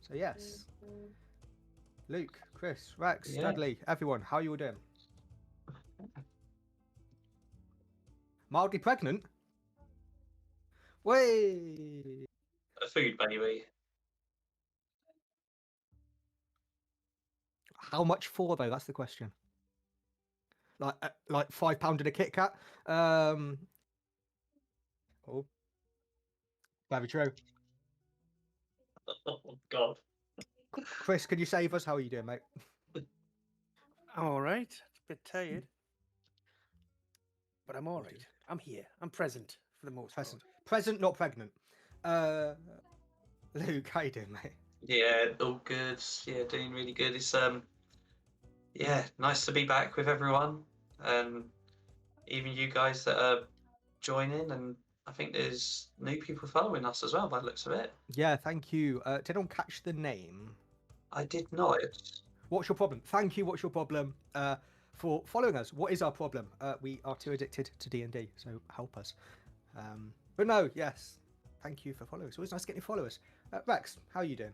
So yes, Luke, Chris, Rex, Dudley, everyone, how are you all doing? Mildly pregnant? Way. A food baby. How much for though? That's the question. Like £5 in a Kit Kat. Oh, very true. Oh God. Chris, can you save us? How are you doing, mate? I'm all right. A bit tired, but I'm all right. I'm here. I'm present for the most part. Present, not pregnant. Luke, how you doing, mate? Yeah, all good. Yeah, doing really good. It's yeah, nice to be back with everyone, and even you guys that are joining. And I think there's new people following us as well, by the looks of it. Yeah, thank you. Did anyone catch the name? I did not. What's your problem? Thank you. What's your problem? For following us. What is our problem? We are too addicted to D&D, so help us. But no, yes. Thank you for following us. Always nice getting followers. Rex, how are you doing?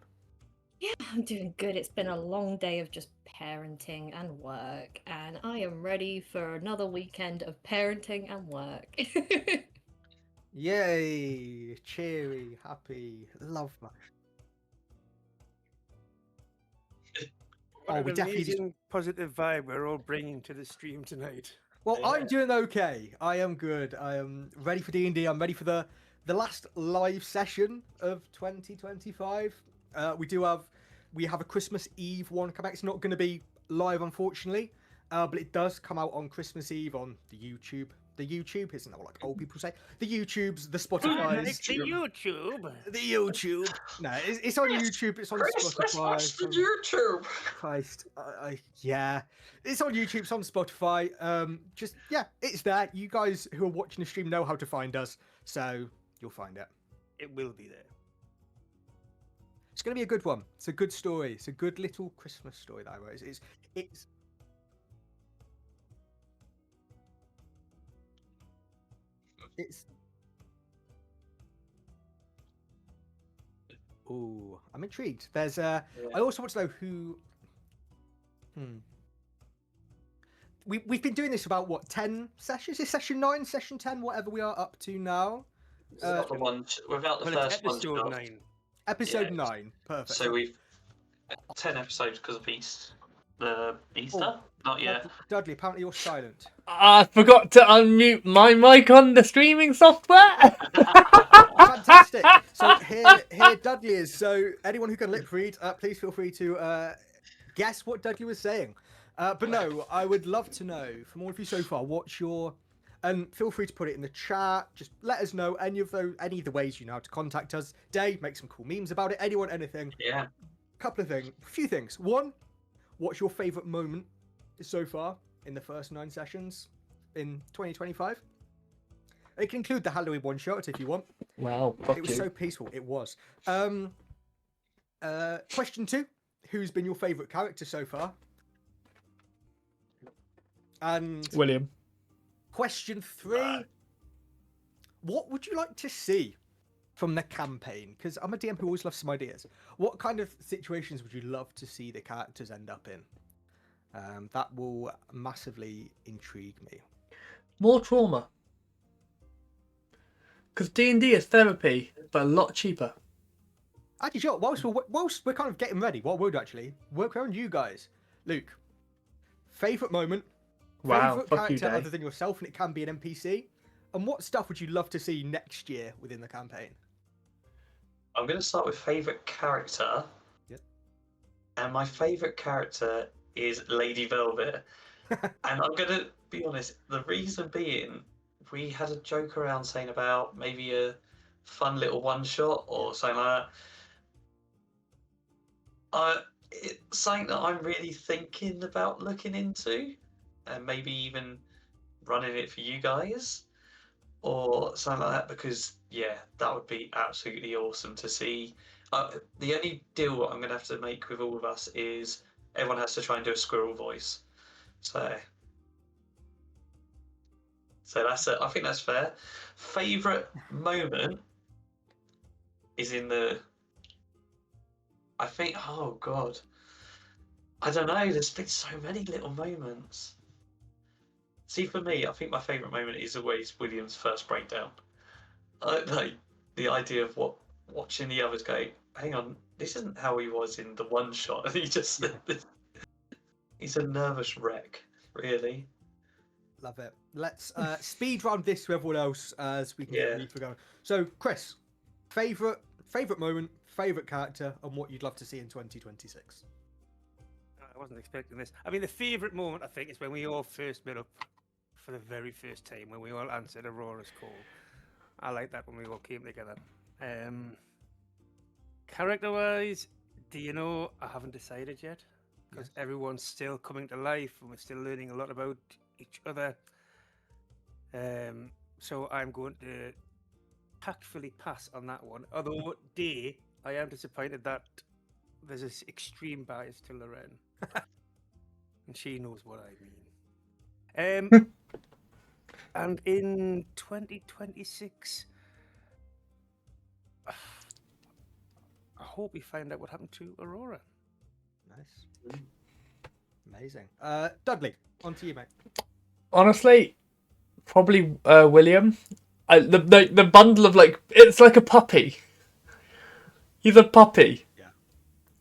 Yeah, I'm doing good. It's been a long day of just parenting and work, and I am ready for another weekend of parenting and work. Yay! Cheery, happy, love that. What an amazing positive vibe we're all bringing to the stream tonight. Well, I'm doing okay. I am good. I am ready for D&D. I'm ready for the last live session of 2025. We have a Christmas Eve one come out. It's not going to be live, unfortunately, but it does come out on Christmas Eve on the YouTube. The YouTube, isn't that what like old people say? The YouTubes, the Spotify's. The YouTube. The YouTube. No, it's on YouTube. It's on Chris, let's Spotify. watch the YouTube. Christ, yeah, it's on YouTube. It's on Spotify. It's there. You guys who are watching the stream know how to find us, so you'll find it. It will be there. It's going to be a good one. It's a good story. It's a good little Christmas story that I wrote. It's Oh, I'm intrigued. There's I also want to know who. We've been doing this for about what 10 sessions? Is session 9, session 10, whatever we are up to now? Without the first episode one. 9. Episode 9, perfect. So we've 10 episodes because of Easter. Not yet. Dudley, apparently you're silent. I forgot to unmute my mic on the streaming software. Fantastic. So here Dudley is. So anyone who can lip read, please feel free to guess what Dudley was saying. But no, I would love to know from all of you so far what's your, and feel free to put it in the chat. Just let us know any of the ways you know how to contact us. Dave, make some cool memes about it. Anyone, anything. Yeah. A few things. One, what's your favourite moment so far in the first 9 sessions in 2025? It can include the Halloween one shot if you want. Wow, it was so peaceful. It was. Question 2: who's been your favourite character so far? And William. Question 3: what would you like to see from the campaign? Because I'm a DM who always loves some ideas. What kind of situations would you love to see the characters end up in? That will massively intrigue me. More trauma. Because D&D is therapy, but a lot cheaper. Actually, sure. Whilst we're kind of getting ready, what would actually work around you guys? Luke, favourite moment? Wow, favourite character other than yourself, and it can be an NPC? And what stuff would you love to see next year within the campaign? I'm going to start with favourite character. Yep. And my favourite character is Lady Velvet. And I'm going to be honest, the reason being, we had a joke around saying about maybe a fun little one-shot or something like that. It's something that I'm really thinking about looking into, and maybe even running it for you guys or something like that, because yeah, that would be absolutely awesome to see. The only deal I'm going to have to make with all of us is everyone has to try and do a squirrel voice. So that's it. I think that's fair. Favourite moment is in the I think, oh god, I don't know. There's been so many little moments. See, for me, I think my favourite moment is always William's first breakdown. Like the idea of watching the others go, hang on, this isn't how he was in the one shot, and he just he's a nervous wreck, really. Love it. Let's speed round this to everyone else as we can get ready for going. So, Chris, favorite moment, favorite character, and what you'd love to see in 2026. I wasn't expecting this. I mean, the favourite moment, I think, is when we all first met up for the very first time, when we all answered Aurora's call. I like that when we all came together. Character-wise, do you know, I haven't decided yet, because everyone's still coming to life, and we're still learning a lot about each other. So I'm going to tactfully pass on that one. Although, I am disappointed that there's this extreme bias to Lorenn. And she knows what I mean. And in 2026, I hope we find out what happened to Aurora. Nice. Amazing. Dudley, on to you, mate. Honestly, probably William. The bundle of, like, it's like a puppy. He's a puppy. Yeah.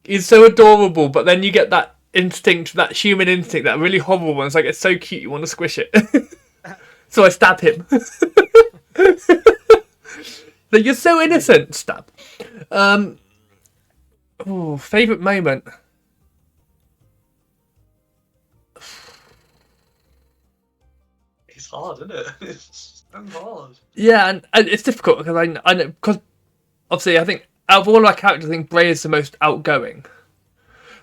He's so adorable, but then you get that instinct, that human instinct, that really horrible one. It's like, it's so cute, you want to squish it. So I stab him. Like, you're so innocent, stab. Favourite moment. It's hard, isn't it? It's so hard. Yeah, and it's difficult because I know, because obviously I think out of all our characters, I think Bray is the most outgoing.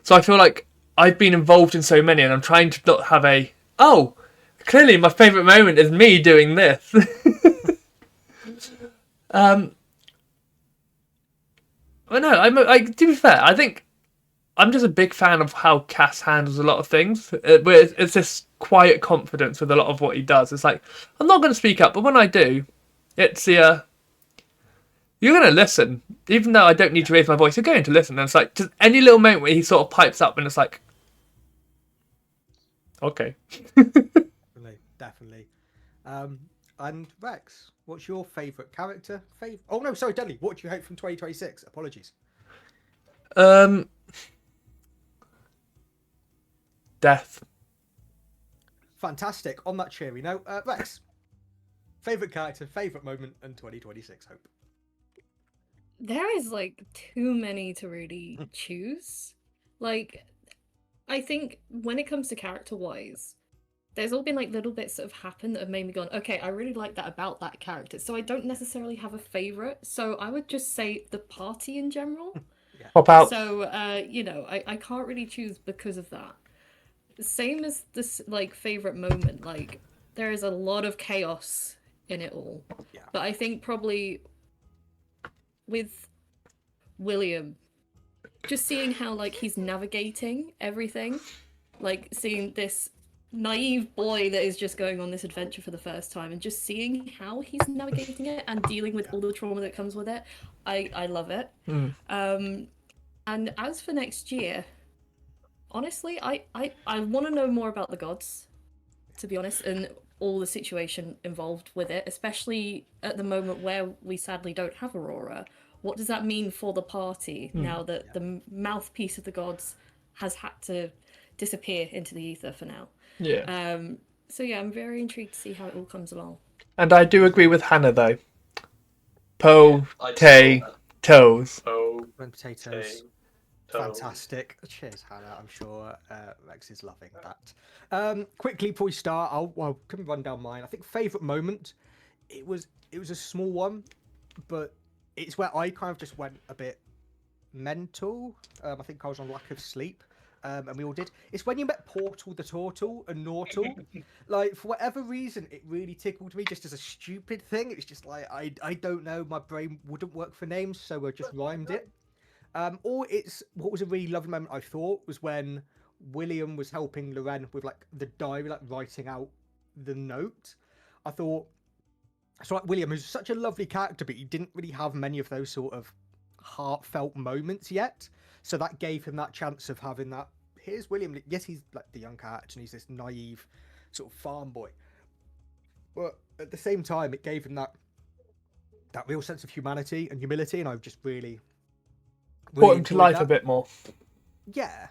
So I feel like I've been involved in so many, and I'm trying to not have clearly my favourite moment is me doing this. But no, to be fair, I think I'm just a big fan of how Kas handles a lot of things. Where it's this quiet confidence with a lot of what he does. It's like, I'm not going to speak up, but when I do, it's the you're going to listen, even though I don't need to raise my voice. You're going to listen, and it's like just any little moment where he sort of pipes up, and it's like, okay. Definitely. And Rex, what's your favourite character? Oh no, sorry, Dudley. What do you hope from 2026? Apologies. Death. Fantastic. On that cheery note, Rex, favourite character, favourite moment, and 2026 hope. There is like too many to really choose. Like, I think when it comes to character-wise, there's all been like little bits that have happened that have made me go, okay, I really like that about that character. So I don't necessarily have a favourite. So I would just say the party in general. Pop out. So, I can't really choose because of that. Same as this, like, favourite moment. Like, there is a lot of chaos in it all. Yeah. But I think probably with William, just seeing how, like, he's navigating everything. Like, seeing this naive boy that is just going on this adventure for the first time and just seeing how he's navigating it and dealing with all the trauma that comes with it. I love it. And as for next year, honestly, I want to know more about the gods, to be honest, and all the situation involved with it, especially at the moment where we sadly don't have Aurora. What does that mean for the party now that the mouthpiece of the gods has had to disappear into the ether for now? Yeah. So yeah, I'm very intrigued to see how it all comes along. And I do agree with Hannah though. Potatoes. When potatoes. Fantastic. Cheers, Hannah. I'm sure Rex is loving that. Quickly before we start, I'll come run down mine. I think favourite moment. It was a small one, but it's where I kind of just went a bit mental. I think I was on lack of sleep. And we all did. It's when you met Portal the Turtle and Nortle. Like, for whatever reason, it really tickled me just as a stupid thing. It was just like, I don't know, my brain wouldn't work for names, so I just rhymed it. Or what was a really lovely moment I thought was when William was helping Lorenn with like the diary, like writing out the note. I thought, so like William is such a lovely character, but he didn't really have many of those sort of heartfelt moments yet. So that gave him that chance of having that. Here's William. Yes, he's like the young character, and he's this naive sort of farm boy. But at the same time, it gave him that real sense of humanity and humility, and I've just really Brought him to enjoyed life that. a bit more. Yeah.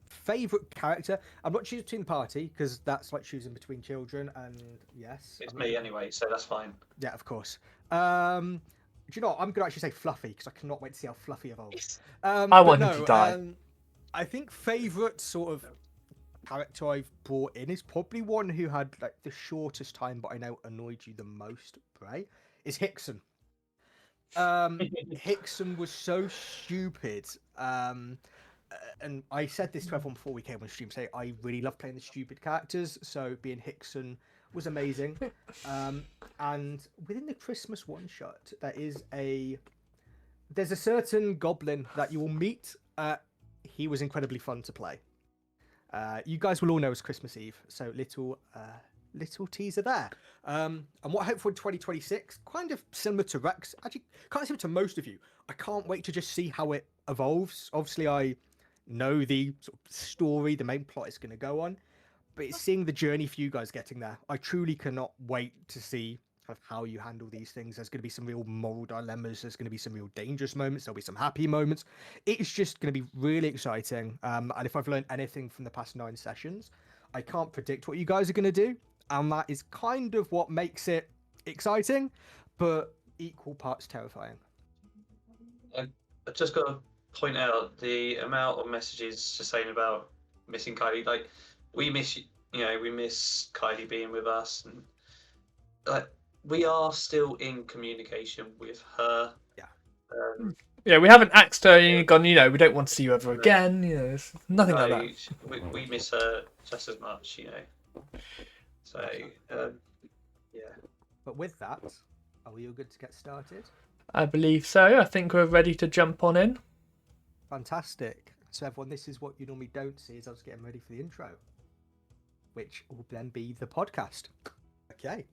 Favorite character? I'm not choosing between the party because that's like choosing between children, and yes, It's me anyway, so that's fine. yeah, of course. Do you know what? I'm gonna actually say Fluffy because I cannot wait to see how Fluffy evolves. I But want him to die. I think favorite sort of character I've brought in is probably one who had like the shortest time, but I know annoyed you the most. Bray is Hickson. Hickson was so stupid. And I said this to everyone before we came on stream. Say I really love playing the stupid characters. So being Hickson was amazing. And within the Christmas one shot, there's a certain goblin that you will meet. He was incredibly fun to play. You guys will all know it's Christmas Eve, so little teaser there. And what I hope for in 2026, kind of similar to Rex, actually kind of similar to most of you. I can't wait to just see how it evolves. Obviously, I know the sort of story, the main plot is going to go on, but it's seeing the journey for you guys getting there. I truly cannot wait to see kind of how you handle these things. There's going to be some real moral dilemmas. There's going to be some real dangerous moments. There'll be some happy moments. It's just going to be really exciting. And if I've learned anything from the past 9 sessions, I can't predict what you guys are going to do. And that is kind of what makes it exciting, but equal parts terrifying. I just got to point out the amount of messages just saying about missing Kylie. Like, we miss we miss Kylie being with us, and like we are still in communication with her. Yeah. Yeah, we haven't axed her and gone, we don't want to see you ever again. It's nothing like that. We miss her just as much, So, yeah. But with that, are we all good to get started? I believe so. I think we're ready to jump on in. Fantastic. So everyone, this is what you normally don't see as I was getting ready for the intro, which will then be the podcast. Okay.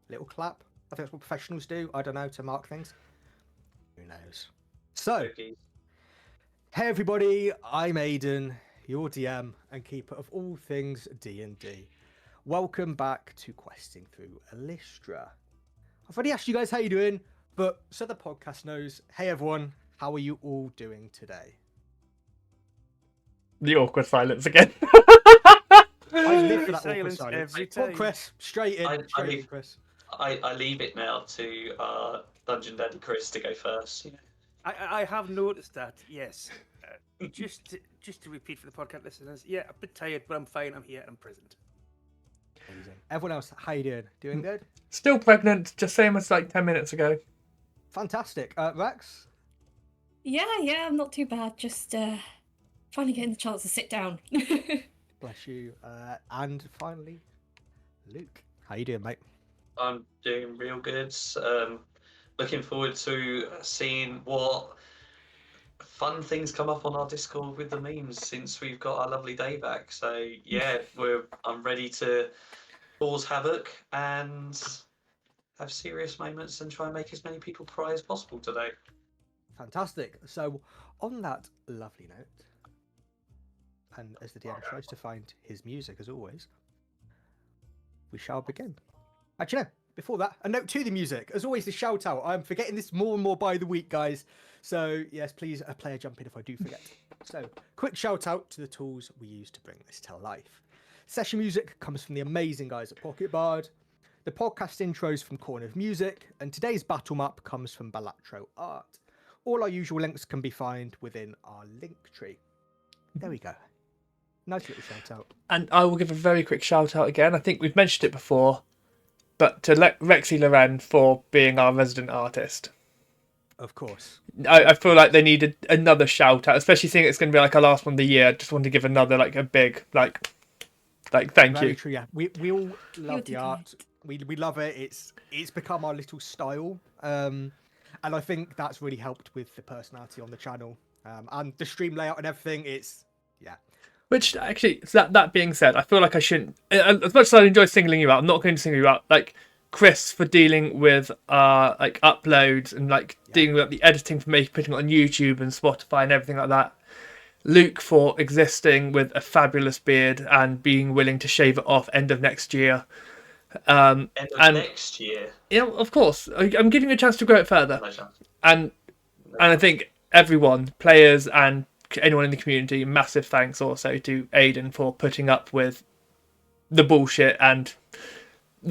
Little clap. I think that's what professionals do. I don't know, to mark things. Who knows? So, hey everybody, I'm Aidan, your DM and keeper of all things D&D. Welcome back to Questing Through Elystra. I've already asked you guys how you're doing, but so the podcast knows, hey everyone, how are you all doing today? The awkward silence again. I live for that awkward Silence silence. every Come on, time. Chris, straight in, Chris. I leave it now to Dungeon Daddy Chris to go first. I have noticed that, yes. Just to repeat for the podcast listeners, yeah, a bit tired, but I'm fine. I'm here. I'm present. Amazing. Everyone else, how you doing? Doing good? Still pregnant, just same as like 10 minutes ago. Fantastic. Rex? Yeah, I'm not too bad. Just finally getting the chance to sit down. Bless you. And finally, Luke. How you doing, mate? I'm doing real good. Looking forward to seeing what fun things come up on our Discord with the memes since we've got our lovely day back. So yeah, I'm ready to cause havoc and have serious moments and try and make as many people cry as possible today. Fantastic. So on that lovely note, and as the DM tries to find his music as always, we shall begin. Actually, no. Before that, a note to the music. As always, the shout out. I'm forgetting this more and more by the week, guys. So, yes, please, a player jump in if I do forget. So, quick shout out to the tools we use to bring this to life. Session music comes from the amazing guys at Pocket Bard. The podcast intros from Corner of Music. And today's battle map comes from Balatro Art. All our usual links can be found within our link tree. There we go. Nice little shout out. And I will give a very quick shout out again. I think we've mentioned it before. But to Rexy Lorenn for being our resident artist. Of course. I feel like they needed another shout out, especially seeing it's going to be like our last one of the year. I just want to give another a big thank Very you. true, yeah. We all love the art. We love it. It's become our little style. And I think that's really helped with the personality on the channel. And the stream layout and everything, Which actually, that being said, I feel like I shouldn't. As much as I enjoy singling you out, I'm not going to single you out. Like Chris for dealing with uploads and dealing with the editing for putting it on YouTube and Spotify and everything like that. Luke for existing with a fabulous beard and being willing to shave it off end of next year. End of and next year. of course, I'm giving you a chance to grow it further. No chance. And I think everyone, players and anyone in the community, massive thanks also to Aiden for putting up with the bullshit and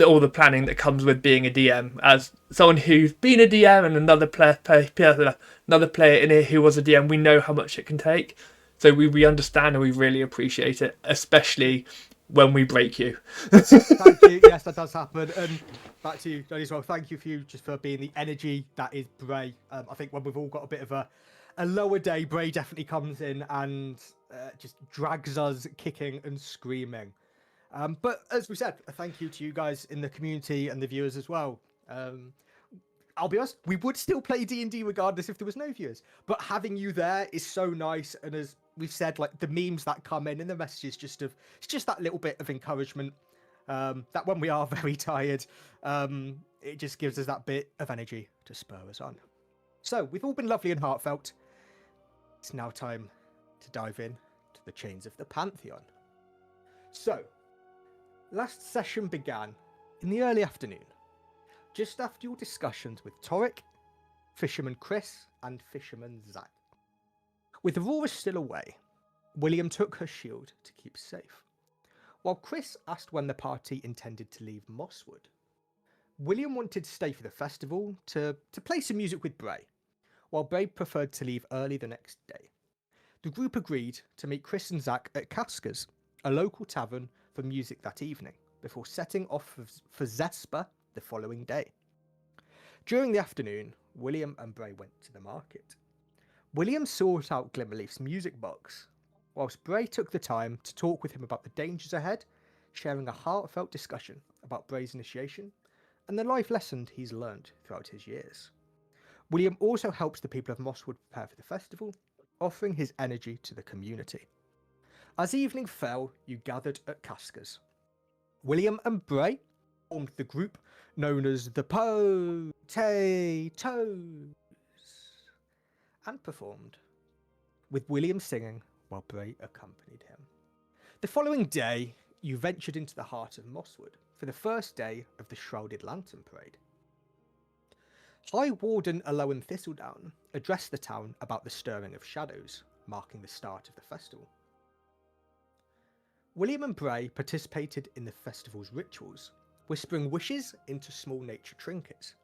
all the planning that comes with being a DM. As someone who's been a DM and another player in here who was a DM, we know how much it can take. So we understand and we really appreciate it, especially when we break you. Thank you. Yes, that does happen. And back to you, Johnny, as well. Thank you just for being the energy that is Bray. I think when we've all got a bit of a lower day, Bray definitely comes in and just drags us kicking and screaming. But as we said, a thank you to you guys in the community and the viewers as well. I'll be honest, we would still play D&D regardless if there was no viewers. But having you there is so nice. And as we've said, like the memes that come in and the messages it's just that little bit of encouragement. That when we are very tired, it just gives us that bit of energy to spur us on. So we've all been lovely and heartfelt. It's now time to dive in to the chains of the Pantheon. So, last session began in the early afternoon, just after your discussions with Torek, Fisherman Chris, and Fisherman Zach. With Aurora still away, William took her shield to keep safe. While Chris asked when the party intended to leave Mosswood, William wanted to stay for the festival to play some music with Bray, while Bray preferred to leave early the next day. The group agreed to meet Chris and Zach at Kaskas, a local tavern, for music that evening, before setting off for Zaespurr the following day. During the afternoon, William and Bray went to the market. William sought out Glimmerleaf's music box, whilst Bray took the time to talk with him about the dangers ahead, sharing a heartfelt discussion about Bray's initiation and the life lessons he's learned throughout his years. William also helps the people of Mosswood prepare for the festival, offering his energy to the community. As evening fell, you gathered at Kaskas. William and Bray formed the group known as the Potatoes and performed, with William singing while Bray accompanied him. The following day, you ventured into the heart of Mosswood for the first day of the Shrouded Lantern Parade. High Warden Lorenn Thistledown addressed the town about the stirring of shadows, marking the start of the festival. William and Bray participated in the festival's rituals, whispering wishes into small nature trinkets.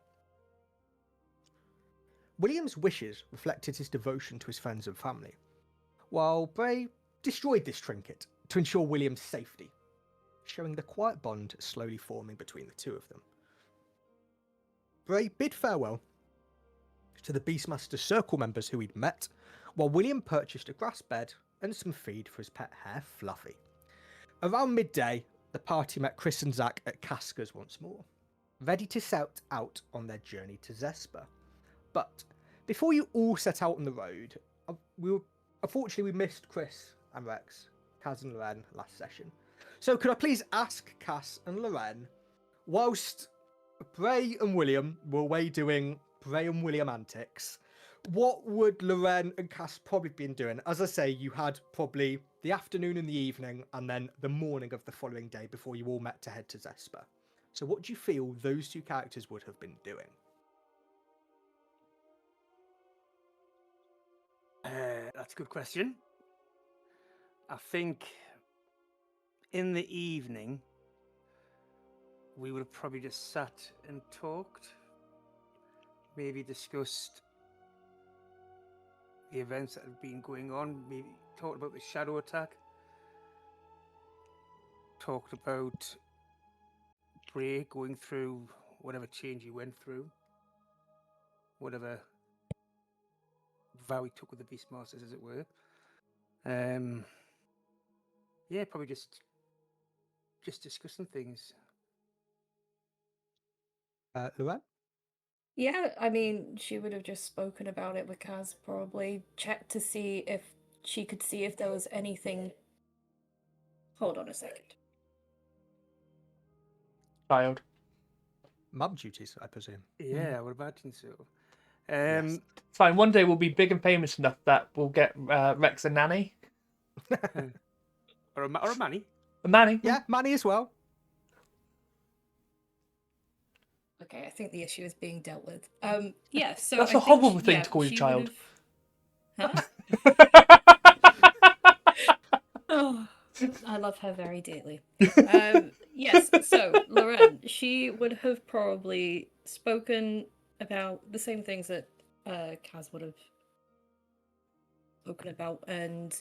William's wishes reflected his devotion to his friends and family, while Bray destroyed this trinket to ensure William's safety, showing the quiet bond slowly forming between the two of them. Bray bid farewell to the Beastmaster Circle members who he'd met, while William purchased a grass bed and some feed for his pet hare, Fluffy. Around midday, the party met Chris and Zach at Kaskas once more, ready to set out on their journey to Zaespurr. But before you all set out on the road, unfortunately we missed Chris and Rex, Kaz and Lorenn last session. So could I please ask Kas and Lorenn, whilst Bray and William were away doing Bray and William antics, what would Lorenn and Kas probably been doing? As I say, you had probably the afternoon and the evening, and then the morning of the following day before you all met to head to Zaespurr. So what do you feel those two characters would have been doing? That's a good question. I think in the evening, we would have probably just sat and talked, maybe discussed the events that have been going on, maybe talked about the shadow attack, talked about Bray going through whatever change he went through, whatever vow he took with the Beastmasters, as it were. Yeah, probably just discussing things. Lorenn? Yeah, I mean, she would have just spoken about it with Kaz, probably checked to see if she could see if there was anything. Hold on a second. Child. Mum duties, I presume. Yeah, I would imagine so. Yes. Fine, one day we'll be big and famous enough that we'll get Rex a nanny. Or a Manny. Manny? Yeah, Manny as well. Okay, I think the issue is being dealt with. Yeah, so That's I a think horrible thing to call your she child. would've- Oh, I love her very dearly. Yes, so Lorenn, she would have probably spoken about the same things that Kaz would have spoken about, and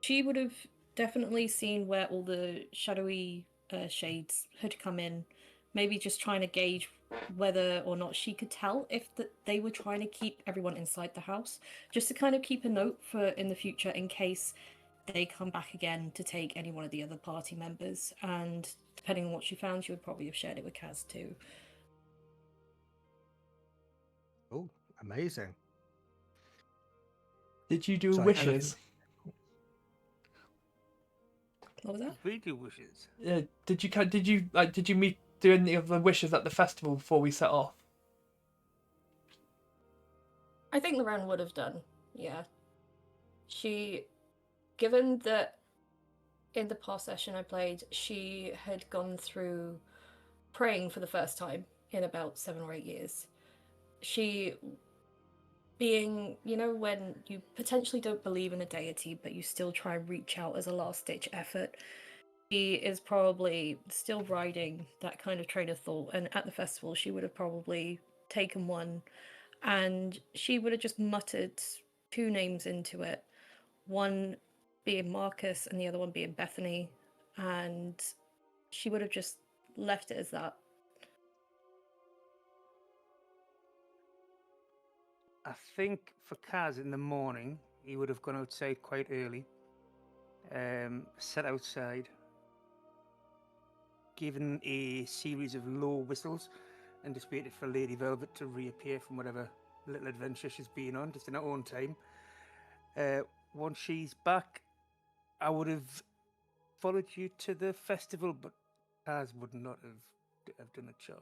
she would have definitely seen where all the shadowy shades had come in, maybe just trying to gauge whether or not she could tell if they were trying to keep everyone inside the house, just to kind of keep a note for in the future in case they come back again to take any one of the other party members. And depending on what she found, she would probably have shared it with Kaz too. Oh, amazing. Did you do Sorry, wishes? What was that? We do wishes. Did you do any of the wishes at the festival before we set off? I think Lorenn would have done, yeah. Given that in the past session I played, she had gone through praying for the first time in about 7 or 8 years. She, being, when you potentially don't believe in a deity, but you still try and reach out as a last-ditch effort, she is probably still riding that kind of train of thought, and at the festival she would have probably taken one, and she would have just muttered 2 names into it, one being Marcus and the other one being Bethany, and she would have just left it as that. I think for Kaz in the morning, he would have gone outside quite early, sat outside, given a series of low whistles, and just waited for Lady Velvet to reappear from whatever little adventure she's been on, just in her own time. Once she's back, I would have followed you to the festival, but Kaz would not have done a charm.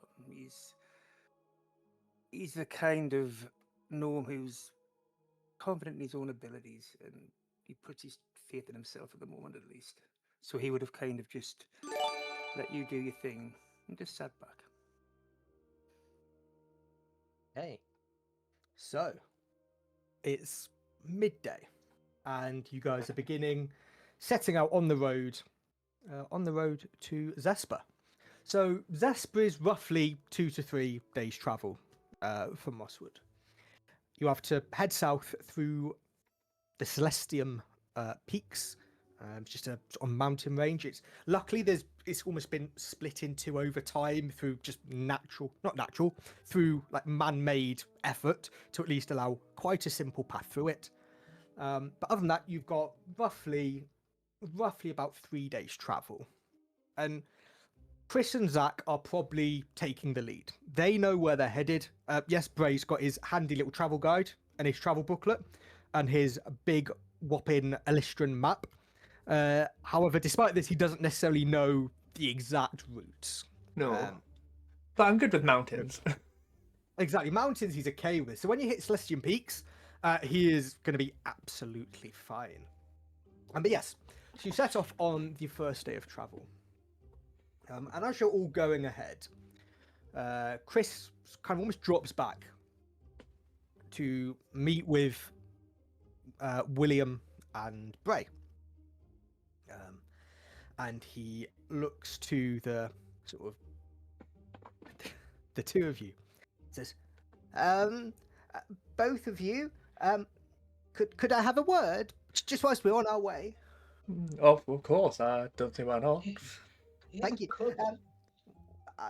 He's the kind of gnome who's confident in his own abilities, and he puts his faith in himself at the moment, at least. So he would have kind of just let you do your thing and just sat back. Hey. So, it's midday, and you guys are setting out on the road to Zaespurr. So, Zaespurr is roughly 2 to 3 days' travel from Mosswood. You have to head south through the Celestium peaks. It's just a sort of mountain range. Luckily it's almost been split into over time through just through like man-made effort to at least allow quite a simple path through it. But other than that, you've got roughly about 3 days travel, and Chris and Zach are probably taking the lead. They know where they're headed. Yes, Bray's got his handy little travel guide and his travel booklet and his big whopping Elystran map. However, despite this, he doesn't necessarily know the exact routes. No. But I'm good with mountains. Exactly. Mountains he's okay with. So when you hit Celestium Peaks, he is going to be absolutely fine. But yes, so you set off on the first day of travel. And as you're all going ahead, Chris kind of almost drops back to meet with William and Bray. And he looks to the sort of the two of you. Says, both of you, could I have a word just whilst we're on our way? Of course, I don't see why not. Yeah, Thank you. cool.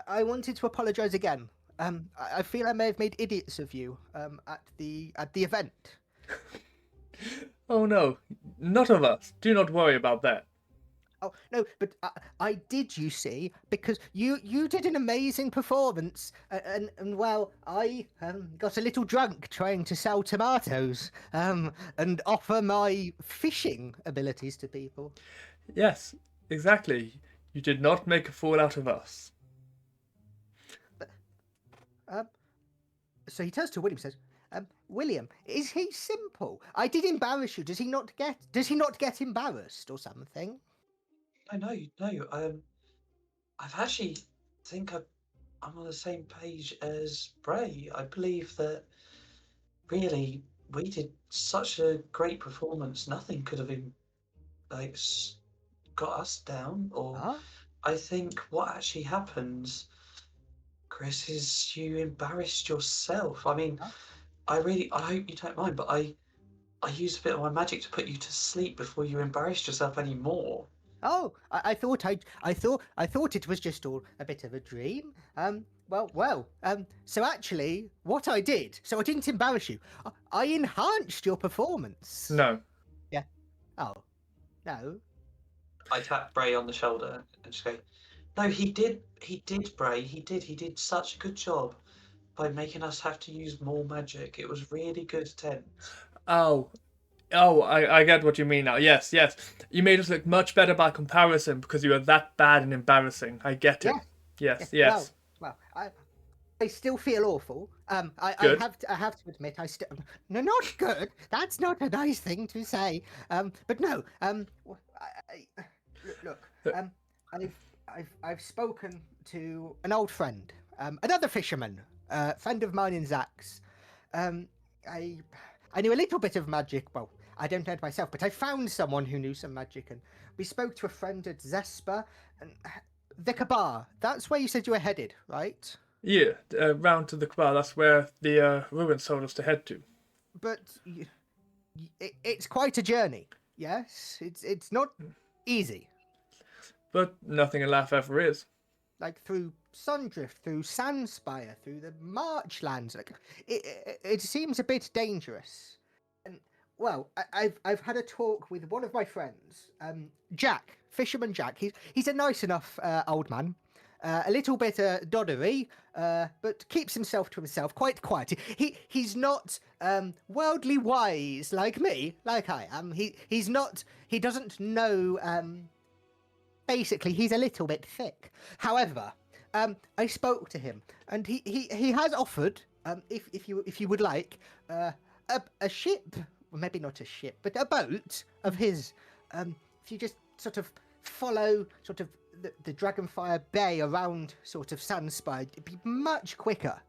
I wanted to apologise again. I feel I may have made idiots of you at the event. Oh no, not of us. Do not worry about that. Oh no, but I did, you see, because you did an amazing performance, and well, I got a little drunk trying to sell tomatoes, and offer my fishing abilities to people. Yes, exactly. You did not make a fool out of us. So he turns to William and says, William, is he simple? I did embarrass you. Does he not get embarrassed or something? No. I've actually think I'm on the same page as Bray. I believe that really we did such a great performance. Nothing could have been like got us down. Or Huh? I think what actually happens, Chris, is you embarrassed yourself. I mean, Huh? I hope you don't mind, but I used a bit of my magic to put you to sleep before you embarrassed yourself anymore. Oh, I thought it was just all a bit of a dream. So actually, what I did, so I didn't embarrass you. I enhanced your performance. No. Yeah. Oh, no. I tap Bray on the shoulder and just go, "No, he did, Bray. He did such a good job by making us have to use more magic. It was really good attempt." Oh, I get what you mean now. Yes. You made us look much better by comparison because you were that bad and embarrassing. I get it. Yes. Well, I still feel awful. I Good. have to admit, no, not good. That's not a nice thing to say. But no. Look. I've spoken to an old friend, another fisherman, friend of mine in Zach's. I knew a little bit of magic. Well, I don't know it myself, but I found someone who knew some magic, and we spoke to a friend at Zaespurr, and the Kabar. That's where you said you were headed, right? Yeah, round to the Kabar. That's where the ruins told us to head to. But it's quite a journey. Yes, it's not easy. But nothing in life ever is. Like through Sundrift, through Sandspire, through the Marchlands. Like it seems a bit dangerous. And well, I've had a talk with one of my friends, Jack, Fisherman Jack. He's a nice enough old man. A little bit doddery, but keeps himself to himself, quite quiet. He's not worldly wise like me, like I am. He doesn't know. Basically, he's a little bit thick. However, I spoke to him, and he has offered, if you would like, a ship, well, maybe not a ship, but a boat of his. If you just sort of follow sort of the Dragonfire Bay around sort of Sandspire, it'd be much quicker.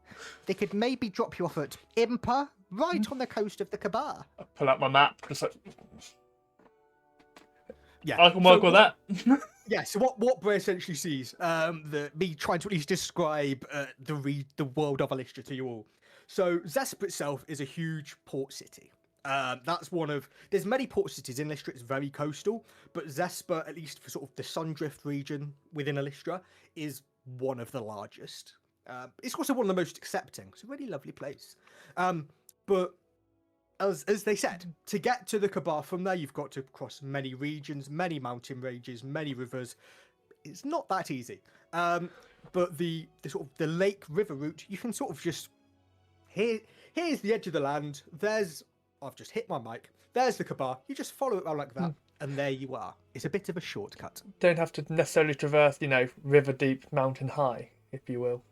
They could maybe drop you off at Impa, right on the coast of the Kabar. I pull out my map, just like, Yeah, I can work with that. Yeah, so what Bray essentially sees, me trying to at least describe the world of Elystra to you all. So Zaespurr itself is a huge port city. There's many port cities in Elystra. It's very coastal, but Zaespurr, at least for sort of the Sundrift region within Elystra, is one of the largest. It's also one of the most accepting. It's a really lovely place. But as they said, to get to the Kabar from there, you've got to cross many regions, many mountain ranges, many rivers. It's not that easy. But the sort of the lake river route, you can sort of just here's the edge of the land. I've just hit my mic. There's the Kabar. You just follow it around like that, and there you are. It's a bit of a shortcut. Don't have to necessarily traverse, river deep, mountain high, if you will.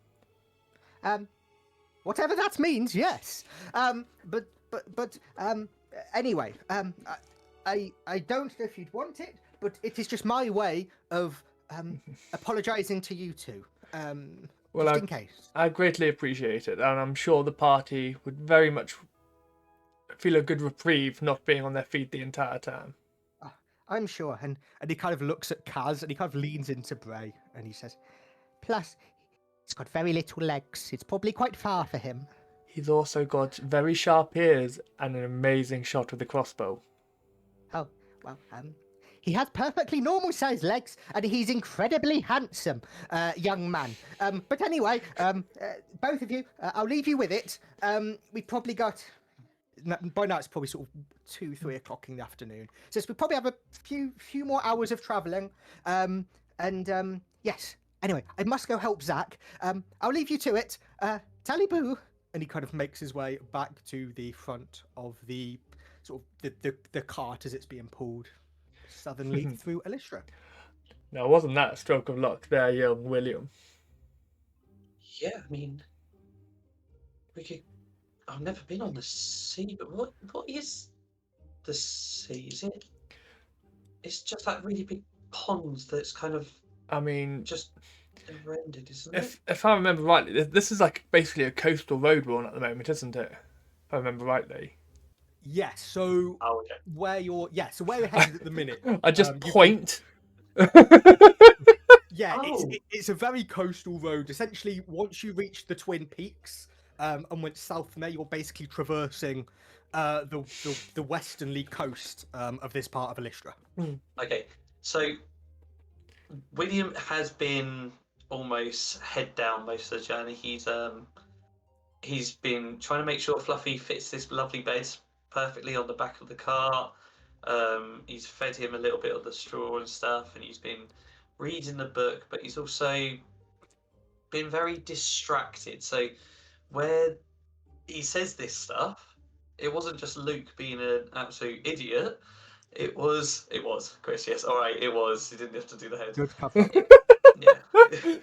Whatever that means, yes. But anyway, I don't know if you'd want it, but it is just my way of apologising to you two. Just in case. I greatly appreciate it, and I'm sure the party would very much feel a good reprieve not being on their feet the entire time. I'm sure. And he kind of looks at Kaz, and he kind of leans into Bray, and he says, plus, he's got very little legs. It's probably quite far for him. He's also got very sharp ears and an amazing shot with the crossbow. Oh, well, he has perfectly normal sized legs, and he's incredibly handsome, young man. But anyway, both of you, I'll leave you with it. We've probably got, by now it's probably sort of 2-3 o'clock in the afternoon. So we probably have a few more hours of travelling. Yes, anyway, I must go help Zach. I'll leave you to it. Tally boo. And he kind of makes his way back to the front of the sort of the cart as it's being pulled southernly through Elystra. Now, wasn't that a stroke of luck there, young William? Yeah, I mean, I've never been on the sea, but what is the sea? Is it? It's just that really big pond that's kind of I mean, just never-ended, isn't it? if I remember rightly, this is like basically a coastal road we're on at the moment, isn't it? If I remember rightly. Yes. So Oh, okay. where you're headed at the minute. I just you've got- point. Yeah, Oh. it's a very coastal road. Essentially, once you reach the Twin Peaks and went south from there, you're basically traversing the westernly coast of this part of Elystra. Okay, so William has been almost head down most of the journey. He's been trying to make sure Fluffy fits this lovely bed perfectly on the back of the cart. He's fed him a little bit of the straw and stuff, and he's been reading the book, but he's also been very distracted. So where he says this stuff, it wasn't just Luke being an absolute idiot. It was Chris. Yes, all right, it was. He didn't have to do the head. Good cover. Yeah.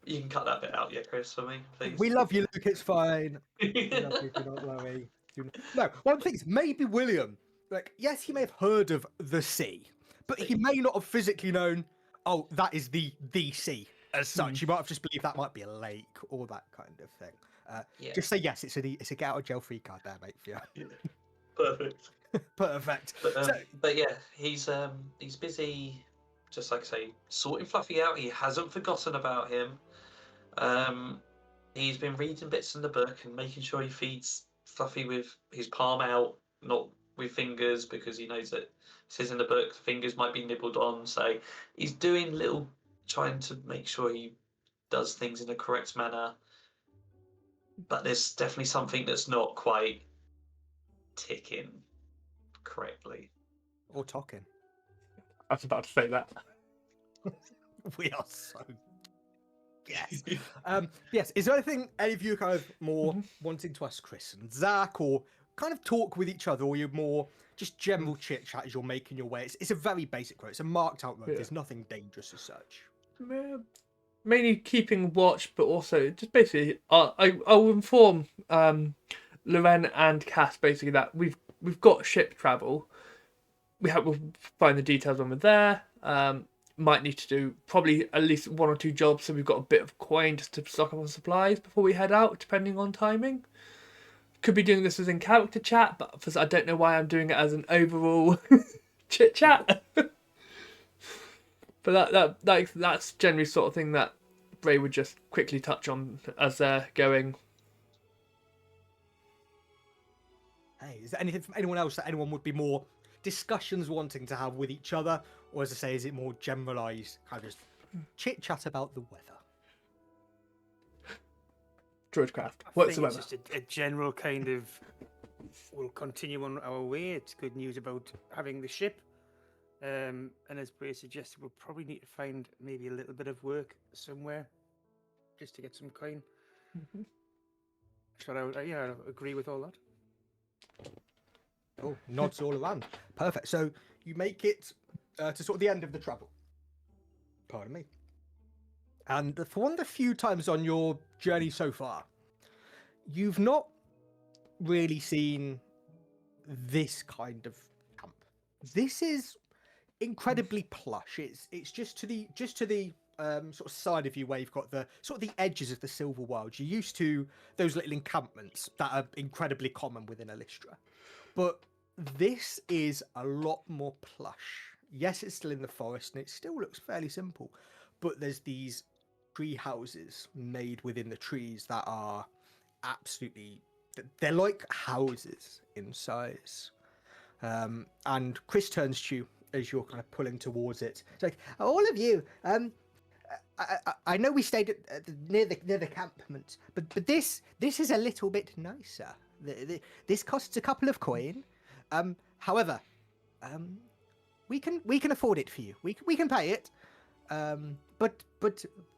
You can cut that bit out, yeah, Chris, for me, please. We love you, Luke. It's fine. We love you. Do not worry. No, one thing is maybe William. Like, yes, he may have heard of the sea, but he may not have physically known. Oh, that is the sea as such. You might have just believed that might be a lake or that kind of thing. Yeah. Just say yes. It's a get out of jail free card there, mate. For you. Perfect. Perfect. But yeah, he's busy, just like I say, sorting Fluffy out. He hasn't forgotten about him. He's been reading bits in the book and making sure he feeds Fluffy with his palm out, not with fingers, because he knows that it says in the book fingers might be nibbled on. So he's doing trying to make sure he does things in the correct manner. But there's definitely something that's not quite ticking correctly. Or talking. I was about to say that. We are so. Yes. Yes. Is there anything any of you kind of more wanting to ask Chris and Zach, or kind of talk with each other, or you're more just general chit chat as you're making your way? It's a very basic road. It's a marked out road. Yeah. There's nothing dangerous as such. Mainly keeping watch, but also just basically, I'll inform Lorenn and Kas basically that we've got ship travel. We'll find the details when we're there. Might need to do probably at least 1 or 2 jobs, so we've got a bit of coin just to stock up on supplies before we head out, depending on timing. Could be doing this as in character chat, but I don't know why I'm doing it as an overall chit chat. But that's generally sort of thing that Bray would just quickly touch on as they're going. Hey, is there anything from anyone else that anyone would be more discussions wanting to have with each other, or as I say, is it more generalised kind of just chit chat about the weather? Druidcraft. I What's think the weather? it's just a general kind of. We'll continue on our way. It's good news about having the ship. And as Bray suggested, we'll probably need to find maybe a little bit of work somewhere just to get some coin. So I agree with all that. Oh, nods all around. Perfect. So you make it to sort of the end of the travel. Pardon me. And for one of the few times on your journey so far, you've not really seen this kind of camp. This is incredibly plush. It's just to the sort of side of you where you've got the sort of the edges of the Silver World. You're used to those little encampments that are incredibly common within Elystra. But this is a lot more plush. Yes, it's still in the forest and it still looks fairly simple, but there's these tree houses made within the trees that are absolutely, they're like houses in size. And Chris turns to you as you're kind of pulling towards it. It's like, all of you, I know we stayed near the campment, but this is a little bit nicer. This costs a couple of coin. However, we can afford it for you. We can pay it. But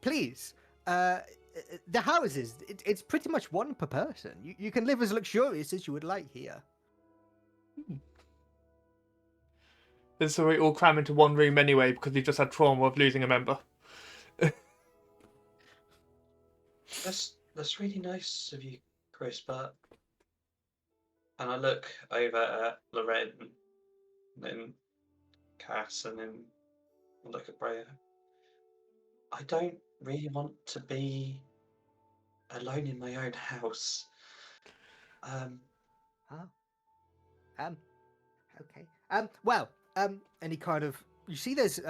please, the houses, it's pretty much one per person. You can live as luxurious as you would like here. So we all cram into one room anyway because we've just had trauma of losing a member. That's really nice of you, Chris, but And I look over at Lorenn, and then Kas, and then I look at Bray. I don't really want to be alone in my own house. Oh. Okay. Well, and he kind of, you see there's,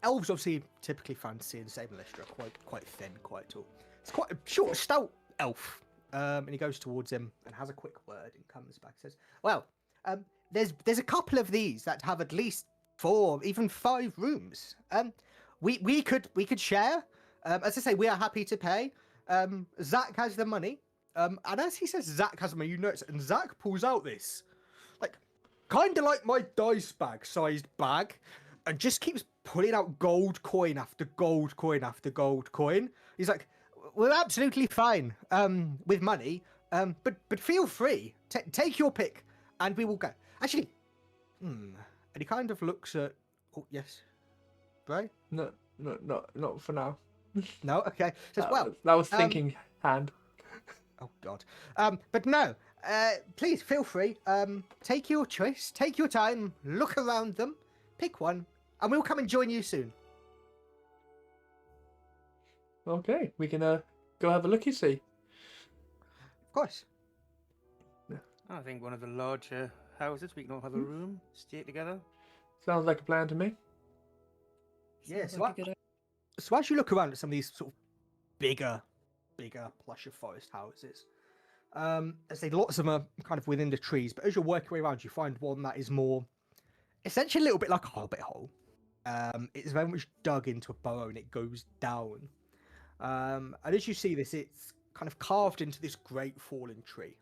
elves obviously typically fancy in Zaespurr are quite thin, quite tall. It's quite a short, stout elf. And he goes towards him and has a quick word and comes back and says, well, there's a couple of these that have at least 4, even 5 rooms. We could share. As I say, we are happy to pay. Zach has the money. And as he says Zach has the money, you notice, and Zach pulls out this, like, kind of like my dice bag sized bag, and just keeps pulling out gold coin after gold coin after gold coin. He's like, we're absolutely fine with money, but feel free, take your pick, and we will go. Actually, and he kind of looks at, oh yes, Bray? No, not for now. No, okay. Says, well, that was thinking hand. Oh God. But no. Please feel free. Take your choice. Take your time. Look around them. Pick one, and we'll come and join you soon. Okay, we can go have a looky see. Of course. I think one of the larger houses, we can all have a room, stay together. Sounds like a plan to me. Yeah. Sounds like a good So as you look around at some of these sort of bigger plush of forest houses, I say lots of them are kind of within the trees, but as you're working your way around, you find one that is more, essentially a little bit like a hobbit hole. It's very much dug into a burrow and it goes down. And as you see this, it's kind of carved into this great fallen tree.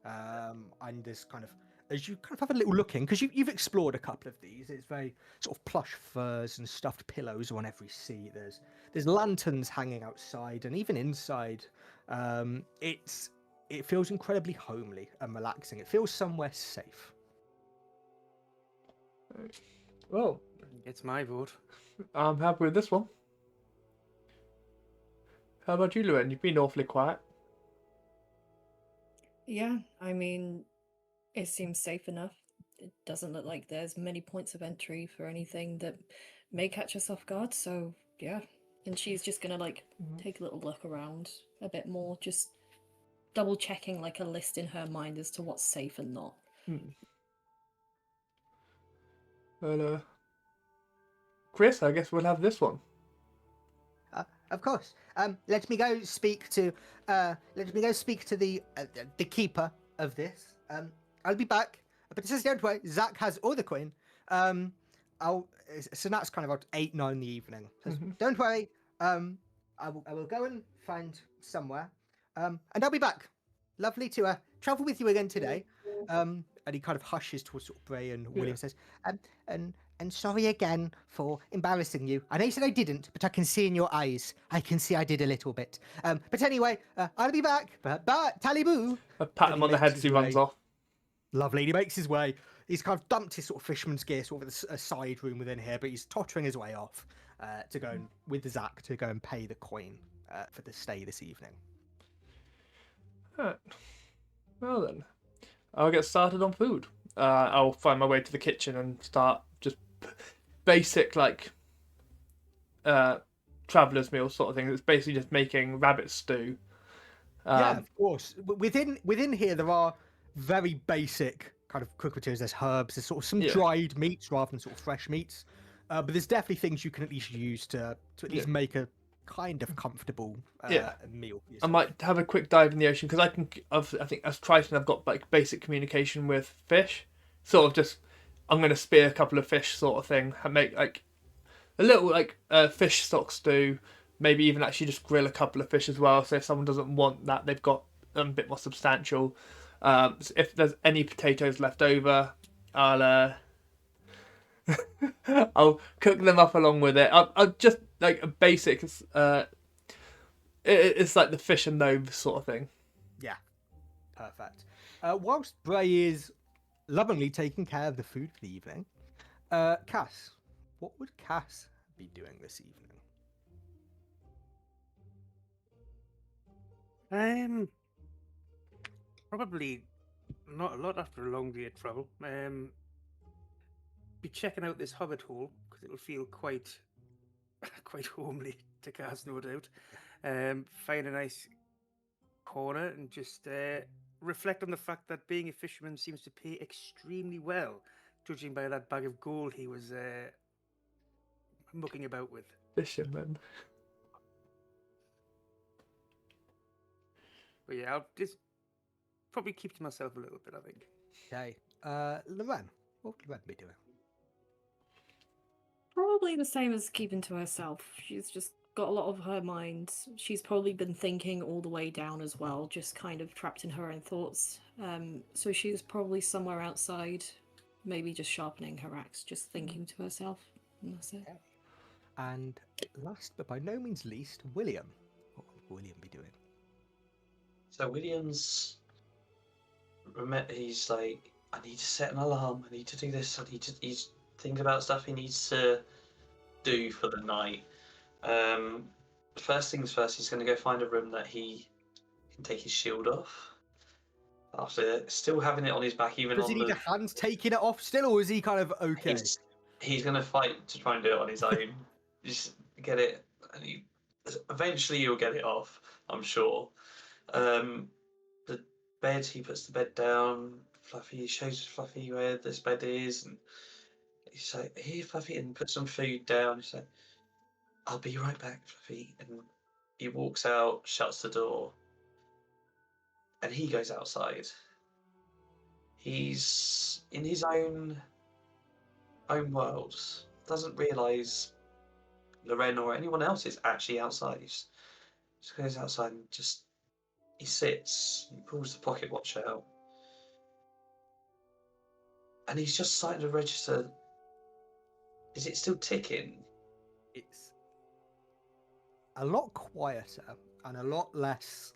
And there's kind of, as you kind of have a little look in, because you've explored a couple of these, it's very sort of plush furs and stuffed pillows on every seat. There's lanterns hanging outside and even inside. It feels incredibly homely and relaxing. It feels somewhere safe. Well, It's my vote. I'm happy with this one. How about you, Lorenn? You've been awfully quiet. Yeah, I mean, it seems safe enough. It doesn't look like there's many points of entry for anything that may catch us off guard, so yeah. And she's just gonna take a little look around a bit more, just double checking like a list in her mind as to what's safe and not. Well, Chris, I guess we'll have this one. Of course. Let me go speak to the keeper of this. I'll be back. But it says, don't worry, Zach has all the coin. So that's kind of about 8-9 in the evening. Says, don't worry. I will go and find somewhere. And I'll be back. Lovely to travel with you again today. And he kind of hushes towards sort of Bray and William, says, and sorry again for embarrassing you. I know you said I didn't, but I can see in your eyes. I can see I did a little bit. But anyway, I'll be back. But Taliboo. I pat him on the head as he runs off. Lovely. He makes his way. He's kind of dumped his sort of fisherman's gear sort of a side room within here, but he's tottering his way off to go with Zach to go and pay the coin for the stay this evening. Right. Well then, I'll get started on food. I'll find my way to the kitchen and start just basic traveller's meal sort of thing. It's basically just making rabbit stew. Yeah, of course. Within here there are very basic kind of cook materials. There's herbs. There's sort of some dried meats rather than sort of fresh meats. But there's definitely things you can at least use to at least make a kind of comfortable meal for yourself. I might have a quick dive in the ocean because I think as Triton I've got like basic communication with fish. Sort of just I'm going to spear a couple of fish sort of thing and make like a little fish stock stew. Maybe even actually just grill a couple of fish as well. So if someone doesn't want that, they've got a bit more substantial. So if there's any potatoes left over, I'll cook them up along with it. I'll just like a basic. It's like the fish and loaves sort of thing. Yeah, perfect. Whilst Bray is lovingly taking care of the food for the evening, Kas, what would Kas be doing this evening? Probably not a lot after a long day of travel. Be checking out this hobbit hole because it'll feel quite homely to Kas, no doubt. Find a nice corner and just reflect on the fact that being a fisherman seems to pay extremely well, judging by that bag of gold he was mucking about with. Fisherman. But yeah, I'll just probably keep to myself a little bit, I think. Okay. Lorenn, what would Lorenn be doing? Probably the same as keeping to herself. She's just got a lot of her mind. She's probably been thinking all the way down as well, just kind of trapped in her own thoughts. So she's probably somewhere outside, maybe just sharpening her axe, just thinking to herself. And that's it. And last but by no means least, William. What would William be doing? So William's, he's like, I need to set an alarm. I need to do this. He's thinking about stuff he needs to do for the night. First things first, he's going to go find a room that he can take his shield off. After still having it on his back, even Does on he need the... a hand taking it off still, or is he kind of okay? He's going to fight to try and do it on his own. Just get it, and eventually he'll get it off, I'm sure. The bed, he puts the bed down. Fluffy shows Fluffy where this bed is, and he's like, "Here, Fluffy," and puts some food down. He's like, "I'll be right back, Fluffy," and he walks out, shuts the door, and he goes outside. He's in his own world. Doesn't realise Lorenn or anyone else is actually outside. He just goes outside and he sits, he pulls the pocket watch out, and he's just starting to register. Is it still ticking? It's a lot quieter and a lot less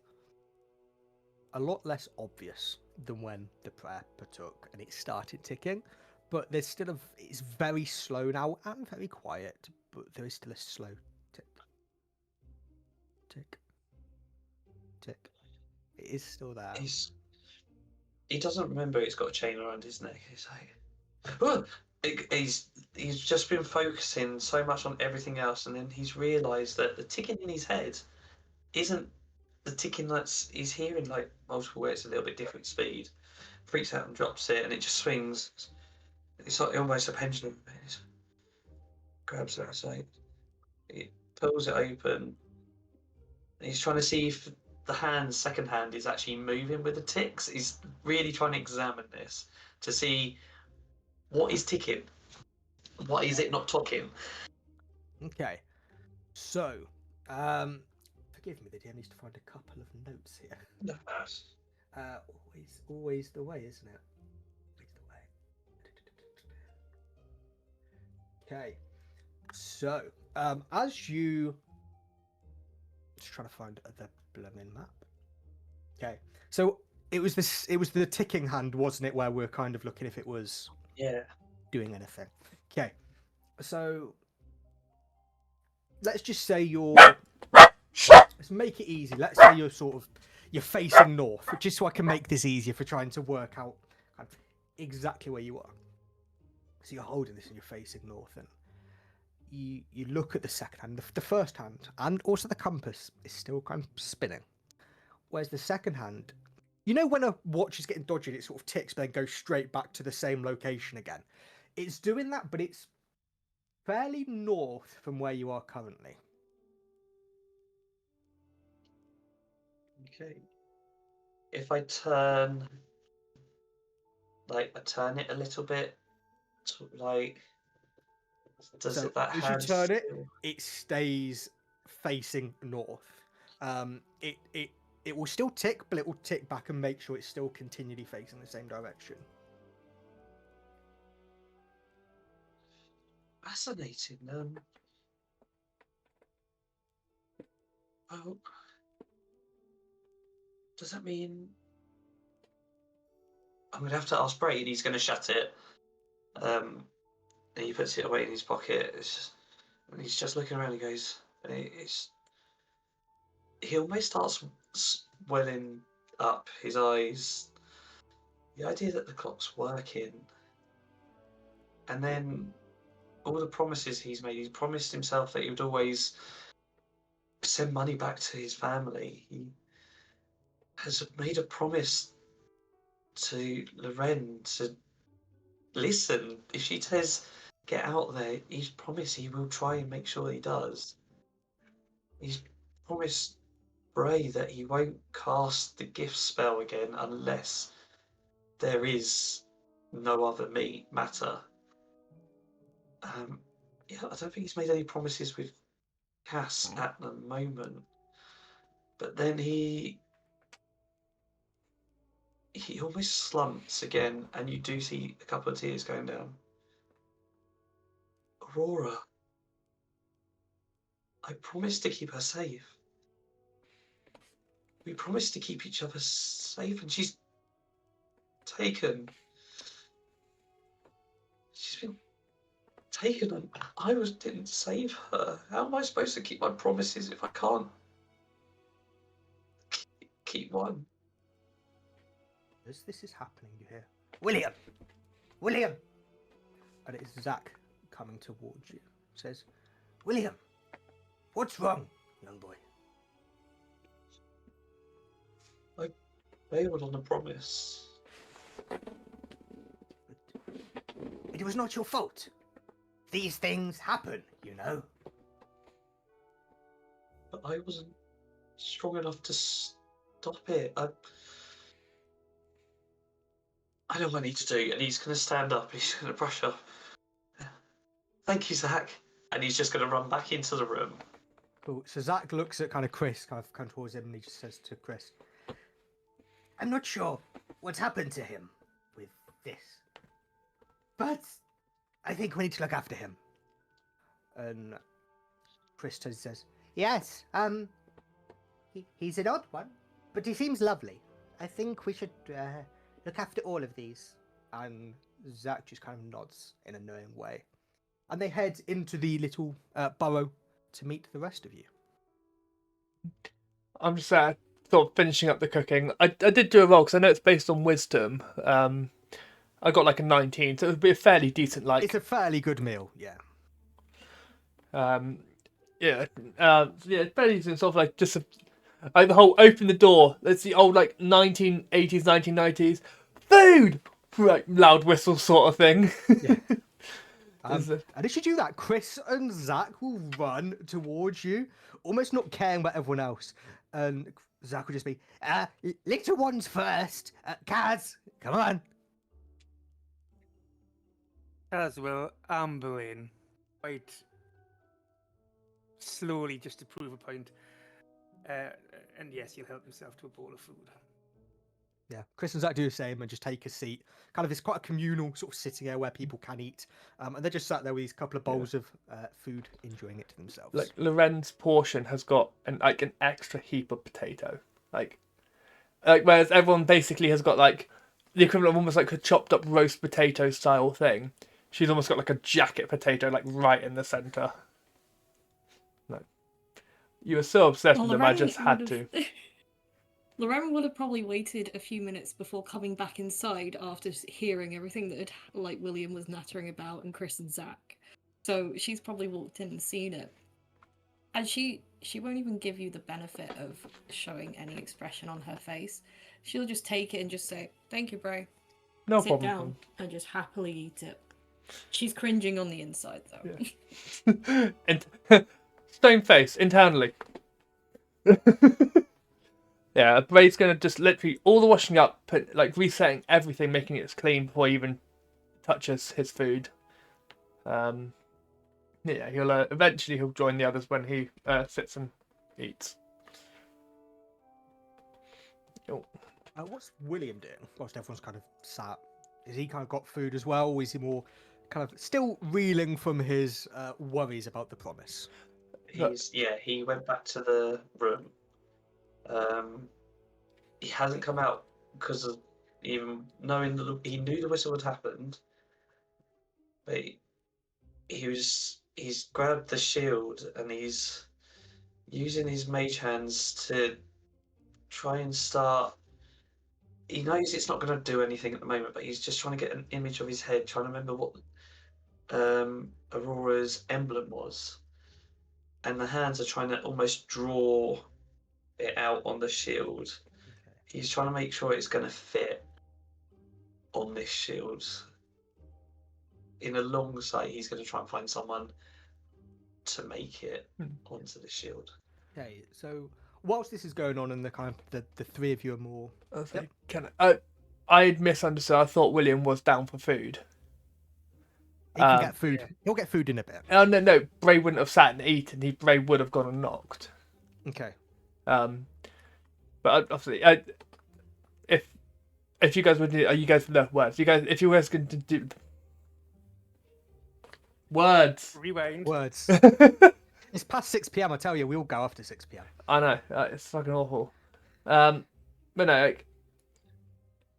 obvious than when the prayer partook and it started ticking. But there's still it's very slow now and very quiet, but there is still a slow tick, tick, tick. It is still there. He doesn't remember it's got a chain around his neck. He's like, oh! He's just been focusing so much on everything else, and then he's realised that the ticking in his head isn't the ticking he's hearing like multiple ways, a little bit different speed. Freaks out and drops it, and it just swings. It's like almost a pendulum. He grabs it, so he pulls it open. He's trying to see if the second hand is actually moving with the ticks. He's really trying to examine this to see what is ticking. What is it not talking? Okay, so forgive me, the DM needs to find a couple of notes here. No. Always the way, isn't it? Always the way. Okay, so as you just trying to find the blooming map. Okay, so it was the ticking hand, wasn't it? Where we're kind of looking if it was doing anything. Okay, so let's just say let's make it easy. Let's say you're facing north, just so I can make this easier for trying to work out kind of exactly where you are. So you're holding this and you're facing north, and you look at the second hand, the first hand, and also the compass is still kind of spinning. Whereas the second hand, you know when a watch is getting dodgy, it sort of ticks, but then goes straight back to the same location again. It's doing that, but it's fairly north from where you are currently. Okay. If I turn it a little bit, does So that as hand you turn it, still... it stays facing north. It will still tick, but it will tick back and make sure it's still continually facing the same direction. Fascinating. Oh, does that mean I'm gonna have to ask Bray, and he's gonna shut it? And he puts it away in his pocket. And he's just looking around. He goes, and he almost starts swelling up, his eyes. The idea that the clock's working, and then all the promises he's made. He's promised himself that he would always send money back to his family. He has made a promise to Lorenn to listen. If she says get out there, he's promised he will try and make sure he does. He's promised Bray that he won't cast the gift spell again unless there is no other matter. Yeah, I don't think he's made any promises with Kas at the moment. But then he almost slumps again, and you do see a couple of tears going down. Aurora, I promised to keep her safe. We promised to keep each other safe, and she's taken. She's been taken, and I didn't save her. How am I supposed to keep my promises if I can't keep one? As this is happening, you hear, William! William! And it is Zach coming towards you. Says, William, what's wrong, young boy? I failed on a promise. But it was not your fault. These things happen, you know. But I wasn't strong enough to stop it. I know what I need to do, and he's going to stand up. He's going to brush up. Thank you, Zach. And he's just going to run back into the room. Cool. So Zach looks at kind of Chris, kind of towards him, and he just says to Chris, I'm not sure what's happened to him with this, but I think we need to look after him. And Chris says, yes, he's an odd one, but he seems lovely. I think we should look after all of these. And Zach just kind of nods in a knowing way. And they head into the little burrow to meet the rest of you. I'm just sort of finishing up the cooking. I did do a roll because I know it's based on wisdom. I got like a 19, so it would be a fairly decent like. It's a fairly good meal, yeah. It's fairly decent, sort of like just like the whole open the door. It's the old like 1980s, 1990s food, like loud whistle sort of thing. Yeah. And as you do that, Chris and Zach will run towards you, almost not caring about everyone else. And Zach will just be, little ones first. Kaz, come on. As will amble in, quite slowly, just to prove a point. And yes, he'll help himself to a bowl of food. Yeah, Chris and Zach do the same and just take a seat. Kind of, it's quite a communal sort of sitting area where people can eat. And they're just sat there with these couple of bowls of food, enjoying it to themselves. Like Lorenn's portion has got an extra heap of potato. Like whereas everyone basically has got like the equivalent of almost like a chopped up roast potato style thing. She's almost got like a jacket potato like right in the centre. No. You were so obsessed with them, I just had to. Lorenn would have probably waited a few minutes before coming back inside after hearing everything that William was nattering about and Chris and Zach. So she's probably walked in and seen it. And she won't even give you the benefit of showing any expression on her face. She'll just take it and just say, thank you, Bray. No Sit problem. down and just happily eat it. She's cringing on the inside, though. Yeah. And stone face internally. Yeah, Bray's gonna just literally all the washing up, resetting everything, making it as clean before he even touches his food. Yeah, he'll eventually join the others when he sits and eats. Oh. What's William doing whilst everyone's kind of sat? Has he kind of got food as well, or is he more kind of still reeling from his worries about the promise? He went back to the room. He hasn't come out because of even knowing that he knew the whistle had happened, but he's grabbed the shield and he's using his mage hands to try and start he knows it's not going to do anything at the moment, but he's just trying to get an image of his head, trying to remember what Aurora's emblem was. And the hands are trying to almost draw it out on the shield. Okay. He's trying to make sure it's going to fit on this shield. In a long sight, he's going to try and find someone to make it onto the shield. Okay, so whilst this is going on and the kind of the three of you are more... I was like, I'd misunderstood. I thought William was down for food. He can get food. Yeah. He'll get food in a bit. Oh, no. Bray wouldn't have sat and eaten. Bray would have gone and knocked. Okay. But obviously, if you guys would do... Are you guys... No, words. If you guys can do... Words. Rewind. Words. It's past 6 p.m. I tell you, we all go after 6 p.m. I know. It's fucking awful. But no, like,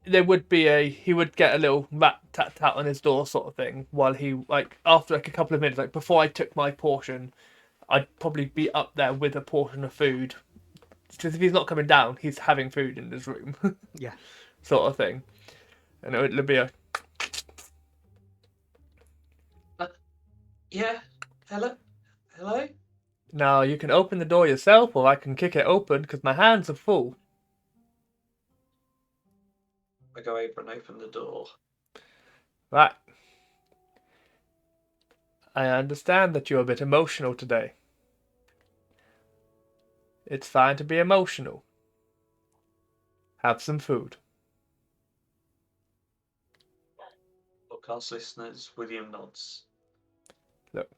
there would be he would get a little rat tat tat on his door sort of thing while he, like, after like a couple of minutes, like before I took my portion, I'd probably be up there with a portion of food. Because if he's not coming down, he's having food in his room. Yeah. Sort of thing. And it would be a... Yeah. Hello? Now, you can open the door yourself, or I can kick it open, because my hands are full. I go over and open the door. Right. I understand that you're a bit emotional today. It's fine to be emotional. Have some food. Podcast listeners, William nods. Look.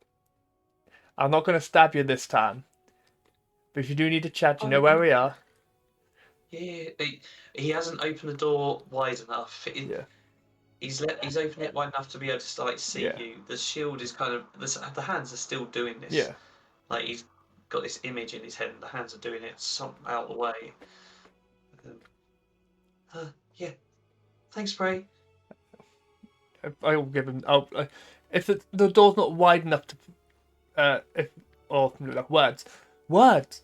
I'm not going to stab you this time. But if you do need to chat, you know where we are. Yeah, he hasn't opened the door wide enough. Yeah. He's opened it wide enough to be able to like see you. The shield is kind of the hands are still doing this. Yeah. Like he's got this image in his head, and the hands are doing it some out of the way. Yeah. Thanks, Bray. I'll give him. If the door's not wide enough to, words.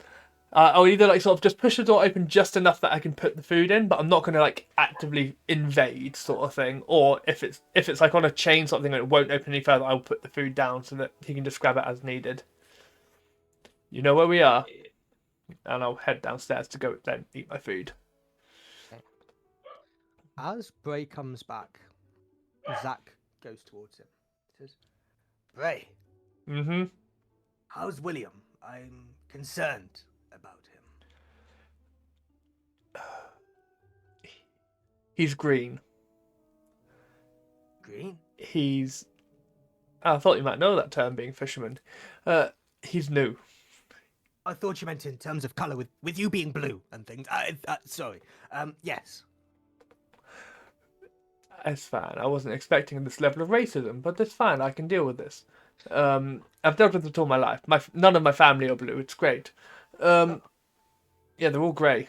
I'll either like sort of just push the door open just enough that I can put the food in, but I'm not going to like actively invade sort of thing. Or if it's like on a chain sort of thing and it won't open any further, I'll put the food down so that he can just grab it as needed. You know where we are, and I'll head downstairs to go then eat my food. As Bray comes back, Zach goes towards him. He says, Bray. Mm-hmm. How's William? I'm concerned about him. He's green. Green? I thought you might know that term, being fisherman. He's new. I thought you meant in terms of colour, with you being blue and things. Sorry. Yes. It's fine. I wasn't expecting this level of racism, but it's fine. I can deal with this. I've dealt with it all my life. None of my family are blue. It's great. Yeah, they're all grey.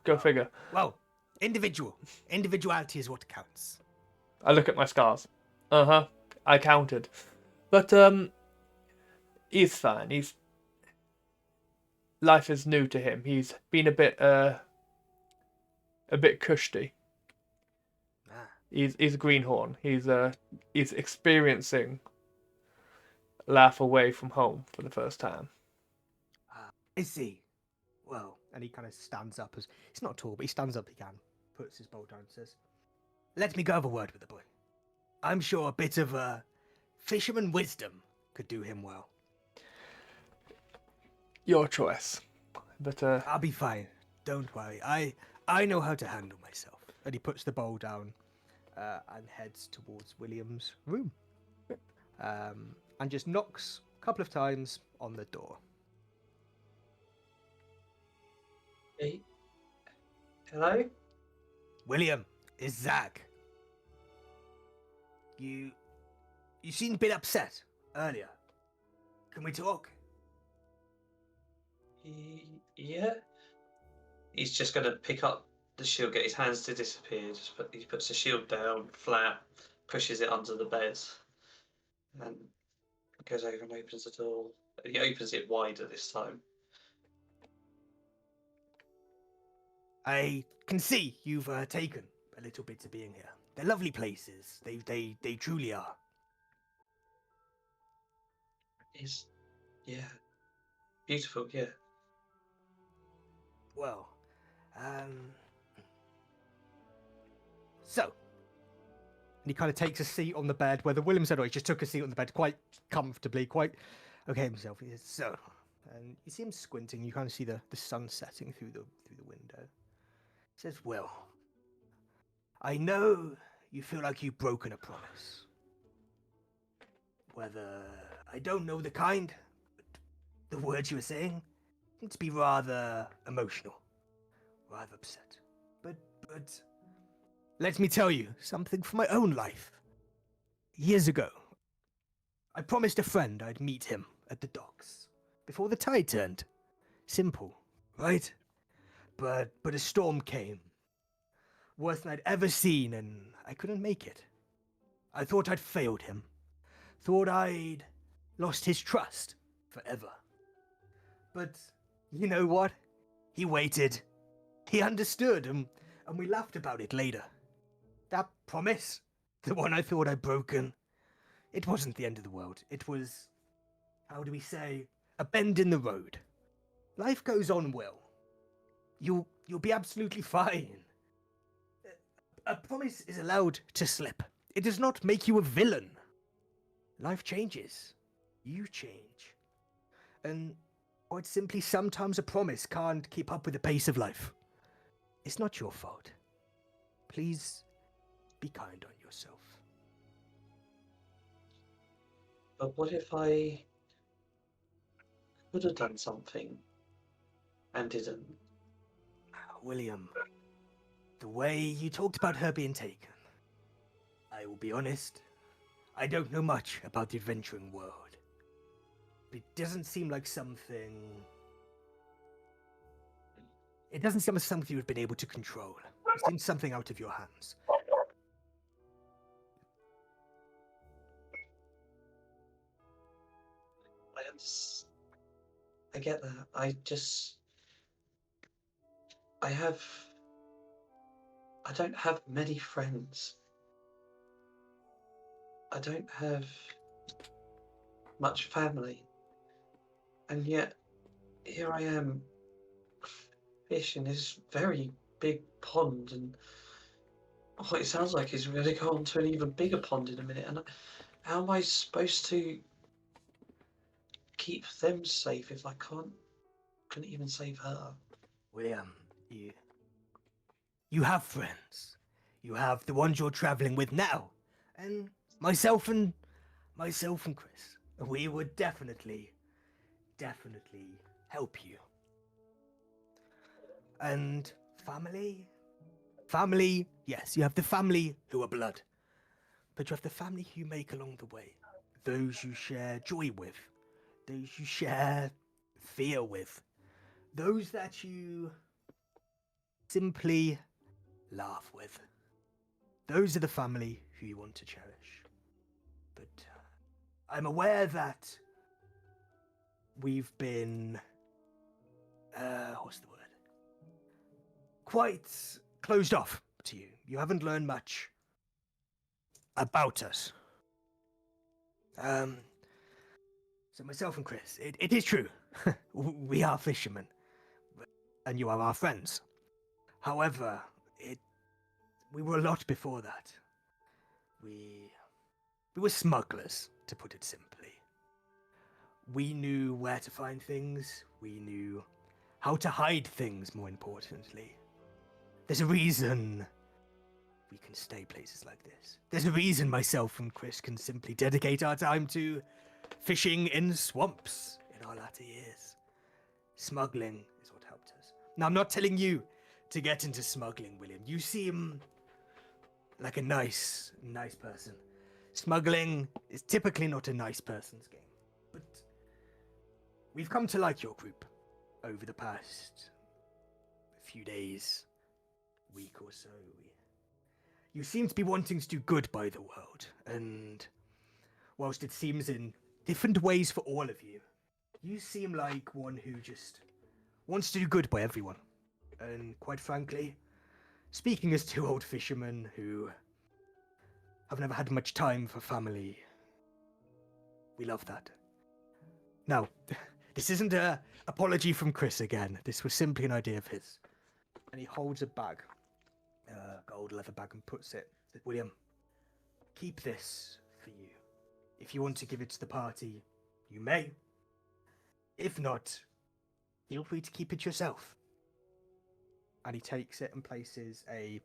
Go figure. Well, individuality is what counts. I look at my scars. I counted. But, he's fine. Life is new to him. He's been a bit cushy. He's a greenhorn. He's experiencing life away from home for the first time. I see. Well, and he kind of stands up as he's not tall, but he stands up again, puts his bowl down, and says, "Let me go have a word with the boy. I'm sure a bit of fisherman wisdom could do him well." Your choice, but I'll be fine. Don't worry. I know how to handle myself. And he puts the bowl down and heads towards William's room, and just knocks a couple of times on the door. Hey. Hello? William, it's Zach. You seemed a bit upset earlier. Can we talk? Yeah. He's just going to pick up the shield, get his hands to disappear. He puts the shield down flat, pushes it under the bed, and goes over and opens the door. He opens it wider this time. I can see you've taken a little bit to being here. They're lovely places. They truly are. It's, yeah, beautiful, yeah. Well, so, and he kind of takes a seat on the bed where the William said, "Oh, he just took a seat on the bed quite comfortably, quite okay himself." He says, "So," and you see him squinting. You kind of see the sun setting through the window. He says, "Well, I know you feel like you've broken a promise. Whether I don't know the kind, but the words you were saying seem to be rather emotional, rather upset. But let me tell you something from my own life. Years ago, I promised a friend I'd meet him at the docks before the tide turned. Simple, right? But a storm came, worse than I'd ever seen, and I couldn't make it. I thought I'd failed him. Thought I'd lost his trust forever. But you know what? He waited. He understood, and we laughed about it later. That promise, the one I thought I'd broken, it wasn't the end of the world. It was, how do we say, a bend in the road. Life goes on, Will. You'll be absolutely fine. A promise is allowed to slip. It does not make you a villain. Life changes. You change. And quite simply, sometimes a promise can't keep up with the pace of life. It's not your fault. Please be kind on yourself." But what if I could have done something and didn't? William, the way you talked about her being taken, I will be honest, I don't know much about the adventuring world. It doesn't seem like something... It doesn't seem like something you've been able to control. It seems something out of your hands. I get that. I don't have many friends. I don't have much family. And yet, here I am, fish in this very big pond, and what it sounds like is we're going to go on to an even bigger pond in a minute. And how am I supposed to keep them safe if I couldn't even save her? William, you have friends. You have the ones you're traveling with now. And myself and Chris. We would definitely help you. And family? Family, yes, you have the family who are blood. But you have the family you make along the way. Those you share joy with. Those you share fear with. Those that you simply laugh with. Those are the family who you want to cherish. But I'm aware that we've been, what's the word? Quite closed off to you. You haven't learned much about us. So myself and Chris, it is true. We are fishermen. And you are our friends. However, we were a lot before that. We were smugglers, to put it simply. We knew where to find things. We knew how to hide things, more importantly. There's a reason we can stay places like this. There's a reason myself and Chris can simply dedicate our time to fishing in swamps in our latter years. Smuggling is what helped us. Now, I'm not telling you to get into smuggling, William. You seem like a nice person. Smuggling is typically not a nice person's game. But we've come to like your group over the past few days, week or so. You seem to be wanting to do good by the world, and whilst it seems in different ways for all of you, you seem like one who just wants to do good by everyone. And quite frankly, speaking as two old fishermen who have never had much time for family, we love that. Now, this isn't a apology from Chris again. This was simply an idea of his. And he holds a bag, gold leather bag, and puts it. William, keep this for you. If you want to give it to the party, you may. If not, feel free to keep it yourself. And he takes it and places a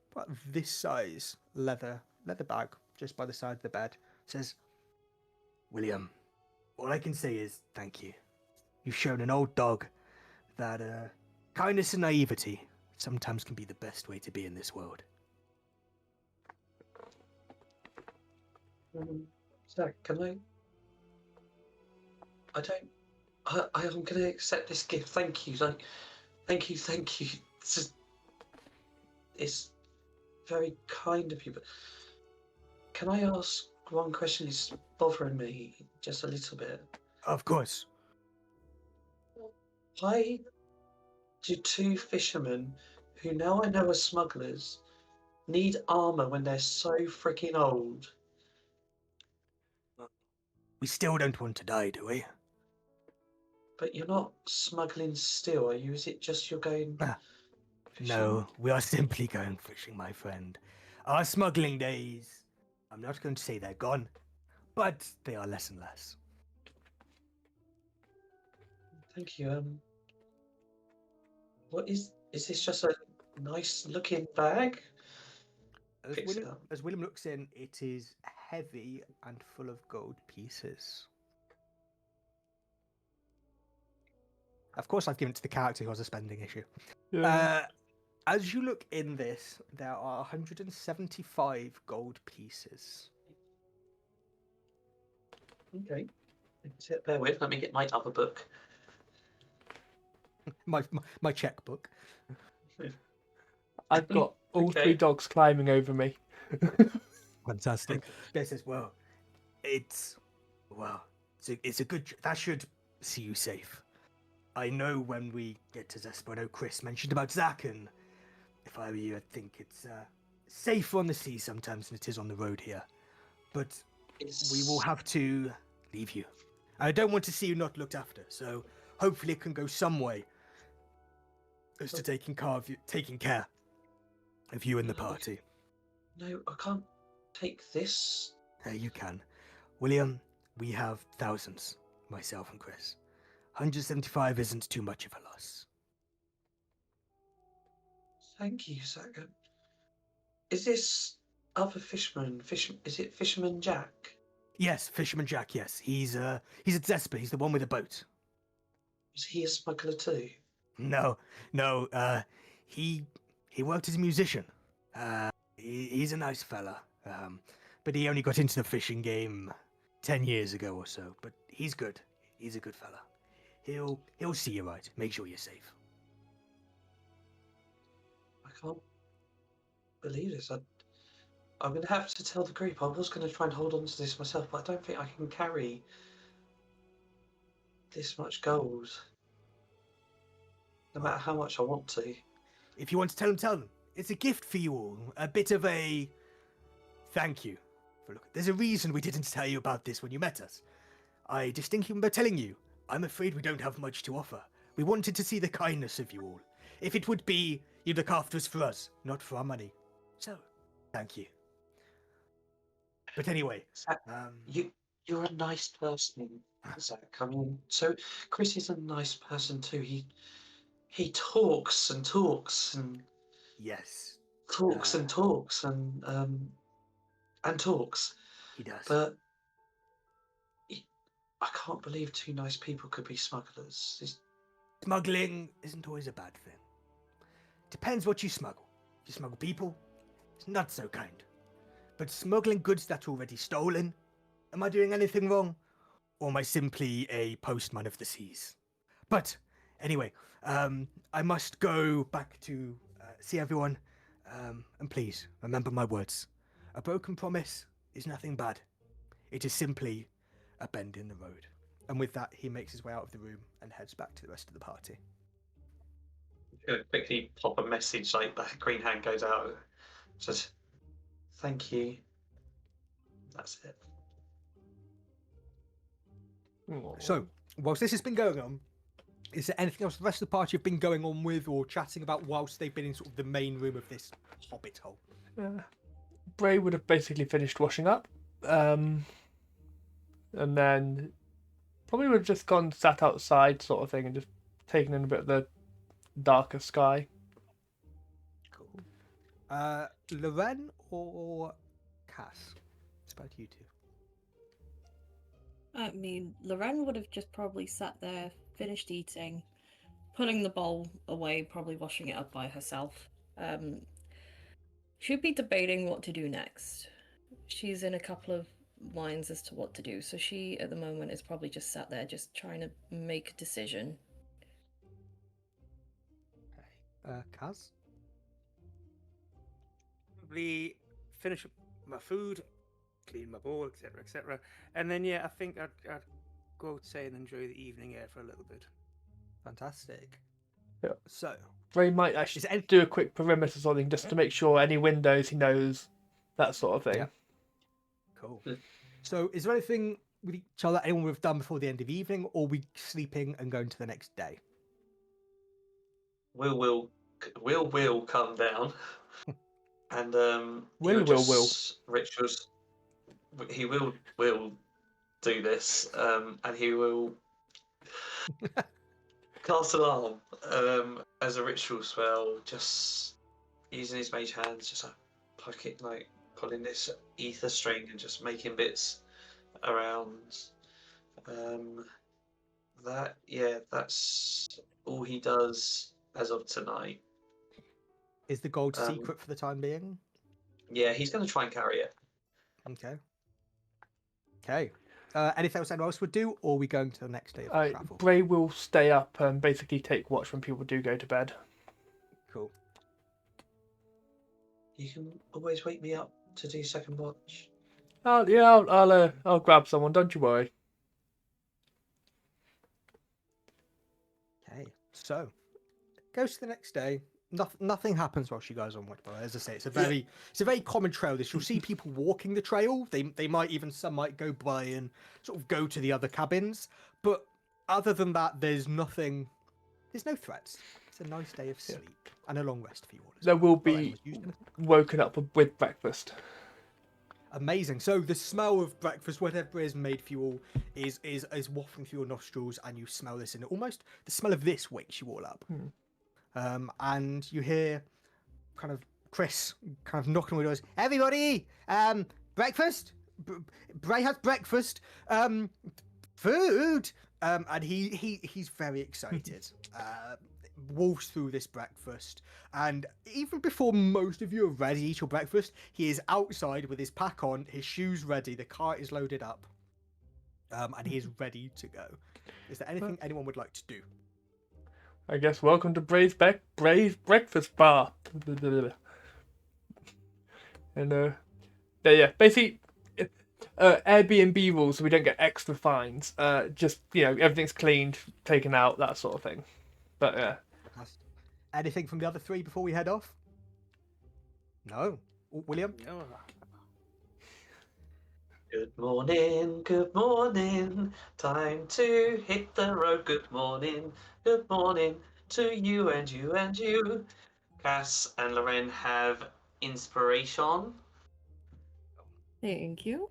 this size leather bag just by the side of the bed. Says, William, all I can say is thank you. You've shown an old dog that kindness and naivety sometimes can be the best way to be in this world. Zach, can I'm going to accept this gift. Thank you. Thank you. It's very kind of you, but can I ask one question? It's bothering me just a little bit. Of course. Why do two fishermen, who now I know are smugglers, need armor when they're so freaking old? We still don't want to die, do we? But you're not smuggling still, are you? Is it just you're going fishing? No, we are simply going fishing, my friend. Our smuggling days, I'm not going to say they're gone, but they are less and less. Thank you. What is this just a nice looking bag? As William looks in, it is heavy and full of gold pieces. Of course, I've given it to the character who has a spending issue. Yeah. As you look in this, there are 175 gold pieces. Okay. Sit bear with. Let me get my other book. My checkbook. I've got all Okay. 3 dogs climbing over me. Fantastic. This is it's a good. That should see you safe. I know when we get to Zaespurr, I know Chris mentioned about Zach, and if I were you, I think it's safer on the sea sometimes than it is on the road here. But we will have to leave you. I don't want to see you not looked after, so hopefully it can go some way as to taking care of you and the party. No, I can't take this. You can. William, we have thousands, myself and Chris. 175 isn't too much of a loss. Thank you, Zach. Is this other fisherman? Is it Fisherman Jack? Yes, Fisherman Jack, yes. He's at Zaespurr, he's the one with the boat. Is he a smuggler too? No, he worked as a musician. He's a nice fella. But he only got into the fishing game 10 years ago or so. But he's good. He's a good fella. He'll see you right. Make sure you're safe. I can't believe this. I'm going to have to tell the group. I was going to try and hold on to this myself, but I don't think I can carry this much gold. No matter how much I want to. If you want to tell them. It's a gift for you all. A bit of a thank you. There's a reason we didn't tell you about this when you met us. I distinctly remember telling you, I'm afraid we don't have much to offer. We wanted to see the kindness of you all. If it would be, you'd look after us for us, not for our money. So, thank you. But anyway, Zach, you're a nice person, Zach. I mean, so Chris is a nice person too. He talks and talks and yes, talks and talks and talks. he does. But I can't believe 2 nice people could be smugglers. Smuggling isn't always a bad thing. Depends what you smuggle. If you smuggle people, it's not so kind. But smuggling goods that are already stolen, am I doing anything wrong? Or am I simply a postman of the seas? But anyway, I must go back to see everyone. And please, remember my words. A broken promise is nothing bad. It is simply a bend in the road. And with that, he makes his way out of the room and heads back to the rest of the party. gonna quickly pop a message like the green hand goes out. Says, "Thank you." That's it. So, whilst this has been going on, is there anything else the rest of the party have been going on with or chatting about whilst they've been in sort of the main room of this hobbit hole? Bray would have basically finished washing up, and then probably would have just gone sat outside, sort of thing, and just taken in a bit of the darker sky. Cool. Lorenn or Kas? It's about you two. I mean, Lorenn would have just probably sat there, finished eating, putting the bowl away, probably washing it up by herself. She'd be debating what to do next. She's in a couple of minds as to what to do, so she, at the moment, is probably just sat there, just trying to make a decision. Kas? Probably finish up my food, clean my bowl, etc., etc. And then, yeah, I think I'd go outside and enjoy the evening air for a little bit. Fantastic. Yeah. So, Bray might actually do a quick perimeter or something just to make sure any windows he knows, that sort of thing. Yeah. Cool. So, is there anything with each other anyone would have done before the end of the evening, or we sleeping and going to the next day? Will come down, and Will. rituals. He will do this, and he will cast alarm as a ritual spell, just using his mage hands, just like pulling this ether string and just making bits around. That's all he does as of tonight. Is the gold secret for the time being? Yeah, he's going to try and carry it. Okay. Okay. Anything else anyone else would do, or are we going to the next day of travel? Bray will stay up and basically take watch when people do go to bed. Cool. You can always wake me up to do second watch. I'll grab someone. Don't you worry. Okay. So, goes to the next day. Nothing happens while she goes on watch. But as I say, it's a very common trail. This you'll see people walking the trail. Some might go by and sort of go to the other cabins. But other than that, there's nothing. There's no threats. It's a nice day of sleep and a long rest for you all. There will be woken up with breakfast. Amazing. So the smell of breakfast, whatever is made for you all, is wafting through your nostrils, and you smell this, and almost the smell of this wakes you all up. And you hear kind of Chris kind of knocking on the doors. Everybody, breakfast. Bray has breakfast. Food. And he's very excited. Walks through this breakfast, and even before most of you are ready to eat your breakfast, he is outside with his pack on, his shoes ready, the cart is loaded up, and he is ready to go. Is there anything anyone would like to do? I guess welcome to Bray's breakfast bar. And basically Airbnb rules, so we don't get extra fines. Just everything's cleaned, taken out, that sort of thing. But yeah. Anything from the other three before we head off? No. William? No. Good morning, time to hit the road. Good morning to you and you and you. Kas and Lorenn have inspiration. Thank you.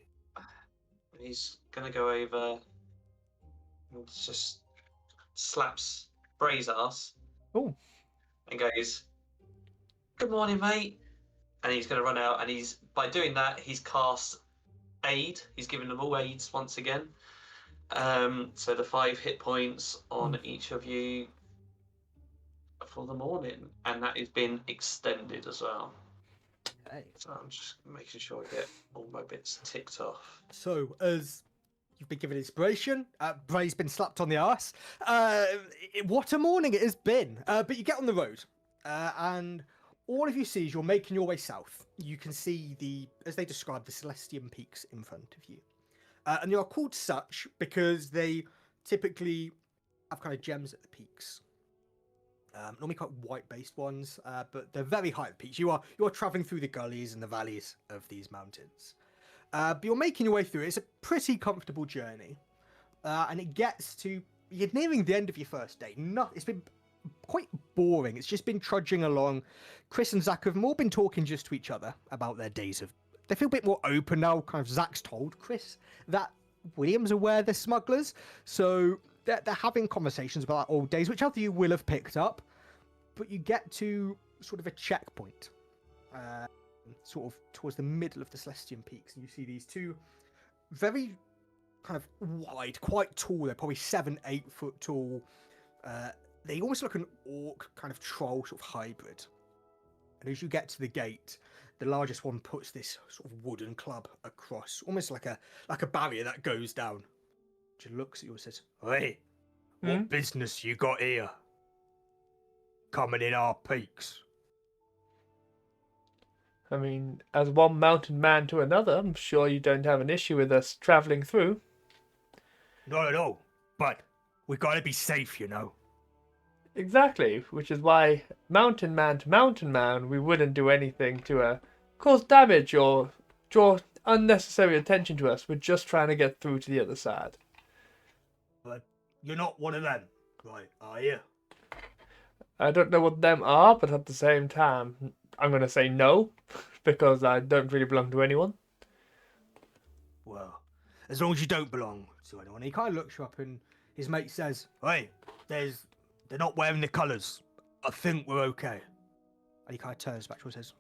He's gonna go over and just slaps Bray's ass. Oh. And goes, "Good morning, mate." And he's going to run out, and by doing that, he's cast aid. He's given them all aids once again. So the 5 hit points on each of you for the morning, and that has been extended as well. Okay. So I'm just making sure I get all my bits ticked off. So as you've been given inspiration, Bray's been slapped on the arse. What a morning it has been. But you get on the road, and all of you see as you're making your way south, you can see as they describe, the Celestian peaks in front of you. And they are called such because they typically have kind of gems at the peaks. Normally quite white-based ones, but they're very high peaks. You are traveling through the gullies and the valleys of these mountains. But you're making your way through. It's a pretty comfortable journey, and it gets to you're nearing the end of your first day. It's been quite boring. It's just been trudging along. Chris and Zach have more been talking just to each other about their days of. They feel a bit more open now. Kind of Zach's told Chris that William's aware they're smugglers, so they're having conversations about old days, which other you will have picked up. But you get to sort of a checkpoint, sort of towards the middle of the Celestian Peaks, and you see these two very kind of wide, quite tall. They're probably 7-8 foot tall. They almost look like an orc kind of troll sort of hybrid. And as you get to the gate, the largest one puts this sort of wooden club across, almost like a barrier that goes down. She looks at you and says, "Hey, what business you got here? Coming in our peaks?" I mean, as one mountain man to another, I'm sure you don't have an issue with us travelling through. Not at all, but we gotta be safe, you know. Exactly, which is why mountain man to mountain man, we wouldn't do anything to cause damage or draw unnecessary attention to us. We're just trying to get through to the other side. But you're not one of them, right, are you? I don't know what them are, but at the same time, I'm going to say no, because I don't really belong to anyone. Well, as long as you don't belong to anyone. He kind of looks you up and his mate says, "Hey, they're not wearing the colours. I think we're okay." And he kind of turns back to us and says,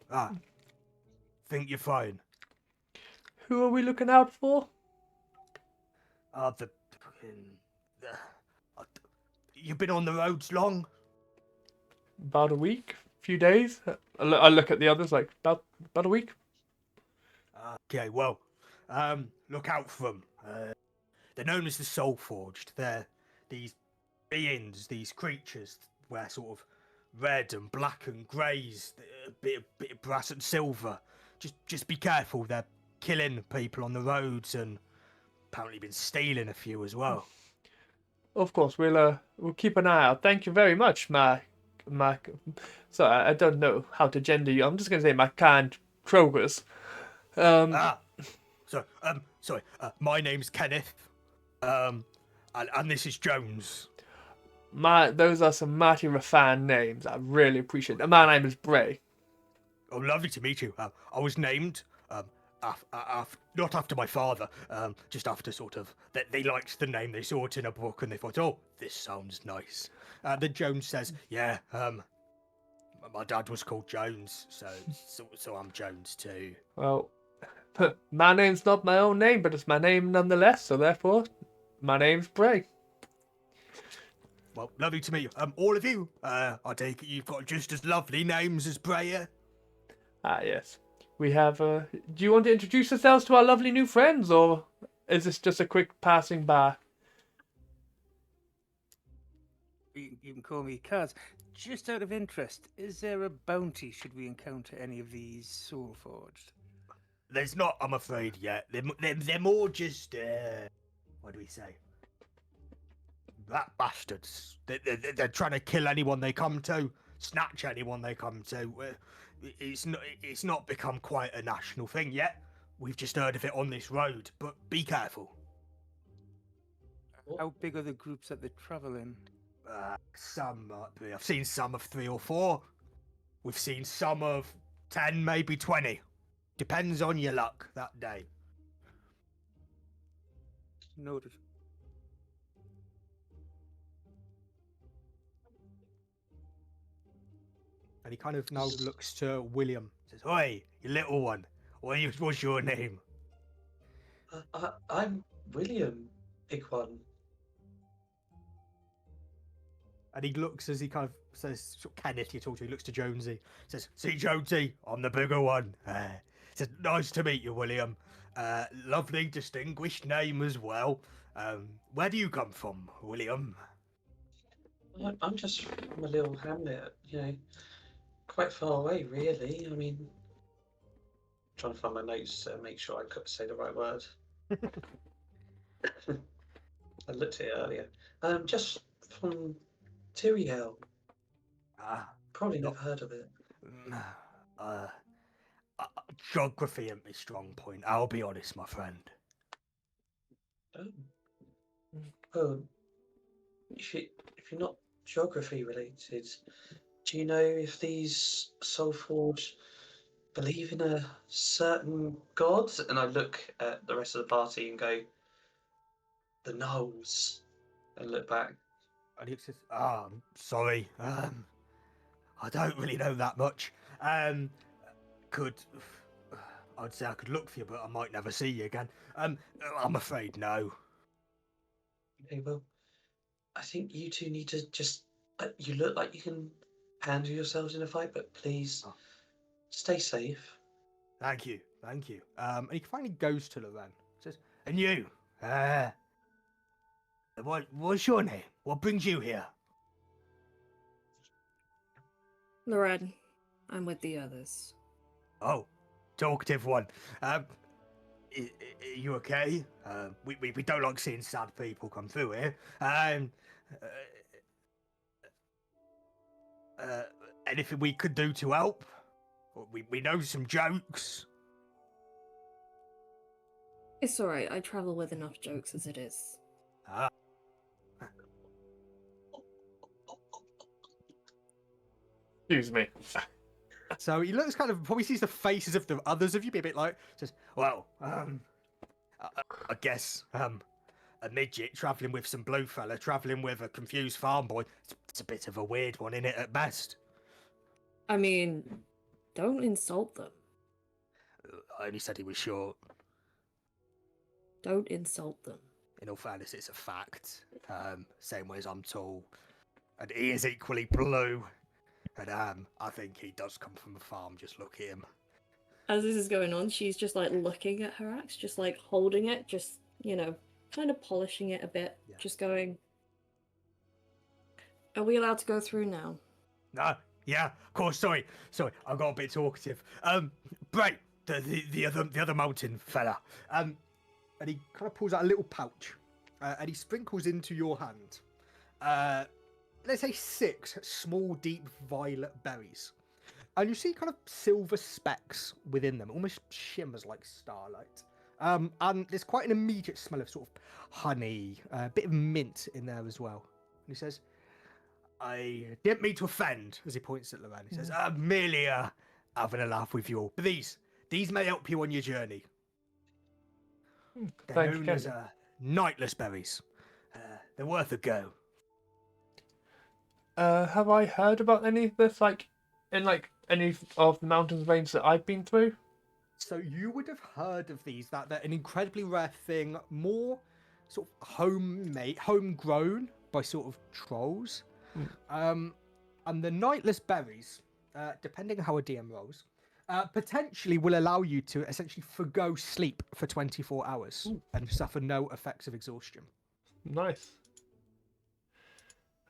"Think you're fine." Who are we looking out for? You've been on the roads long? About a week, few days. I look at the others like, about a week. Okay, well, look out for them. They're known as the Soul Forged. They're these beings, these creatures, wear sort of red and black and greys, a bit of brass and silver. Just be careful. They're killing people on the roads and apparently been stealing a few as well. Of course, we'll keep an eye out. Thank you very much, my. Sorry, I don't know how to gender you. I'm just gonna say my kind Krogers. Sorry. My name's Kenneth. And this is Jones. Those are some mighty refined names. I really appreciate it. My name is Bray. Oh, lovely to meet you. I was named not after my father, just after sort of that they liked the name they saw it in a book and they thought, "Oh, this sounds nice." Then Jones says, "Yeah, my dad was called Jones, so I'm Jones too." Well, my name's not my own name, but it's my name nonetheless. So therefore, my name's Bray. Well, lovely to meet you. All of you. I take it you've got just as lovely names as Bray. Ah, yes. We have. Do you want to introduce yourselves to our lovely new friends, or is this just a quick passing by? You can call me Kaz. Just out of interest, is there a bounty should we encounter any of these Soul Forged? There's not, I'm afraid, yet. They're more just, what do we say? Black bastards. They're trying to kill anyone they come to, snatch anyone they come to. It's not become quite a national thing yet. We've just heard of it on this road, but be careful. How big are the groups that they travel in? Some might be. I've seen some of 3 or 4. We've seen some of 10, maybe 20. Depends on your luck that day. Noted. And he kind of now looks to William. Says, "Oi, you little one. What's your name?" I'm William, big one. And he looks as he kind of says, Kenneth, you talk to, he looks to Jonesy. Says, "See, Jonesy, I'm the bigger one." Says, "Nice to meet you, William. Lovely, distinguished name as well. Where do you come from, William?" I'm just from a little hamlet, quite far away, really. I mean, trying to find my notes to make sure I could say the right word. I looked at it earlier. Just from Tyriel. Ah, Probably no- never heard of it. mm, uh, uh, geography ain't my strong point. I'll be honest, my friend. Oh. Well, if you're not geography related, do you know if these Soulforge believe in a certain god? And I look at the rest of the party and go, the Knolls, and look back. And he says, I'm sorry. I don't really know that much. Could I'd say I could look for you, but I might never see you again. I'm afraid no. Okay, well, I think you two need to just. You look like you can handle yourselves in a fight, but please Oh. stay safe. Thank you, thank you. And he finally goes to Lorenn. Says, and you, what's your name? What brings you here? Lorenn, I'm with the others. Oh, talkative one. Are you okay? We don't like seeing sad people come through here. Anything we could do to help? We know some jokes. It's alright, I travel with enough jokes as it is. Ah, Excuse me. So he looks kind of probably sees the faces of the others of you be a bit like says, well, I guess a midget travelling with some blue fella travelling with a confused farm boy. It's a bit of a weird one, innit, at best. I mean, don't insult them. I only said he was short. Don't insult them. In all fairness, it's a fact. Same way as I'm tall. And he is equally blue. And I think he does come from a farm, just look at him. As this is going on, she's just like looking at her axe, just like holding it, just, you know, kind of polishing it a bit, Yeah. just going, are we allowed to go through now? No, yeah, of course, sorry, I got a bit talkative. Bray, the other mountain fella. and he kind of pulls out a little pouch, and he sprinkles into your hand, let's say 6 small, deep violet berries. And you see kind of silver specks within them, almost shimmers like starlight. And there's quite an immediate smell of sort of honey, a bit of mint in there as well. And he says, I didn't mean to offend, as he points at Lorenn. He says, I'm merely having a laugh with you all. But these may help you on your journey. They're Thank you, known as Kenny. nightless berries. They're worth a go. Have I heard about any of this, in any of the mountains range that I've been through? so you would have heard of these, that they're an incredibly rare thing, more sort of homemade, homegrown by sort of trolls. And the nightless berries, depending on how a DM rolls, potentially will allow you to essentially forgo sleep for 24 hours and suffer no effects of exhaustion. Nice.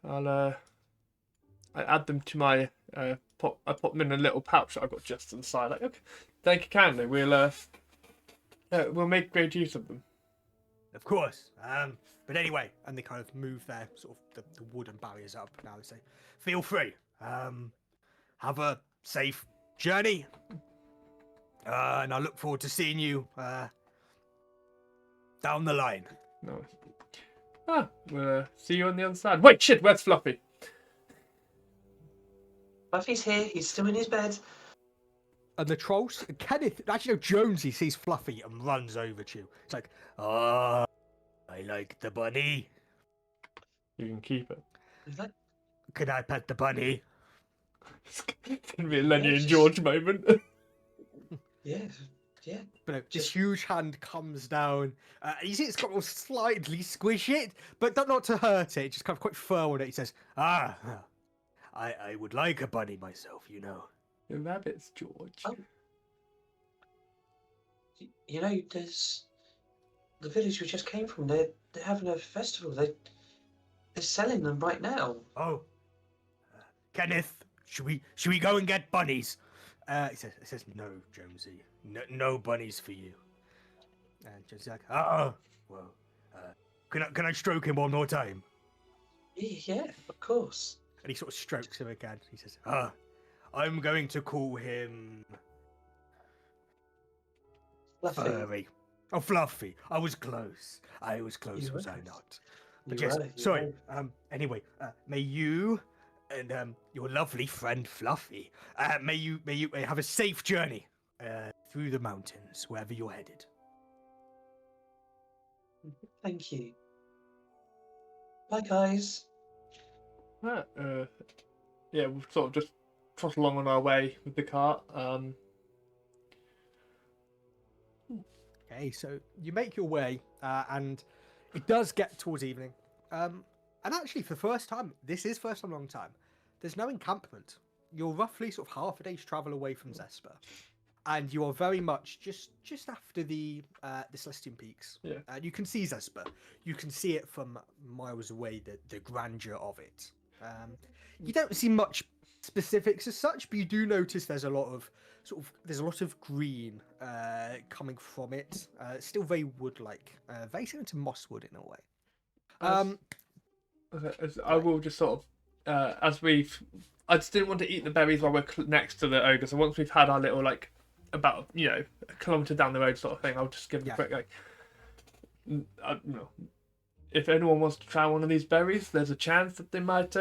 I add them to my I pop them in a little pouch that I've got just on the side. Like, okay, thank you kindly. We'll make great use of them. Of course. But anyway, And they kind of move their sort of the wooden barriers up. Now they say, feel free. Have a safe journey. And I look forward to seeing you down the line. Nice. We'll see you on the other side. Wait, shit, where's Fluffy? Buffy's here. He's still in his bed. and the trolls, Kenneth, actually no, Jonesy sees Fluffy and runs over to you. It's like, I like the bunny. You can keep it. He's like, Can I pet the bunny? It's gonna be a Lenny and Yes. George moment. yeah. but no, this Just- huge hand comes down. You see it's got to slightly squish it, but not to hurt it, just kind of quite firm on it. He says, I would like a bunny myself, you know. The rabbits, George. Oh. You know, there's the village we just came from. They're having a festival. They're selling them right now. Oh, Kenneth, should we go and get bunnies? it says, no, Jonesy, no bunnies for you. And Jonesy's like, Well, can I stroke him one more time? Yeah, of course. And he sort of strokes him again. He says, I'm going to call him Fluffy. Furry. Oh, Fluffy. I was close. You Was were I close. not? You But yes, were, you sorry. were. Anyway, may you and your lovely friend Fluffy, may you have a safe journey through the mountains, wherever you're headed. Thank you. Bye, guys. Right, yeah, we've sort of just trot along on our way with the cart. Okay, so you make your way, and it does get towards evening. And actually, for the first time, this is first time in a long time, there's no encampment. You're roughly sort of half a day's travel away from Zaespurr, and you are very much just after the Celestian Peaks. Yeah. And you can see Zaespurr. You can see it from miles away, the grandeur of it. You don't see much specifics as such, but you do notice there's a lot of green coming from it. It's still very wood-like, very similar to Mosswood in a way. I will just sort of, I just didn't want to eat the berries while we're next to the ogre. So once we've had our little about a kilometre down the road sort of thing, I'll just give them a quick if anyone wants to try one of these berries, there's a chance that they might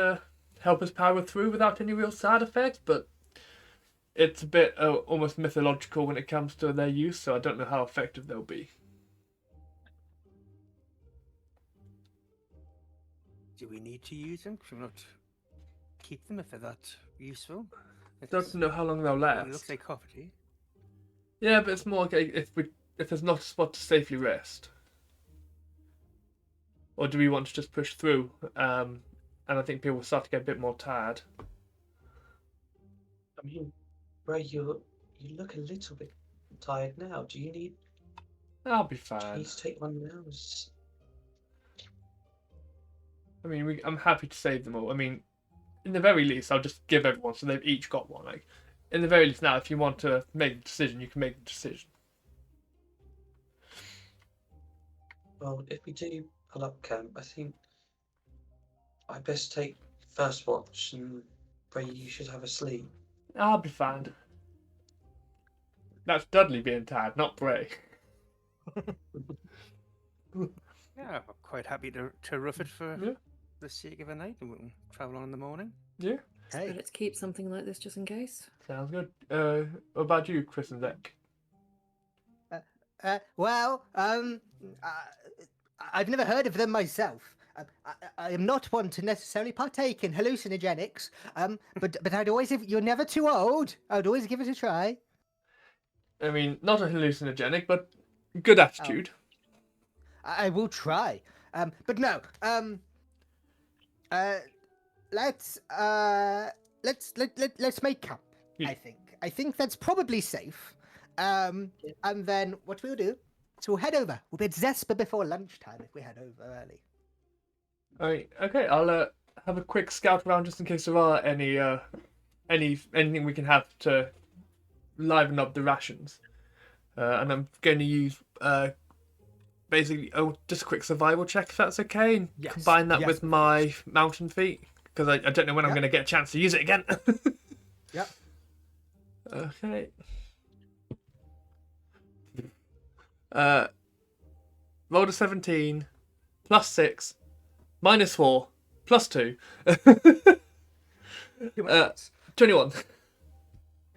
help us power through without any real side effects, but it's a bit almost mythological when it comes to their use, so I don't know how effective they'll be. Do we need to use them? Should we not keep them if they're that useful? I don't know how long they'll last. It looks like coffee. Yeah, but it's more okay if there's not a spot to safely rest. Or do we want to just push through? And I think people will start to get a bit more tired. I mean, Bray, you look a little bit tired now. Do you need? I'll be Do you fine. need to take one now? I mean, I'm happy to save them all. I mean, in the very least, I'll just give everyone so they've each got one. In the very least, now, if you want to make a decision, you can make the decision. Well, if we do pull up camp, I think I best take first watch, and Bray, you should have a sleep. I'll be fine. That's Dudley being tired, not Bray. Yeah, I'm quite happy to rough it for the sake of a night, and we'll travel on in the morning. Yeah, Hey, Let's keep something like this just in case. sounds good. What about you, Chris and Zach? I've never heard of them myself. I am not one to necessarily partake in hallucinogenics, but I'd always, if you're never too old, I'd always give it a try. I mean, not a hallucinogenic, but good attitude. I will try. But no. Let's make camp. Yeah. I think that's probably safe. And then what we'll do is we'll head over. We'll be at Zaespurr before lunchtime if we head over early. Alright, okay, I'll have a quick scout around just in case there are anything we can have to liven up the rations. And I'm going to use basically just a quick survival check if that's okay, and Yes, combine that yes, with my mountain feet because I don't know when I'm going to get a chance to use it again. Yep. Okay. Rolled a 17, plus 6, minus 4, plus 2. 21.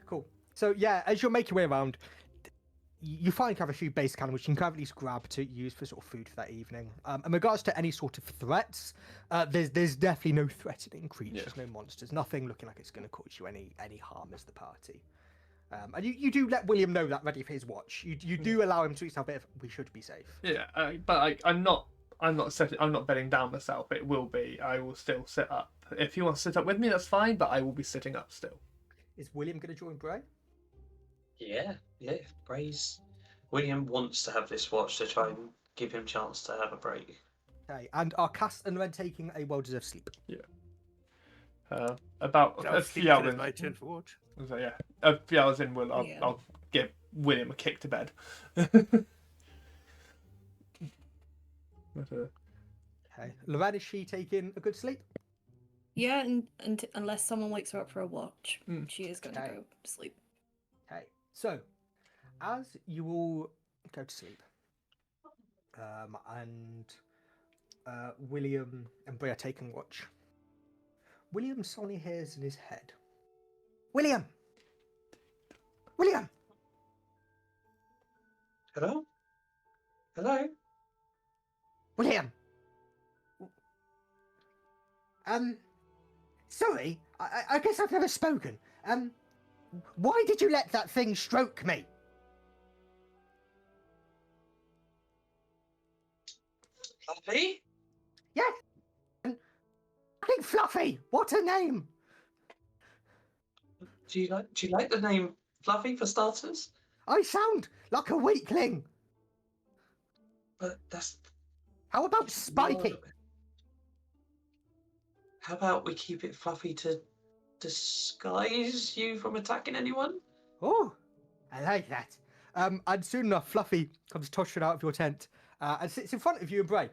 Cool. So yeah, as you're making your way around, you find kind of a few basic animals which you can kind of at least grab to use for sort of food for that evening. In regards to any sort of threats, there's definitely no threatening creatures, no monsters, nothing looking like it's going to cause you any harm as the party. And you do let William know that ready for his watch. You do allow him to eat a bit of, we should be safe. Yeah, but I'm not bedding down myself. It will be. I will still sit up. If you want to sit up with me, that's fine. But I will be sitting up still. Is William going to join Bray? Yeah. William wants to have this watch to try and give him a chance to have a break. Okay, and are Kas and Lorenn taking a well-deserved sleep? Yeah. About a few hours. My turn for watch. So yeah, a few hours in, Yeah. I'll give William a kick to bed. But, Okay. Lorenn, is she taking a good sleep? Yeah, and unless someone wakes her up for a watch, she is going to Okay. go to sleep. Okay, so as you all go to sleep, and William and Bray are taking watch, William suddenly hears in his head, William! William! Hello? Hello? William! Sorry, I guess I've never spoken. Why did you let that thing stroke me? Fluffy? Yes! Fucking Fluffy! What a name! Do you like the name Fluffy for starters? I sound like a weakling. But that's How about Spiky? more- How about we keep it Fluffy to disguise you from attacking anyone? Oh, I like that. And soon enough, Fluffy comes tottering out of your tent and sits in front of you and Bray.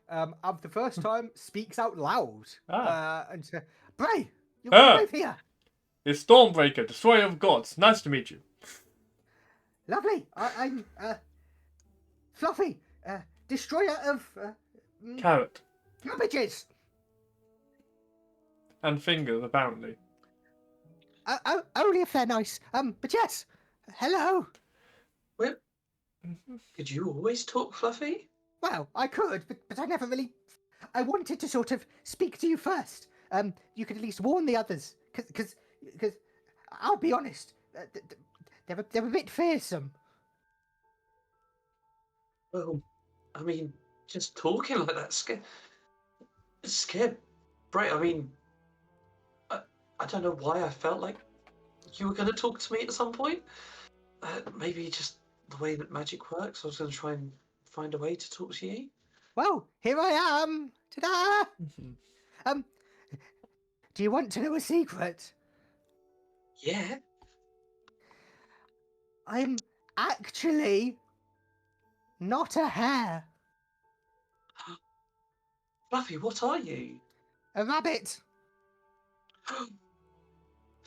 And for the first time, speaks out loud. And says, Bray, you're both here. It's Stormbreaker, Destroyer of Gods. Nice to meet you. Lovely. I'm Fluffy, Destroyer of Carrot. cabbages. And fingers, apparently. Only if they're nice. But yes. Hello. Well, could you always talk Fluffy? Well, I could, but I never really. I wanted to sort of speak to you first. You could at least warn the others, because I'll be honest, they're a bit fearsome. Well, I mean, just talking like that scared Bray. I mean, I don't know why I felt like you were going to talk to me at some point. Maybe just the way that magic works. I was going to try and find a way to talk to you. Well, here I am. Ta-da! Do you want to know a secret? Yeah. I'm actually not a hare. Fluffy, what are you? A rabbit.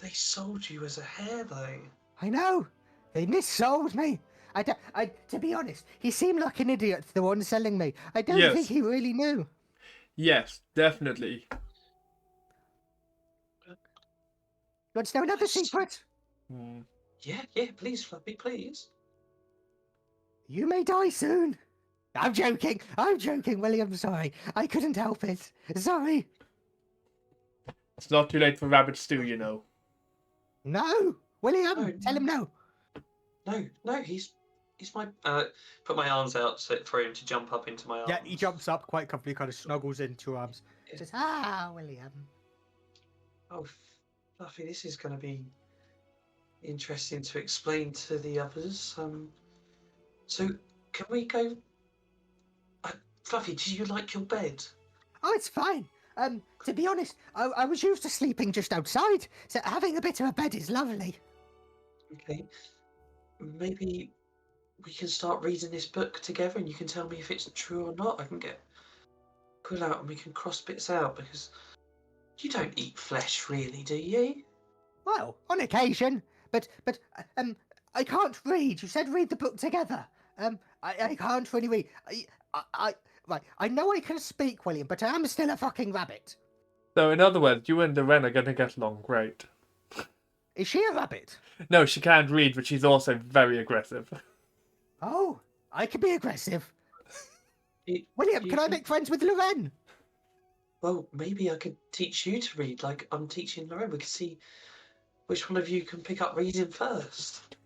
They sold you as a hare, though. I know. They missold me. To be honest, he seemed like an idiot, the one selling me. I don't think he really knew. Yes, definitely. You want to know another secret? Yeah, please, Fluffy, please. You may die soon. I'm joking, William, sorry. I couldn't help it. Sorry. It's not too late for rabbit stew, you know. No, William, No, tell him no. No, he's my... put my arms out for him to jump up into my arms. Yeah, he jumps up quite comfortably, kind of snuggles into your arms. Says, William. Oh, Fluffy, this is going to be interesting to explain to the others. So, can we go... Fluffy, do you like your bed? Oh, it's fine. To be honest, I was used to sleeping just outside, so having a bit of a bed is lovely. Okay. Maybe we can start reading this book together and you can tell me if it's true or not. I can get pull out and we can cross bits out, because you don't eat flesh, really, do you? Well, on occasion, but I can't read. You said read the book together. I can't really read. Right, I know I can speak, William, but I am still a fucking rabbit. So, in other words, you and Lorenn are going to get along great. Is she a rabbit? No, she can't read, but she's also very aggressive. Oh, I can be aggressive. You William, can I can- make friends with Lorenn? Well, maybe I could teach you to read, like I'm teaching Lorenn. We could see which one of you can pick up reading first.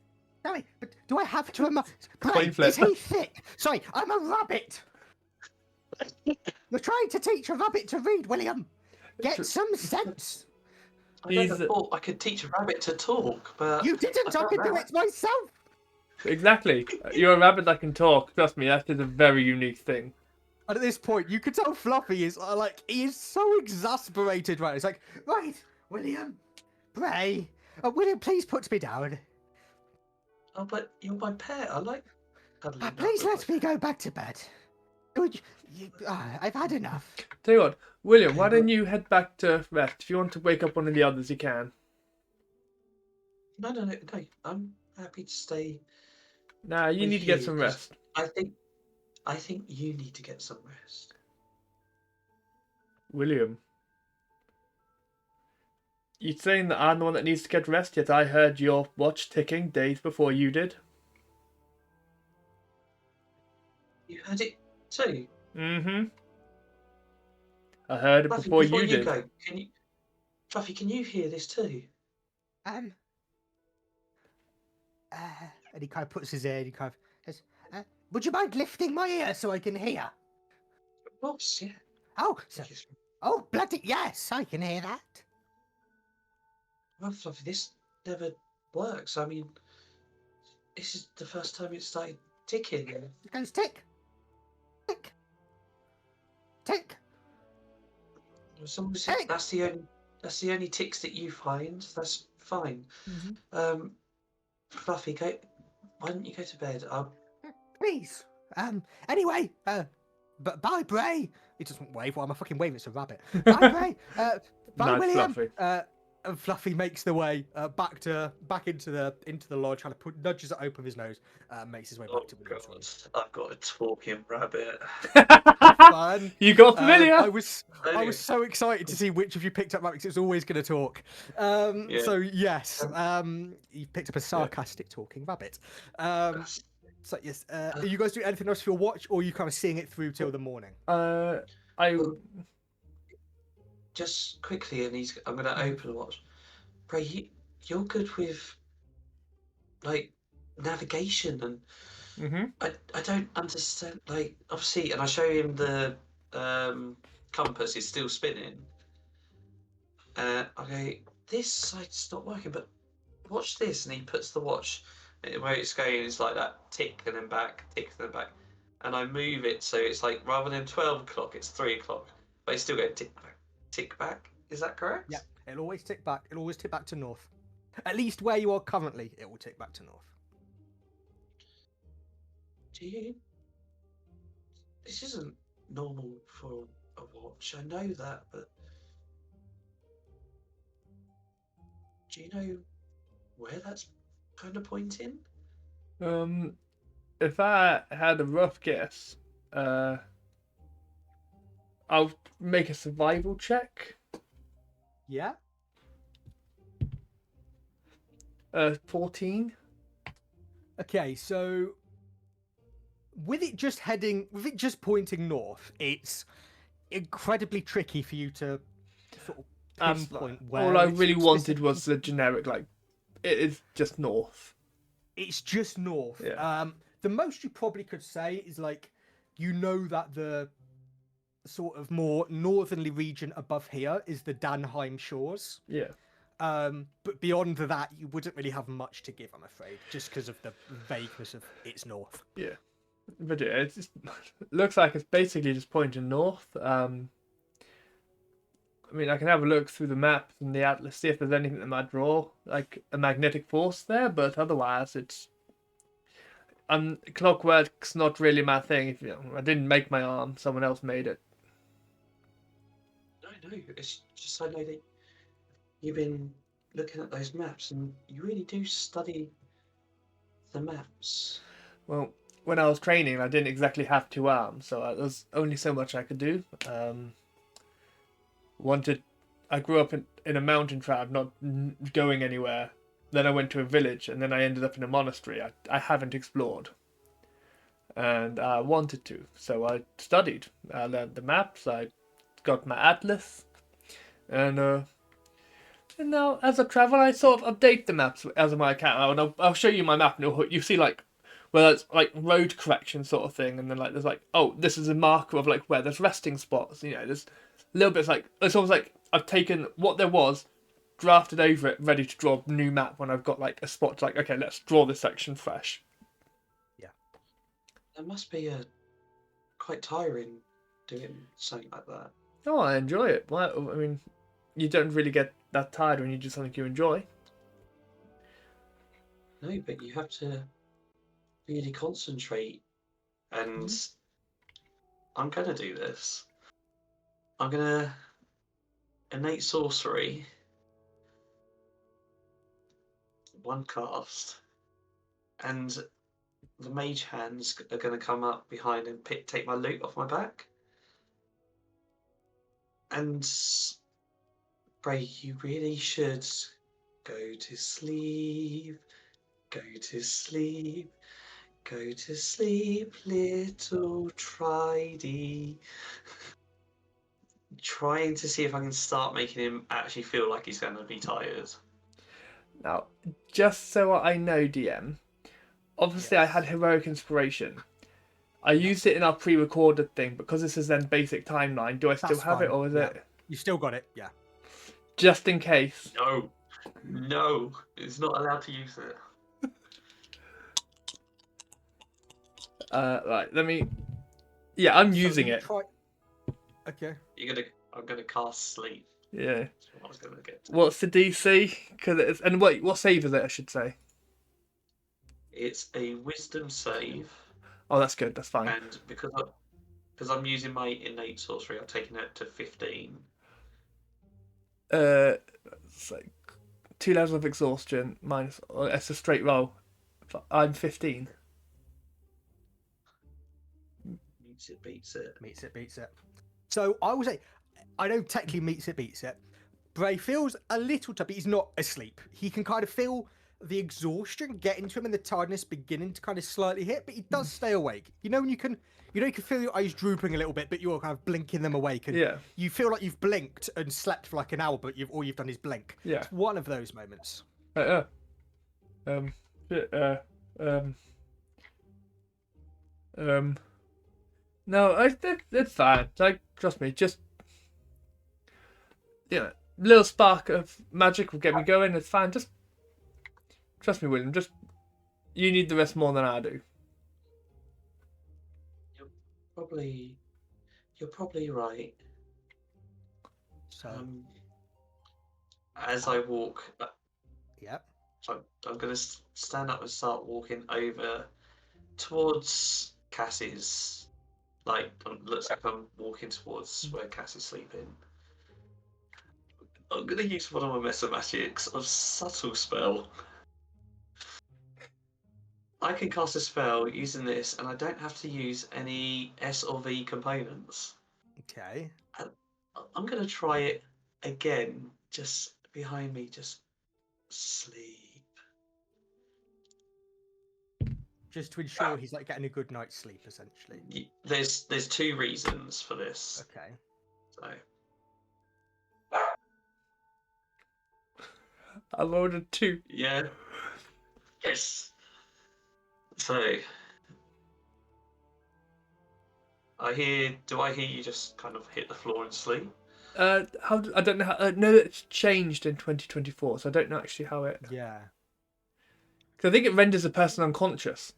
Sorry, but do I have to remind... Coin flip. Is he thick? Sorry, I'm a rabbit. You're trying to teach a rabbit to read, William. Get some sense. I never He's- thought I could teach a rabbit to talk, but You didn't, I don't can do know. it myself. Exactly. You're a rabbit that can talk. Trust me, that is a very unique thing. And at this point, you can tell Fluffy is he is so exasperated right now. It's like, Right, William. Bray. William, please put me down. Oh, but you're my pet. I like cuddling up Please with let me go back to bed. I've had enough. Tell you what, William, why don't you head back to rest? If you want to wake up one of the others, you can. No. I'm happy to stay. Nah, you with need to get you, some 'cause rest. I think you need to get some rest. William. You're saying that I'm the one that needs to get rest, yet I heard your watch ticking days before you did? You heard it too. Mm-hmm. I heard it Fluffy, before before you you did. go, Fluffy, can you hear this too? And he kind of puts his ear. And he kind of says, "Would you mind lifting my ear so I can hear?" Of course, yeah. Oh, oh, bloody yes, I can hear that. Well, Fluffy, this never works. I mean, this is the first time it started ticking. It goes tick, tick, tick. Someone Hey! said that's the only ticks that you find. That's fine. Mm-hmm. Fluffy, why don't you go to bed? Please. Anyway, but bye, Bray. He doesn't wave. Well, I'm a fucking wave. It's a rabbit. Bye, Bray. Bye, Nice, William. Fluffy. And Fluffy makes the way back into the lodge, kind of nudges it open with his nose, makes his way back Oh to William's room. God, I've got a talking rabbit. Fun. You got familiar. I was so excited to see which of you picked up that because it was always going to talk. Yeah. So yes, you picked up a sarcastic talking rabbit. So yes, are you guys doing anything else for your watch, or are you kind of seeing it through till the morning? Just quickly, and I'm going to open the watch. Bray, you're good with like navigation, and Mm-hmm. I don't understand. Like, obviously, and I show him the compass is still spinning. I go, this side's not working, but watch this, and he puts the watch where it's going. It's like that tick and then back, tick and then back, and I move it so it's like rather than 12 o'clock, it's 3 o'clock, but it's still going tick back. Tick back, is that correct? Yeah, it'll always tick back. It'll always tick back to north. At least where you are currently, it will tick back to north. This isn't normal for a watch. I know that, but do you know where that's kind of pointing? If I had a rough guess, I'll make a survival check. Yeah. 14. Okay, so with it just pointing north, it's incredibly tricky for you to sort of pinpoint where. All I it's really wanted specific- was the generic, like, it is just north. It's just north. Yeah. The most you probably could say is like, you know that the sort of more northerly region above here is the Danheim shores. Yeah. But beyond that, you wouldn't really have much to give, I'm afraid, just because of the vagueness of its north. Yeah. But yeah, it just looks like it's basically just pointing north. I mean, I can have a look through the map and the atlas, see if there's anything that might draw like a magnetic force there, but otherwise it's clockwork's not really my thing. If I didn't make my arm, someone else made it. No, it's just I know that you've been looking at those maps and you really do study the maps. Well, when I was training, I didn't exactly have two arms, so there's only so much I could do. I grew up in a mountain tribe, not going anywhere. Then I went to a village, and then I ended up in a monastery. I haven't explored, and I wanted to, so I studied. I learned the maps. I got my atlas, and now as I travel, I sort of update the maps as I can. And I'll show you my map, and you see like where it's like road correction sort of thing, and then like there's like, oh, this is a marker of like where there's resting spots. You know, there's little bits like it's almost like I've taken what there was, drafted over it, ready to draw a new map when I've got like a spot to like, okay, let's draw this section fresh. Yeah. That must be quite tiring doing something like that. Oh, I enjoy it. Well, I mean, you don't really get that tired when you do something you enjoy. No, but you have to really concentrate, and I'm gonna do this. I'm gonna innate sorcery. 1 cast, and the mage hands are going to come up behind and take my loot off my back. And Bray, you really should go to sleep, go to sleep, go to sleep, little Tridey. Trying to see if I can start making him actually feel like he's going to be tired. Now, just so I know, DM, obviously I had heroic inspiration. I used it in our pre-recorded thing, because this is then basic timeline. Do I still That's have it, fine, or is yeah. it You still got it, yeah. just in case? No, it's not allowed to use it. Right, let me. Yeah, I'm using it. Okay. I'm gonna cast sleep. Yeah. That's what I was gonna get to. What's the DC? Because it's and what save is it? I should say. It's a wisdom save, Oh, that's good. That's fine. and because I'm using my innate sorcery, I've taken it to 15. It's like 2 levels of exhaustion minus. It's a straight roll. I'm 15. Meets it, beats it. Meets it, beats it. So I would say, I know technically meets it, beats it. Bray feels a little tired, but he's not asleep. He can kind of feel the exhaustion get into him and the tiredness beginning to kind of slightly hit, but he does stay awake. You know when you can feel your eyes drooping a little bit, but you're kind of blinking them awake, and Yeah. you feel like you've blinked and slept for like an hour, but all you've done is blink. Yeah. It's one of those moments. No, it's fine. Like, trust me, just little spark of magic will get me going. It's fine. Just trust me, William. Just you need the rest more than I do. You're probably right. So as I walk, yeah. I'm gonna stand up and start walking over towards Cassie's. Like, looks like I'm walking towards where Cass is sleeping. I'm going to use one of my Mesa Magics of Subtle Spell. I can cast a spell using this, and I don't have to use any S or V components. Okay. I'm going to try it again, just behind me, just sleep. Just to ensure he's like getting a good night's sleep, essentially. There's 2 reasons for this. Okay. So I rolled a 2. yeah. Yes. So do I hear you just kind of hit the floor and sleep? I don't know how. No, it's changed in 2024, so I don't know actually how it. Yeah. Because I think it renders a person unconscious.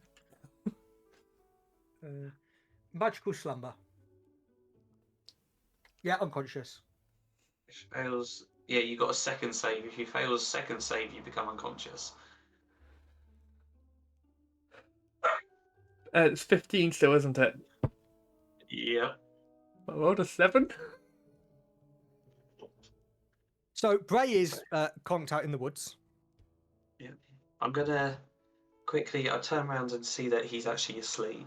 Magical slumber. Yeah, unconscious. If it fails, yeah, you got a second save. If you fail a second save, you become unconscious. It's 15 still, isn't it? Yeah. I rolled a 7. So Bray is conked out in the woods. Yeah. I'm gonna quickly. I turn around and see that he's actually asleep,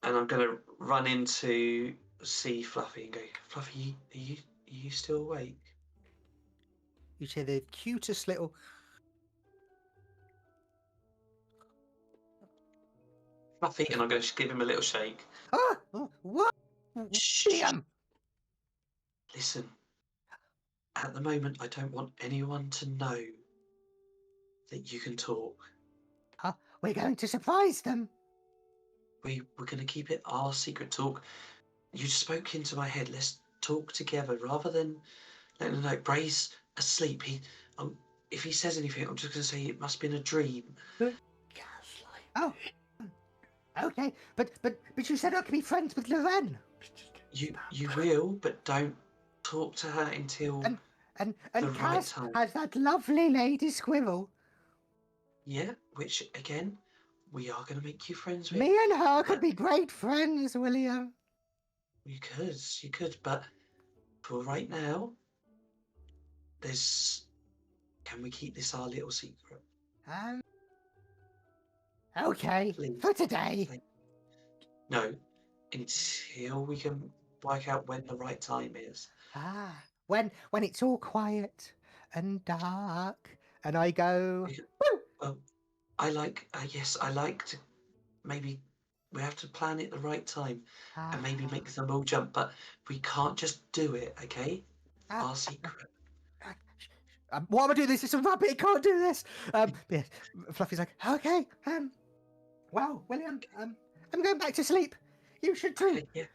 and I'm gonna run in to see Fluffy and go, Fluffy, are you still awake? You say the cutest little. Fluffy, and I'm going to give him a little shake. Ah, what? William. Listen, at the moment, I don't want anyone to know that you can talk. We're going to surprise them. We're going to keep it our secret talk. You spoke into my head. Let's talk together rather than letting them know. Bray's asleep. If he says anything, I'm just going to say it must have been a dream. Oh, okay. But you said I could be friends with Lorenn. You will, but don't talk to her until And the right Kas time. has that lovely lady squirrel. Yeah, which again, we are going to make you friends with. Me and her could be great friends, William. You could, but for right now, can we keep this our little secret? Okay, Please. for today. No, until we can work out when the right time is. When it's all quiet and dark, and I go, woo! Well, yes, I like to, maybe we have to plan it the right time and maybe make them all jump, but we can't just do it, okay? Our secret. What am I doing? This is a rabbit. I can't do this. Yeah, Fluffy's like, okay. Well, William, I'm going back to sleep. You should too. Okay,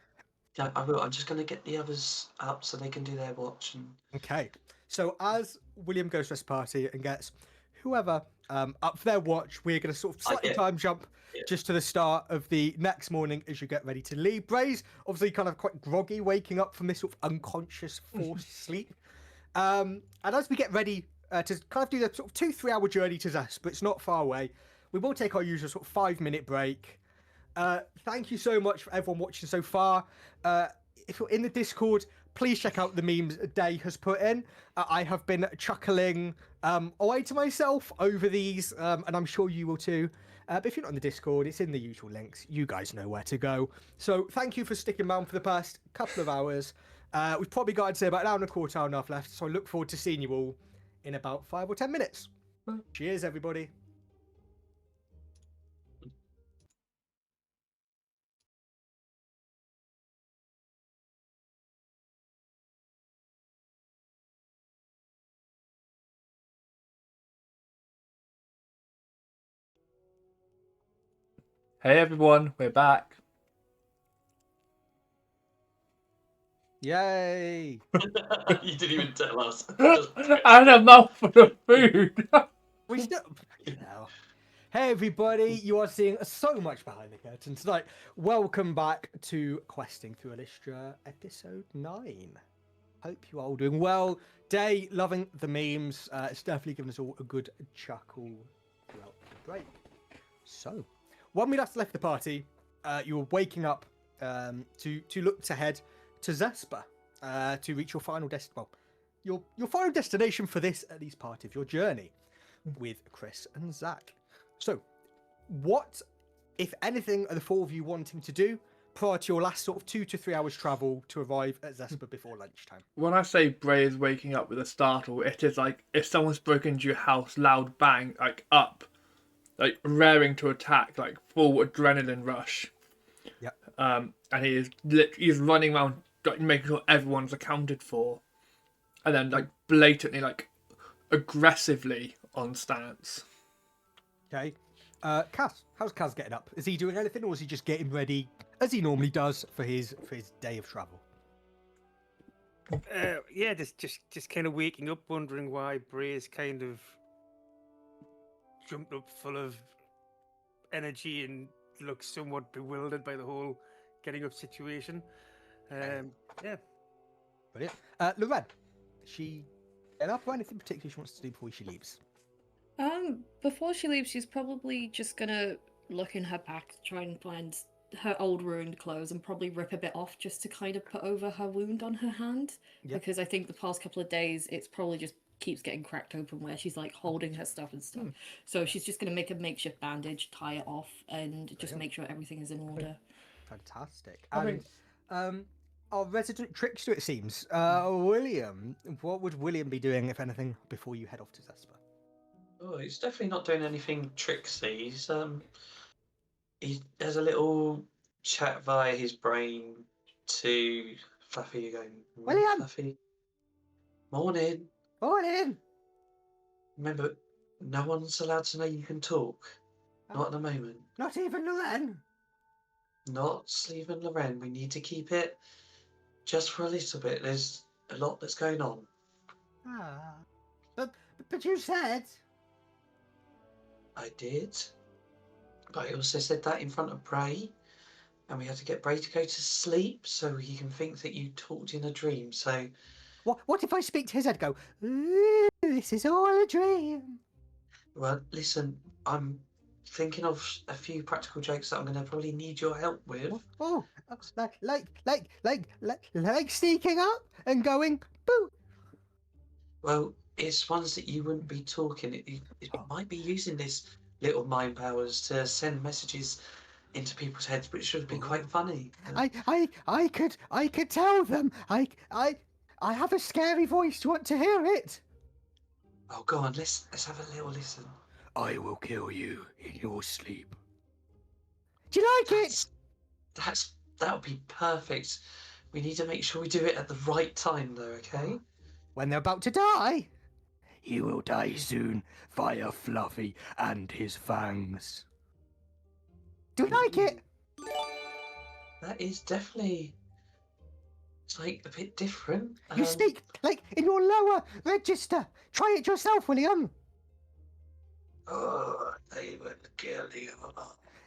yeah, I will. I'm just going to get the others up so they can do their watch. Okay. So as William goes to this party and gets whoever up for their watch, we're going to sort of slightly time jump just to the start of the next morning as you get ready to leave. Bray's obviously kind of quite groggy, waking up from this sort of unconscious forced sleep. And as we get ready to kind of do the sort of 2-3 hour journey to Zaespurr, it's not far away. We will take our usual sort of 5-minute break. Thank you so much for everyone watching so far. If you're in the Discord, please check out the memes Day has put in. I have been chuckling away to myself over these, and I'm sure you will too. But if you're not in the Discord, it's in the usual links. You guys know where to go. So thank you for sticking around for the past couple of hours. We've probably got, I'd say, about an hour and a quarter, hour and a half left. So I look forward to seeing you all in about 5 or 10 minutes. Cheers, everybody. Hey everyone, we're back. Yay! You didn't even tell us. I had a mouthful of food. We still. No. Hey everybody, you are seeing so much behind the curtain tonight. Welcome back to Questing Through Elystra, episode 9. Hope you are all doing well. Day, loving the memes. It's definitely given us all a good chuckle throughout the break. So, when we last left the party, you were waking up to look to head to Zaespurr to reach your final your final destination for this at least part of your journey with Chris and Zach. So, what, if anything, are the four of you wanting to do prior to your last sort of 2 to 3 hours travel to arrive at Zaespurr before lunchtime? When I say Bray is waking up with a startle, it is like if someone's broken into your house, loud bang, like up, like raring to attack, like full adrenaline rush. Yep. And he's running around, like, making sure everyone's accounted for, and then like blatantly, like aggressively on stance. Okay. Kas, how's Kas getting up? Is he doing anything, or is he just getting ready as he normally does for his day of travel? Yeah, just kind of waking up, wondering why Bray's kind of jumped up full of energy and looks somewhat bewildered by the whole getting up situation. Yeah. Brilliant. Lorenn, she getting up or anything particular she wants to do before she leaves? Before she leaves, she's probably just gonna look in her pack, try and find her old ruined clothes, and probably rip a bit off just to kind of put over her wound on her hand. Yep. Because I think the past couple of days, it's probably just keeps getting cracked open where she's like holding her stuff and stuff. So she's just gonna make a makeshift bandage, tie it off, and just make sure everything is in order. Fantastic. And our resident trickster, it seems. William, what would William be doing, if anything, before you head off to Zaespurr? Oh, he's definitely not doing anything tricksy. He has a little chat via his brain to Fluffy. You're going, William! Fluffy. Morning. Morning. Remember, no one's allowed to know you can talk. Not at the moment. Not even Lorenn. Not Steve and Lorenn. We need to keep it just for a little bit. There's a lot that's going on. But you said. I did. But I also said that in front of Bray. And we had to get Bray to go to sleep so he can think that you talked in a dream. So What if I speak to his head and go, ooh, this is all a dream? well, listen, I'm thinking of a few practical jokes that I'm going to probably need your help with. Oh, like sneaking up and going boo. Well, it's ones that you wouldn't be talking. It might be using this little mind powers to send messages into people's heads, which should be quite funny. I could tell them. I have a scary voice. Do you want to hear it? Oh, go on. Let's have a little listen. I will kill you in your sleep. Do you like it? That would be perfect. We need to make sure we do it at the right time, though. Okay? When they're about to die. You will die soon via Fluffy and his fangs. Do you like it? That is definitely. It's like a bit different. You speak like in your lower register. Try it yourself, William. Oh, they would kill you.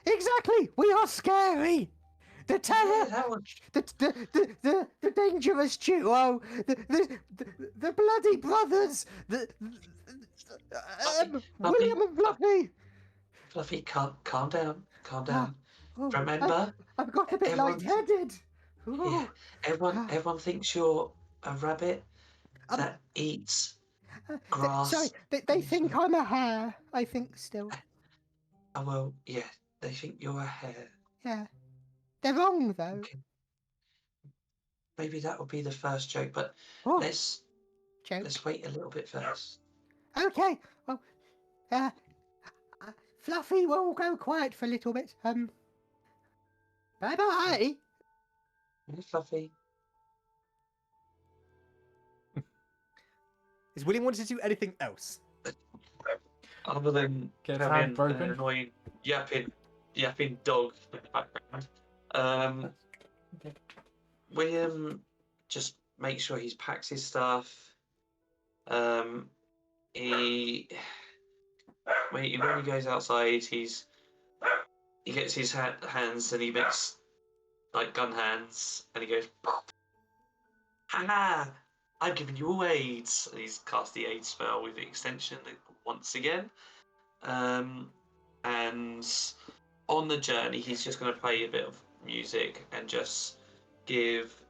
Exactly. We are scary. The terror, Yeah, that one. the dangerous duo, the bloody brothers, William and Fluffy. Fluffy, calm down. Calm down. Oh, Remember, I've got a bit everyone's- lightheaded. yeah, everyone thinks you're a rabbit that eats grass. Sorry, they think I'm a hare. I think still. Oh, well, yeah, they think you're a hare. Yeah, they're wrong though. Okay. Maybe that would be the first joke, but Oh, let's joke. wait a little bit first. Okay. Well, Fluffy will go quiet for a little bit. Bye bye. Yeah, Fluffy. Is William wanting to do anything else? Other than Get his having hand broken. an annoying yapping dog in the background. Okay. William just makes sure he's packed his stuff. When he goes outside, he gets his hands and he makes like gun hands, and he goes, "Ha! I'm giving you all AIDS." And he's cast the AIDS spell with the extension once again. And on the journey, he's just going to play a bit of music and just give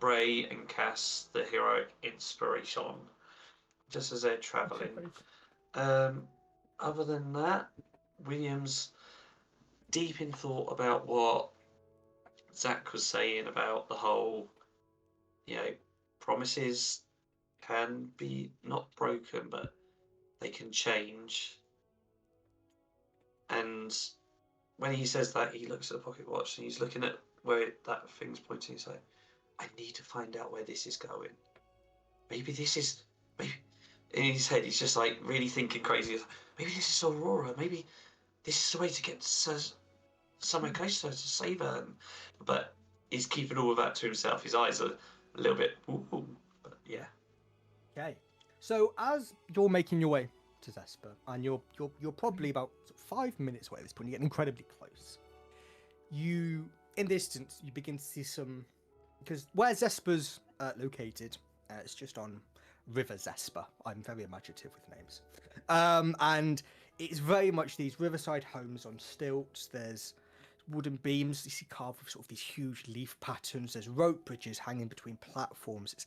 Bray and Kas the heroic inspiration, just as they're traveling. Other than that, William's deep in thought about what Zach was saying about the whole, promises can be not broken, but they can change. And when he says that, he looks at the pocket watch and he's looking at where that thing's pointing. He's like, I need to find out where this is going. Maybe in his head, he's just like really thinking crazy. He's like, maybe this is Aurora. Maybe this is the way to get somewhere closer to save her. But he's keeping all of that to himself. His eyes are a little bit, ooh, but yeah. Okay. So as you're making your way to Zaespurr, and you're probably about 5 minutes away at this point, you're getting incredibly close. In the distance, you begin to see some, because where Zaespurr's located, it's just on River Zaespurr. I'm very imaginative with names. And it's very much these riverside homes on stilts. There's wooden beams you see carved with sort of these huge leaf patterns. There's rope bridges hanging between platforms. It's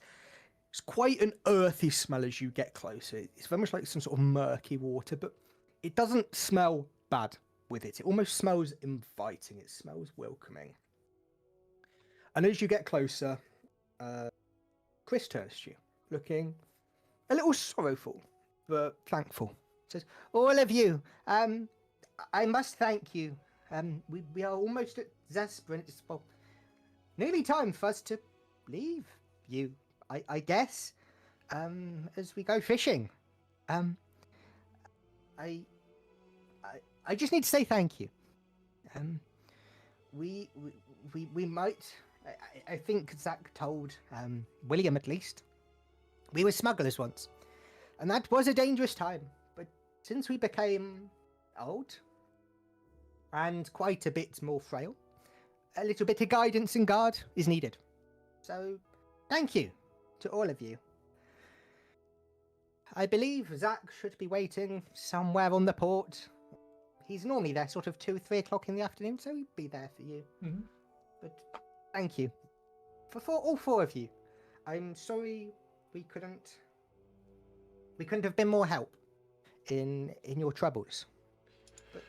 quite an earthy smell as you get closer. It's very much like some sort of murky water, but it doesn't smell bad with it. It almost smells inviting. It smells welcoming. And as you get closer, Chris turns to you, looking a little sorrowful, but thankful. Says, all of you, I must thank you. We are almost at Zaespurr, and it's nearly time for us to leave you, I guess, as we go fishing. I just need to say thank you. We might. I think Zach told William at least. We were smugglers once, and that was a dangerous time. But since we became old and quite a bit more frail, a little bit of guidance and guard is needed. So, thank you to all of you. I believe Zach should be waiting somewhere on the port. He's normally there sort of 2, 3 o'clock in the afternoon, so he'd be there for you. Mhm. But thank you. For all 4 of you. I'm sorry we couldn't have been more help in your troubles. But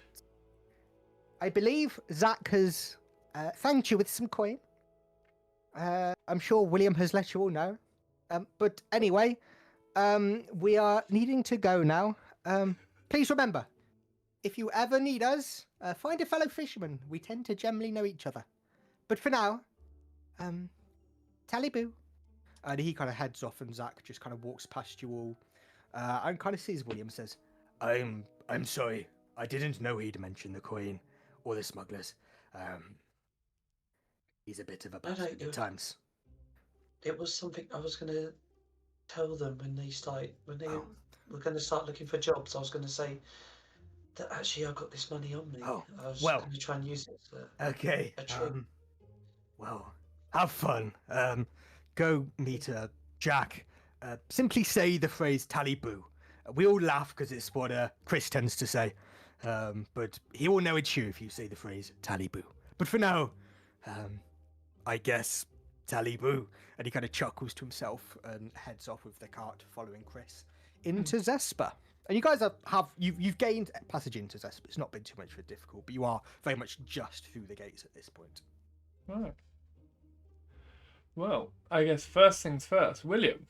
I believe Zach has thanked you with some coin. I'm sure William has let you all know. But anyway, we are needing to go now. Please remember, if you ever need us, find a fellow fisherman. We tend to generally know each other. But for now, tally boo. And he kind of heads off, and Zach just kind of walks past you all, and kind of sees William. Says, "I'm sorry. I didn't know he'd mentioned the coin or the smugglers. He's a bit of a bastard at times." It was something I was going to tell them when they were going to start looking for jobs. I was going to say that actually I've got this money on me. Oh, I was well. going to try and use it as Okay. a trick. Well, have fun. Go meet Jack. Simply say the phrase "tally boo." We all laugh because it's what Chris tends to say. But he will know it's you if you say the phrase "tally boo." But for now, I guess tally boo. And he kind of chuckles to himself and heads off with the cart, following Chris into Zaespurr. And you guys you've gained passage into Zaespurr. It's not been too much of a difficult, but you are very much just through the gates at this point. Right. Well, I guess first things first. William.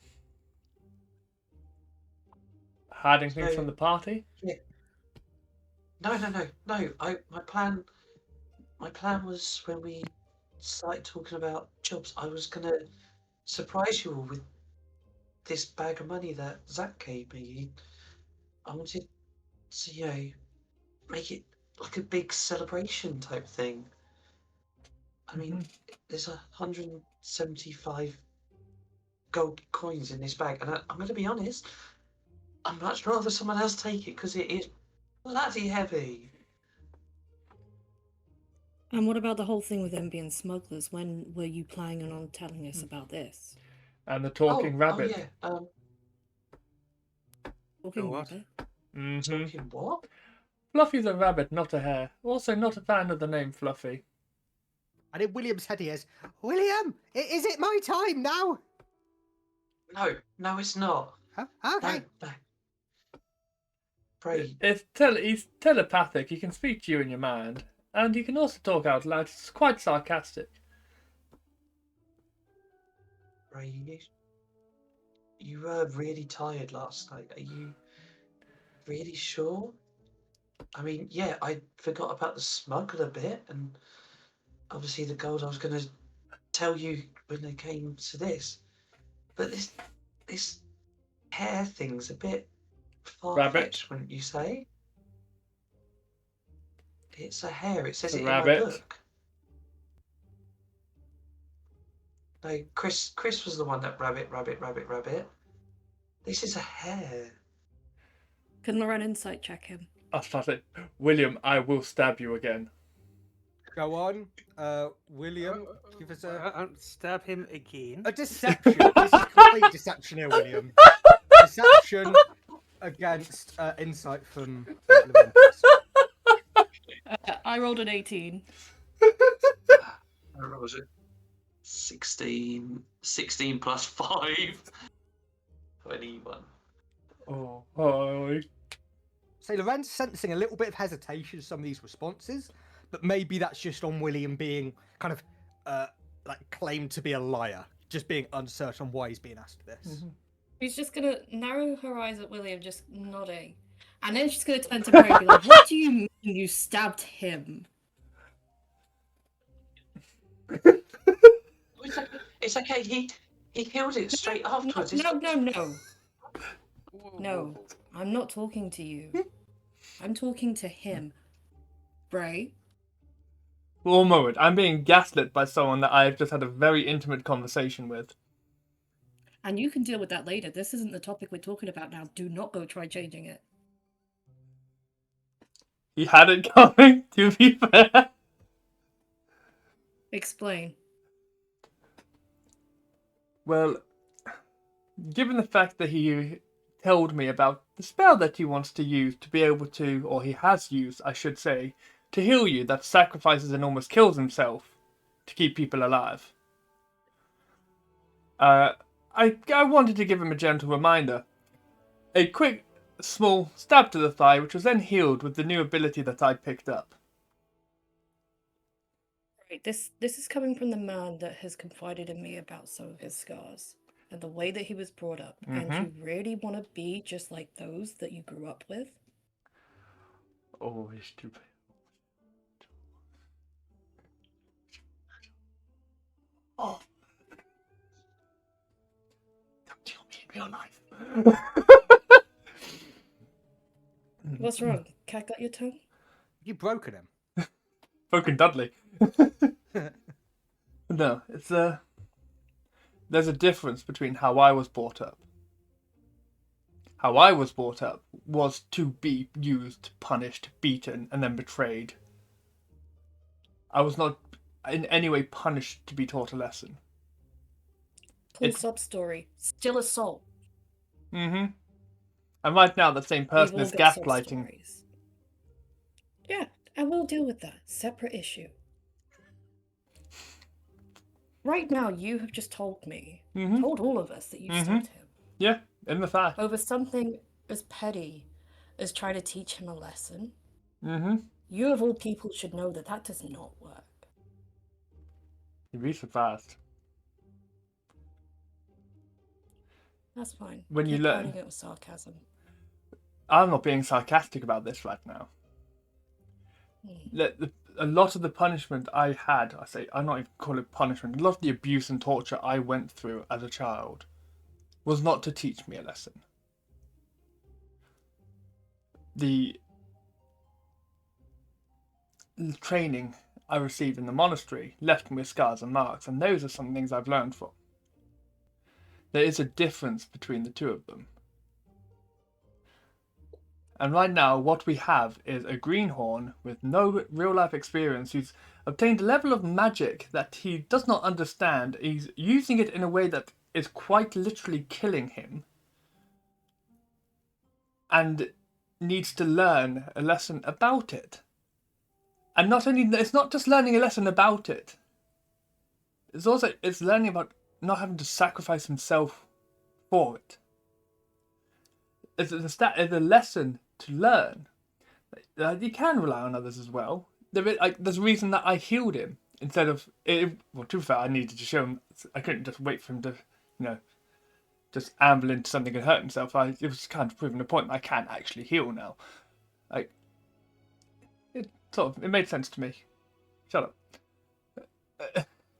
Hiding things from the party? Yeah. No. My plan was when we started talking about jobs, I was gonna surprise you all with this bag of money that Zach gave me. I wanted to, make it like a big celebration type thing. I mean, there's 175 gold coins in this bag, and I'm going to be honest, I'd much rather someone else take it because it is bloody heavy. And what about the whole thing with them being smugglers? When were you planning on telling us about this? And the talking rabbit. Oh, yeah. Talking what? rabbit? Mm-hmm. Talking what? Fluffy's a rabbit, not a hare. Also not a fan of the name Fluffy. And in William's head he is, "William, is it my time now?" No, it's not. Huh? Okay. No. Bray, He's telepathic. He can speak to you in your mind. And he can also talk out loud. It's quite sarcastic. Bray, you were really tired last night. Are you really sure? I mean, yeah, I forgot about the smuggler bit, and obviously the gold I was going to tell you when they came to this. But this hair thing's a bit far-fetched, wouldn't you say? It's a hare. It says It's it a in my rabbit. book. No, Chris was the one that rabbit. This is a hare. Can Lorenn insight check him? I started. William, I will stab you again. Go on, William. Give us Stab him again. a deception. This is complete deception here, William. Deception against insight from Lorenn and Kas. I rolled an 18. What was it? 16 plus 5. 21. Oh, hi. So Lorenn's sensing a little bit of hesitation in some of these responses, but maybe that's just on William being kind of claimed to be a liar, just being uncertain on why he's being asked this. Mm-hmm. She's just gonna narrow her eyes at William, just nodding. And then she's gonna turn to Bray and be like, "What do you mean you stabbed him?" It's okay. He killed it straight afterwards. No, I'm not talking to you. I'm talking to him. Bray? For a moment, I'm being gaslit by someone that I've just had a very intimate conversation with. And you can deal with that later. This isn't the topic we're talking about now. Do not go try changing it. He had it coming, to be fair. Explain. Well, given the fact that he told me about the spell that he wants to use to be able to, or he has used, I should say, to heal you, that sacrifices and almost kills himself to keep people alive. I wanted to give him a gentle reminder. A quick, small stab to the thigh, which was then healed with the new ability that I picked up. Right, this is coming from the man that has confided in me about some of his scars and the way that he was brought up. And you really want to be just like those that you grew up with? Oh, he's stupid. Oh. Don't kill me in real life. What's wrong? Cat got your tongue? You broken him. Broken Dudley. No, it's there's a difference between how I was brought up. How I was brought up was to be used, punished, beaten, and then betrayed. I was not in any way punished to be taught a lesson. Full sub-story. Still assault. Mm-hmm. And right now, the same person We've is all got gaslighting. sub-stories. Yeah, and we'll deal with that. Separate issue. Right now, you have just told me, told all of us that you stabbed him. Yeah, in the thigh. Over something as petty as trying to teach him a lesson. Mm-hmm. You of all people should know that that does not work. You'd be surprised. That's fine. When you Keep learn. hiding it with sarcasm. I'm not being sarcastic about this right now. A lot of the punishment I had, I'm not even call it punishment, a lot of the abuse and torture I went through as a child was not to teach me a lesson. The training I received in the monastery left me with scars and marks, and those are some things I've learned from. There is a difference between the two of them. And right now, what we have is a greenhorn with no real-life experience who's obtained a level of magic that he does not understand. He's using it in a way that is quite literally killing him. And needs to learn a lesson about it. And not only, it's not just learning a lesson about it. It's learning about not having to sacrifice himself for it. It's a lesson to learn. You can rely on others as well. There's a reason that I healed him instead of. Well, to be fair, I needed to show him. I couldn't just wait for him to, just amble into something and hurt himself. It was kind of proving a point that I can actually heal now. It made sense to me. Shut up.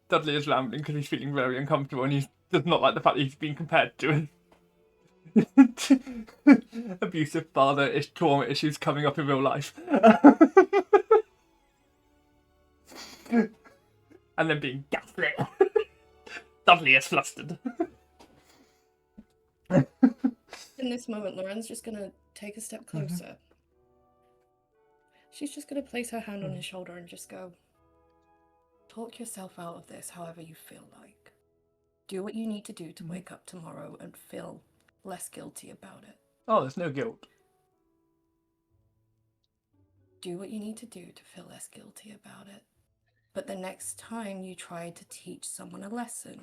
Dudley is rambling because he's feeling very uncomfortable and he does not like the fact that he's being compared to abusive father trauma issues coming up in real life. And then being gaslit. Dudley is flustered. In this moment, Lorenn's just going to take a step closer. She's just going to place her hand on his shoulder and just go, talk yourself out of this however you feel like. Do what you need to do to wake up tomorrow and feel less guilty about it. Oh, there's no guilt. Do what you need to do to feel less guilty about it. But the next time you try to teach someone a lesson,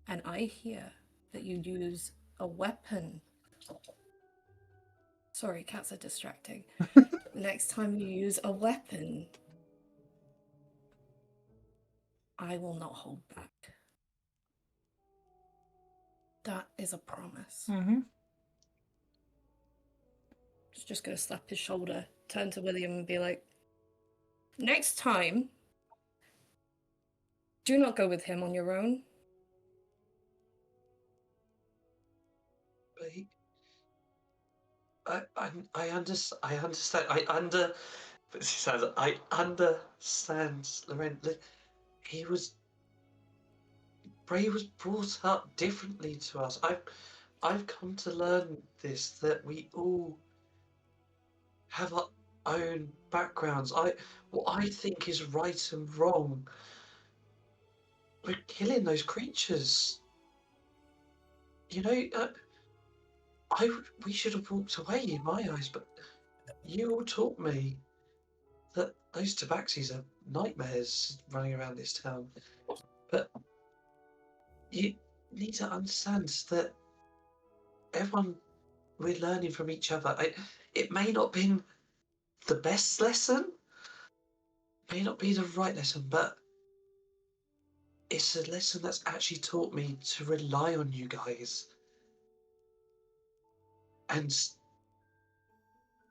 and I hear that you use a weapon. Sorry, cats are distracting. The next time you use a weapon, I will not hold back. That is a promise. She's just going to slap his shoulder, turn to William and be like, next time, do not go with him on your own. I understand. But she says, I understand, Lorenn. Bray was brought up differently to us. I've come to learn this, that we all have our own backgrounds. What I think is right and wrong. We're killing those creatures. we should have walked away in my eyes, but you all taught me that those tabaxis are nightmares running around this town. But you need to understand that everyone, we're learning from each other. It may not be the best lesson, may not be the right lesson, but it's a lesson that's actually taught me to rely on you guys and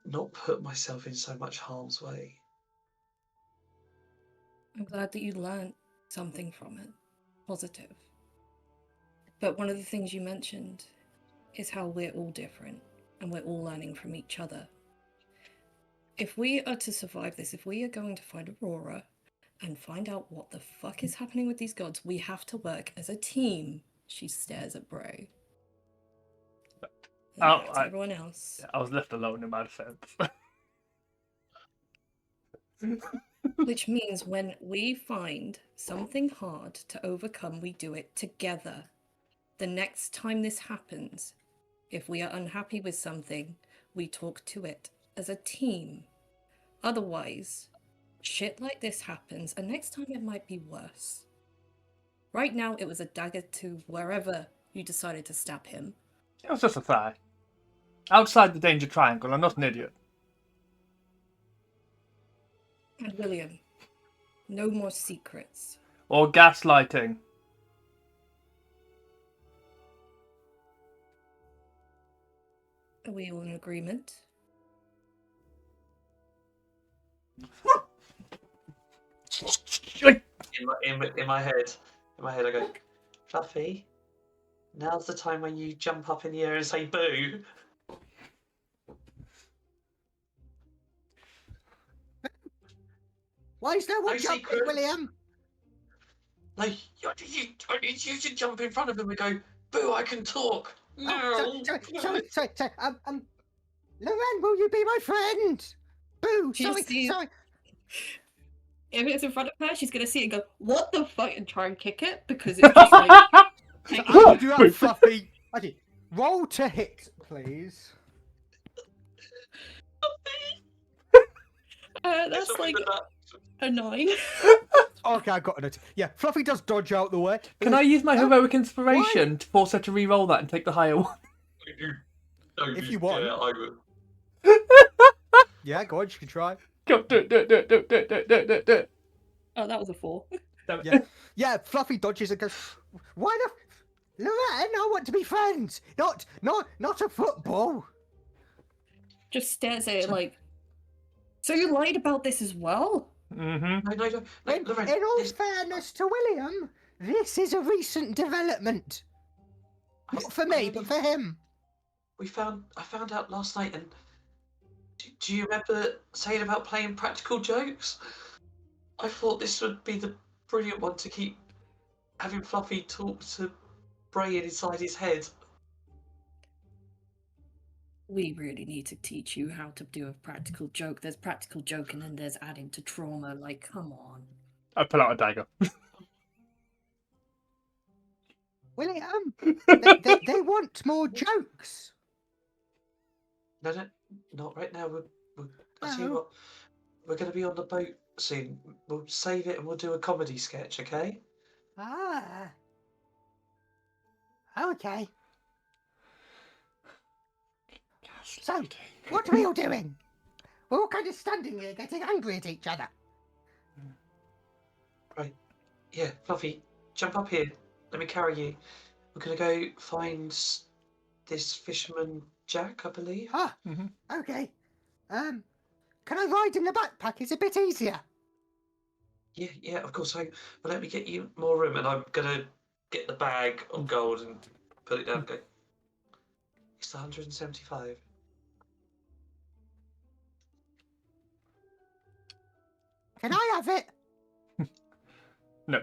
not put myself in so much harm's way. I'm glad that you learned something from it. Positive. But one of the things you mentioned is how we're all different and we're all learning from each other. If we are to survive this, if we are going to find Aurora and find out what the fuck is happening with these gods, we have to work as a team. She stares at Bray. And back to everyone else. I was left alone in my defense. Which means when we find something hard to overcome, we do it together. The next time this happens, if we are unhappy with something, we talk to it as a team. Otherwise, shit like this happens, and next time it might be worse. Right now, it was a dagger to wherever you decided to stab him. It was just a thigh. Outside the danger triangle, I'm not an idiot. And William, no more secrets. Or gaslighting. Are we all in agreement? In my head, I go, Fluffy, now's the time when you jump up in the air and say boo. Why is no one No jumping, secret. William? No, you should jump in front of him and go, boo, I can talk. No. Oh, sorry. Lorenn, will you be my friend? Boo, She sorry. sees- If it's in front of her, she's gonna see it and go, "What the fuck?" and try and kick it because it's just like. I will do that, Fluffy. Okay, roll to hit, please. That's like a 9. Okay, I got it. Yeah, Fluffy does dodge out the way. Can I use my heroic inspiration to force her to re-roll that and take the higher one? If you want. Yeah, I will. Yeah, go on, you can try. Go, do it. Oh, that was a 4. Yeah, Fluffy dodges and goes, why the... Lorenn, I want to be friends, not a football. Just stares at it like. So you lied about this as well? Mm-hmm. No, Lorenn, In all this- fairness to William, this is a recent development. Not for me, but for him. I found out last night, and do you remember saying about playing practical jokes? I thought this would be the brilliant one to keep having Fluffy talk to Bray inside his head. We really need to teach you how to do a practical joke. There's practical joke and then there's adding to trauma. Like, come on. I pull out a dagger. William, they want more jokes. No, not right now. I'll tell you Oh. what, we're going to be on the boat soon. We'll save it and we'll do a comedy sketch, okay? Ah. Okay. So, what are we all doing? We're all kind of standing here getting angry at each other. Right. Yeah, Fluffy, jump up here. Let me carry you. We're going to go find this fisherman Jack, I believe. Ah, okay. Can I ride in the backpack? It's a bit easier. Yeah, of course. Well, let me get you more room, and I'm going to get the bag of gold and put it down and go, it's 175. Can I have it? No.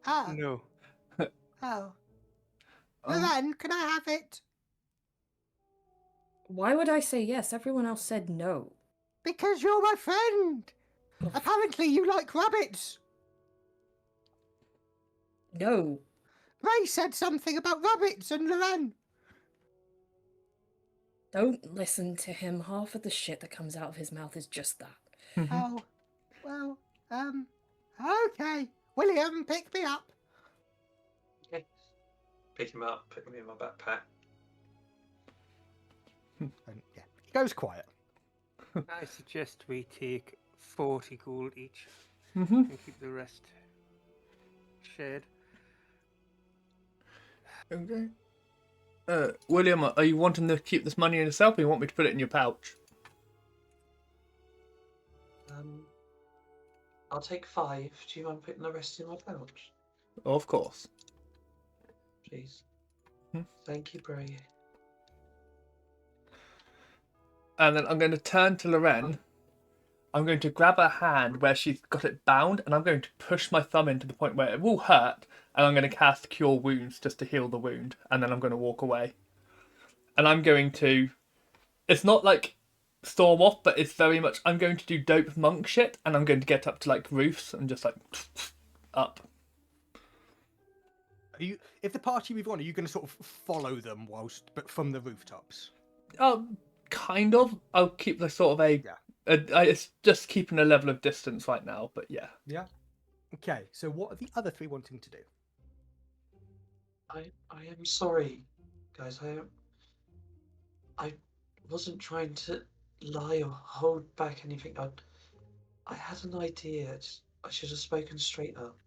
Ah, No. oh. Lorenn, can I have it? Why would I say yes? Everyone else said no. Because you're my friend. Apparently you like rabbits. No. Ray said something about rabbits and Lorenn. Don't listen to him. Half of the shit that comes out of his mouth is just that. Oh, well, okay. William, pick me up. Okay. Pick him up, put him in my backpack. And yeah, he goes quiet. I suggest we take 40 gold each Mm-hmm. and keep the rest shared. Okay. William, are you wanting to keep this money in yourself, or you want me to put it in your pouch? I'll take 5. Do you mind putting the rest in my pouch? Of course. Please. Hmm. Thank you, Bray. And then I'm going to turn to Lorenn. I'm going to grab her hand where she's got it bound, and I'm going to push my thumb in to the point where it will hurt, and I'm going to cast Cure Wounds just to heal the wound, and then I'm going to walk away. And I'm going to... It's not like storm off, but it's very much... I'm going to do dope monk shit, and I'm going to get up to like roofs and just like up. Are you, if the party move on, are you going to sort of follow them but from the rooftops? Kind of. I'll keep the sort of it's just keeping a level of distance right now, but yeah. Yeah. Okay, so what are the other 3 wanting to do? I am sorry, guys. I wasn't trying to lie or hold back anything. I had an idea. I should have spoken straight up.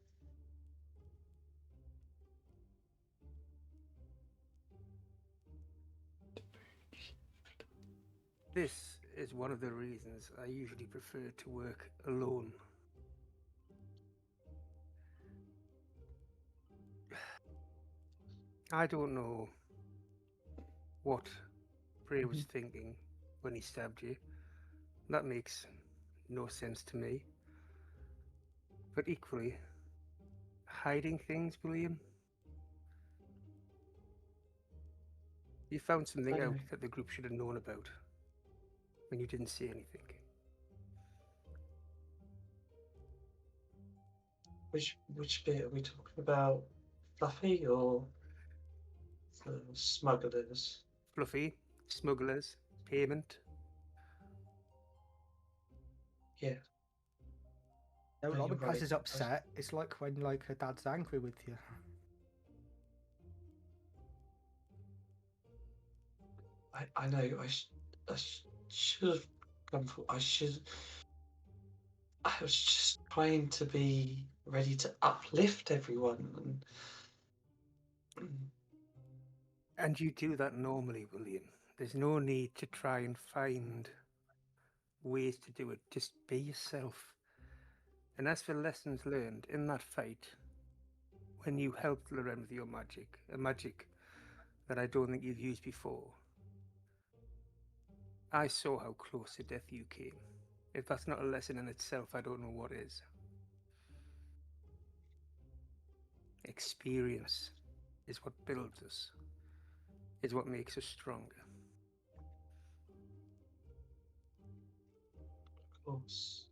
This is one of the reasons I usually prefer to work alone. I don't know what Bray was thinking when he stabbed you. That makes no sense to me. But equally, hiding things, William? You found something out that the group should have known about when you didn't say anything. Which bit are we talking about? Fluffy or the smugglers? Fluffy, smugglers, payment. Yeah. No, you're Lorenn Kas right. is upset. It's like when her dad's angry with you. I know. I should have gone for. I was just trying to be ready to uplift everyone. And you do that normally, William. There's no need to try and find ways to do it. Just be yourself. And as for lessons learned in that fight, when you helped Lorenn with your magic, a magic that I don't think you've used before, I saw how close to death you came. If that's not a lesson in itself, I don't know what is. Experience is what builds us, is what makes us stronger. Of course.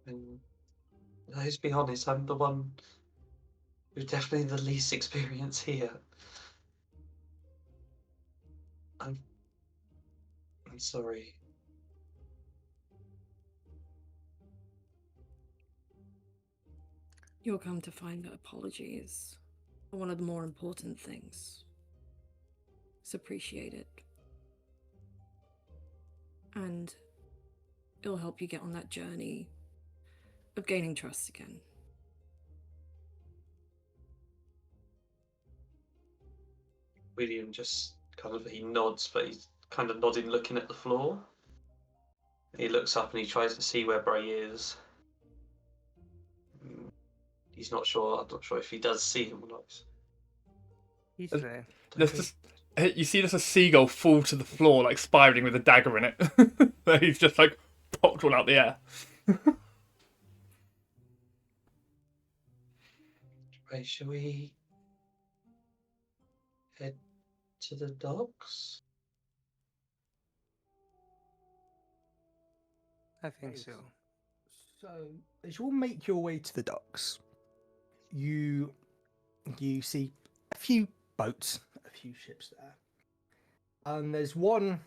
And let's be honest, I'm the one with definitely the least experience here. I'm sorry. You'll come to find that apologies are one of the more important things. It's appreciated. And it'll help you get on that journey of gaining trust again. William just he nods, but he's kind of nodding, looking at the floor. He looks up and he tries to see where Bray is. He's not sure. I'm not sure if he does see him or not. He's there. You see there's a seagull fall to the floor, like spiraling with a dagger in it. He's just like popped one out the air. Right, shall we head to the docks? I think so. So, as you all make your way to the docks, you see a few boats, a few ships there. And there's one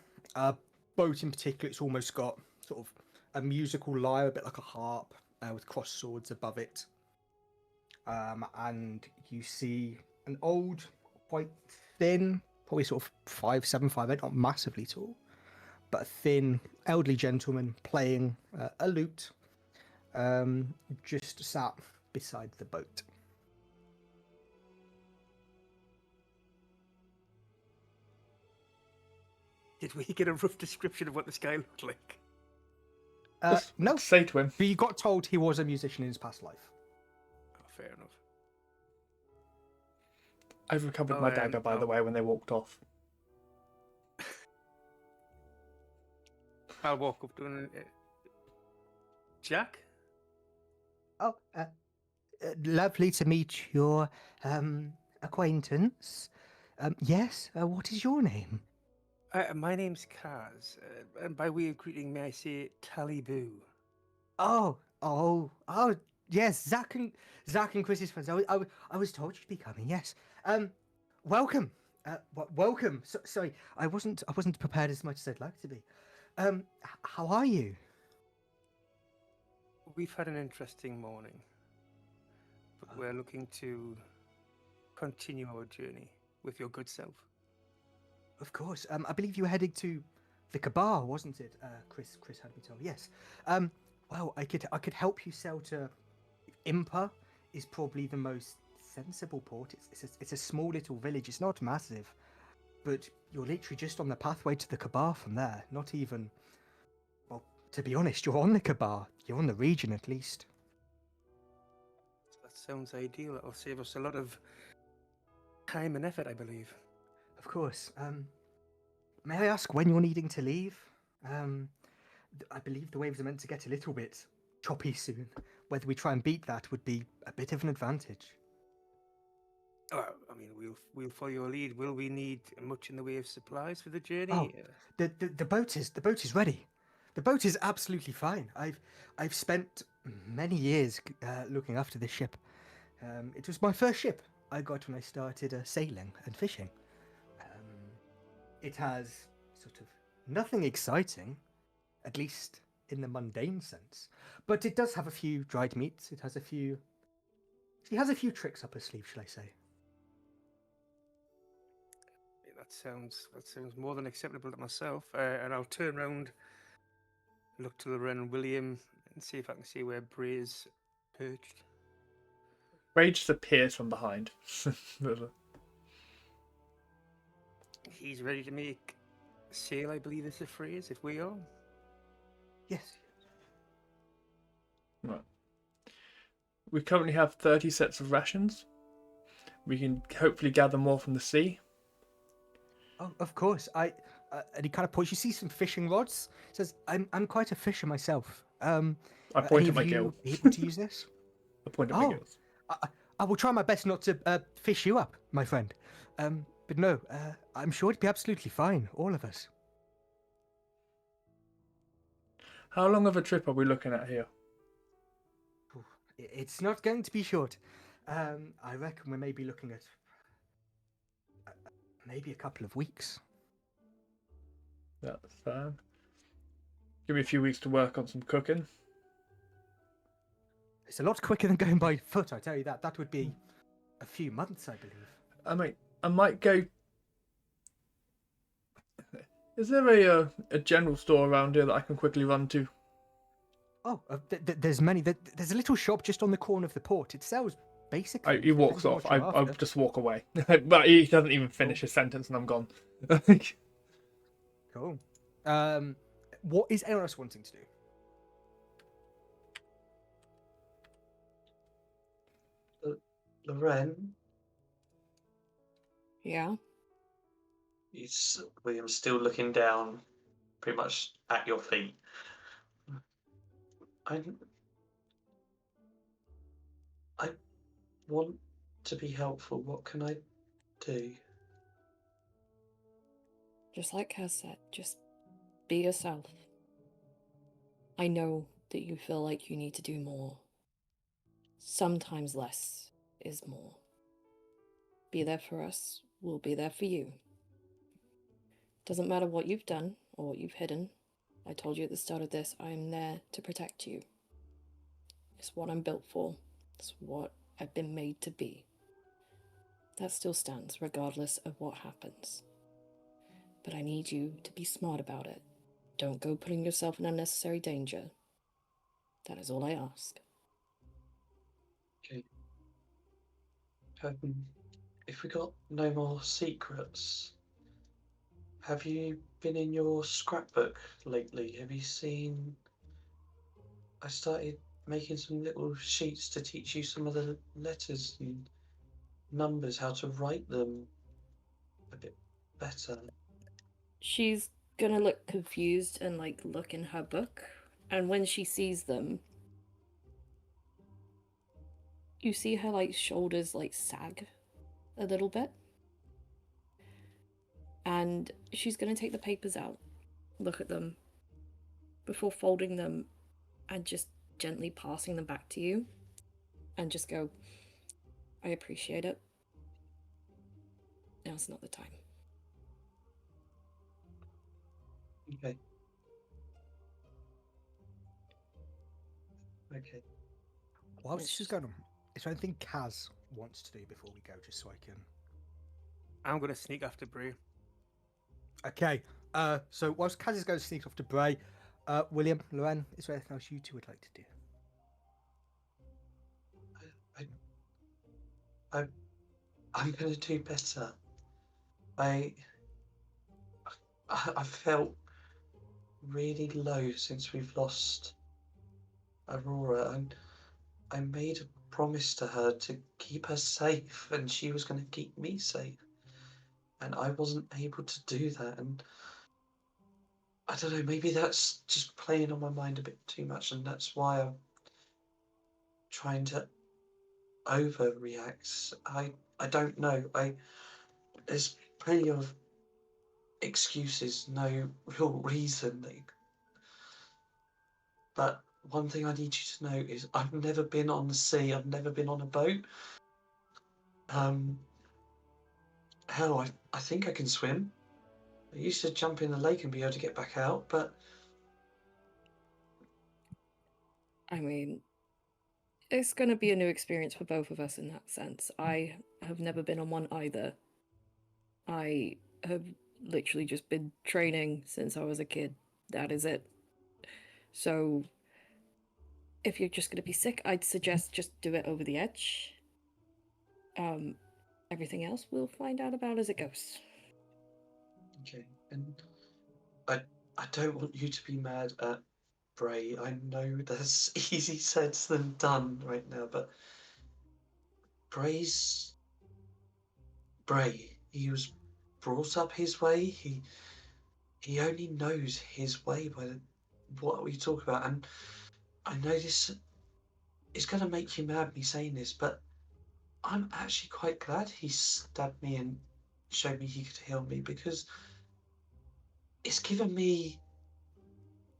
boat in particular. It's almost got sort of a musical lyre, a bit like a harp, with crossed swords above it. And you see an old, quite thin, probably sort of 5'7", 5'8", not massively tall, but a thin, elderly gentleman playing a lute, just sat beside the boat. Did we get a rough description of what this guy looked like? No, Say to him. but you got told he was a musician in his past life. Oh, fair enough. I've recovered Oh, my dagger, by the oh. way, when they walked off. I'll walk up to him. Jack? Oh, lovely to meet your acquaintance. Yes, what is your name? My name's Kas, and by way of greeting, may I say Taliboo? Oh, yes, Zach and Chris's friends. I was told you'd be coming. Yes. Welcome. Welcome. Sorry, I wasn't prepared as much as I'd like to be. How are you? We've had an interesting morning, but we're looking to continue our journey with your good self. Of course. I believe you were heading to the Kabar, wasn't it? Chris had me told. Yes. Well, I could help you sail to Impa. Is probably the most sensible port. It's a small little village. It's not massive, but you're literally just on the pathway to the Kabar from there. Not even. Well, to be honest, you're on the Kabar. You're on the region at least. That sounds ideal. It'll save us a lot of time and effort, I believe. Of course. May I ask when you're needing to leave? I believe the waves are meant to get a little bit choppy soon. Whether we try and beat that would be a bit of an advantage. Oh, I mean, we'll follow your lead. Will we need much in the way of supplies for the journey? Oh, the boat is ready. The boat is absolutely fine. I've spent many years looking after this ship. It was my first ship I got when I started sailing and fishing. It has sort of nothing exciting, at least in the mundane sense, but it does have a few dried meats. It has a few. She has a few tricks up her sleeve, shall I say? That sounds more than acceptable to myself. And I'll turn around, look to Lorenn and William, and see if I can see where Bray is perched. Bray just appears from behind. He's ready to make sail, I believe is the phrase, if we are. Yes. Right. We currently have 30 sets of rations. We can hopefully gather more from the sea. Oh, of course. And he kind of points. You see some fishing rods. Says, "I'm quite a fisher myself. I point any at my of you gill. able to use this? I point at my Oh. gills. I will try my best not to fish you up, my friend. But no, I'm sure it'd be absolutely fine, all of us. How long of a trip are we looking at here? It's not going to be short. I reckon we may be looking at maybe a couple of weeks. That's fine. Give me a few weeks to work on some cooking. It's a lot quicker than going by foot, I tell you that. That would be a few months, I believe. I might go. Is there a general store around here that I can quickly run to? Oh, there's many. There's a little shop just on the corner of the port. It sells basically. He walks everything off. what you're I after. just walk away. But he doesn't even finish his sentence, and I'm gone. Cool. What is anyone else wanting to do? Lorenn, Yeah. William's still looking down, pretty much at your feet. I want to be helpful. What can I do? Just like Kas said, just be yourself. I know that you feel like you need to do more. Sometimes less is more. Be there for us, we'll be there for you. Doesn't matter what you've done or what you've hidden. I told you at the start of this, I am there to protect you. It's what I'm built for. It's what I've been made to be. That still stands regardless of what happens. But I need you to be smart about it. Don't go putting yourself in unnecessary danger. That is all I ask. Okay. If we got no more secrets, have you been in your scrapbook lately? Have you seen... I started making some little sheets to teach you some of the letters and numbers, how to write them a bit better. She's gonna look confused and look in her book. And when she sees them, you see her shoulders sag a little bit. And she's gonna take the papers out, look at them, before folding them and just gently passing them back to you. And just go, I appreciate it. Now's not the time. Okay. Okay. Whilst she's going on, is there anything Kaz wants to do before we go, just so I can... I'm gonna sneak after Bray. Okay, so whilst Kaz is going to sneak off to Bray, William, Lorenn, is there anything else you two would like to do? I'm gonna do better. I felt really low since we've lost Aurora, and I made a promise to her to keep her safe, and she was going to keep me safe, and I wasn't able to do that. And I don't know, maybe that's just playing on my mind a bit too much, and that's why I'm trying to overreact. I don't know. There's plenty of excuses, no real reason. But one thing I need you to know is I've never been on the sea. I've never been on a boat. Hell, I think I can swim. I used to jump in the lake and be able to get back out, but... I mean, it's going to be a new experience for both of us in that sense. I have never been on one either. I have literally just been training since I was a kid. That is it. So, if you're just going to be sick, I'd suggest just do it over the edge. Everything else we'll find out about as it goes. Okay, and I don't want you to be mad at Bray. I know that's easy said than done right now, but Bray. He was brought up his way. He only knows his way by what we talk about, and I know this is going to make you mad me saying this, but I'm actually quite glad he stabbed me and showed me he could heal me, because it's given me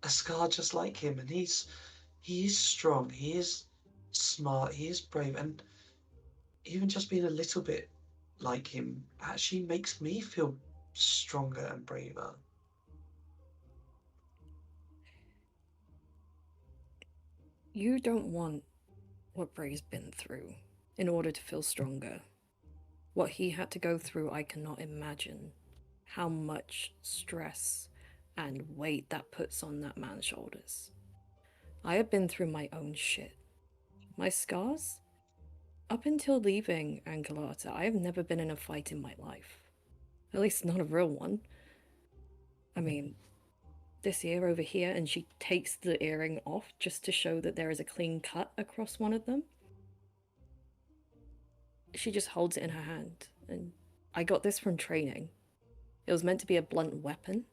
a scar just like him, and he is strong, he is smart, he is brave, and even just being a little bit like him actually makes me feel stronger and braver. You don't want what Bray's been through in order to feel stronger. What he had to go through, I cannot imagine how much stress and weight that puts on that man's shoulders. I have been through my own shit. My scars? Up until leaving Angelata, I have never been in a fight in my life. At least not a real one. I mean, this ear over here, and she takes the earring off just to show that there is a clean cut across one of them. She just holds it in her hand, and I got this from training. It was meant to be a blunt weapon,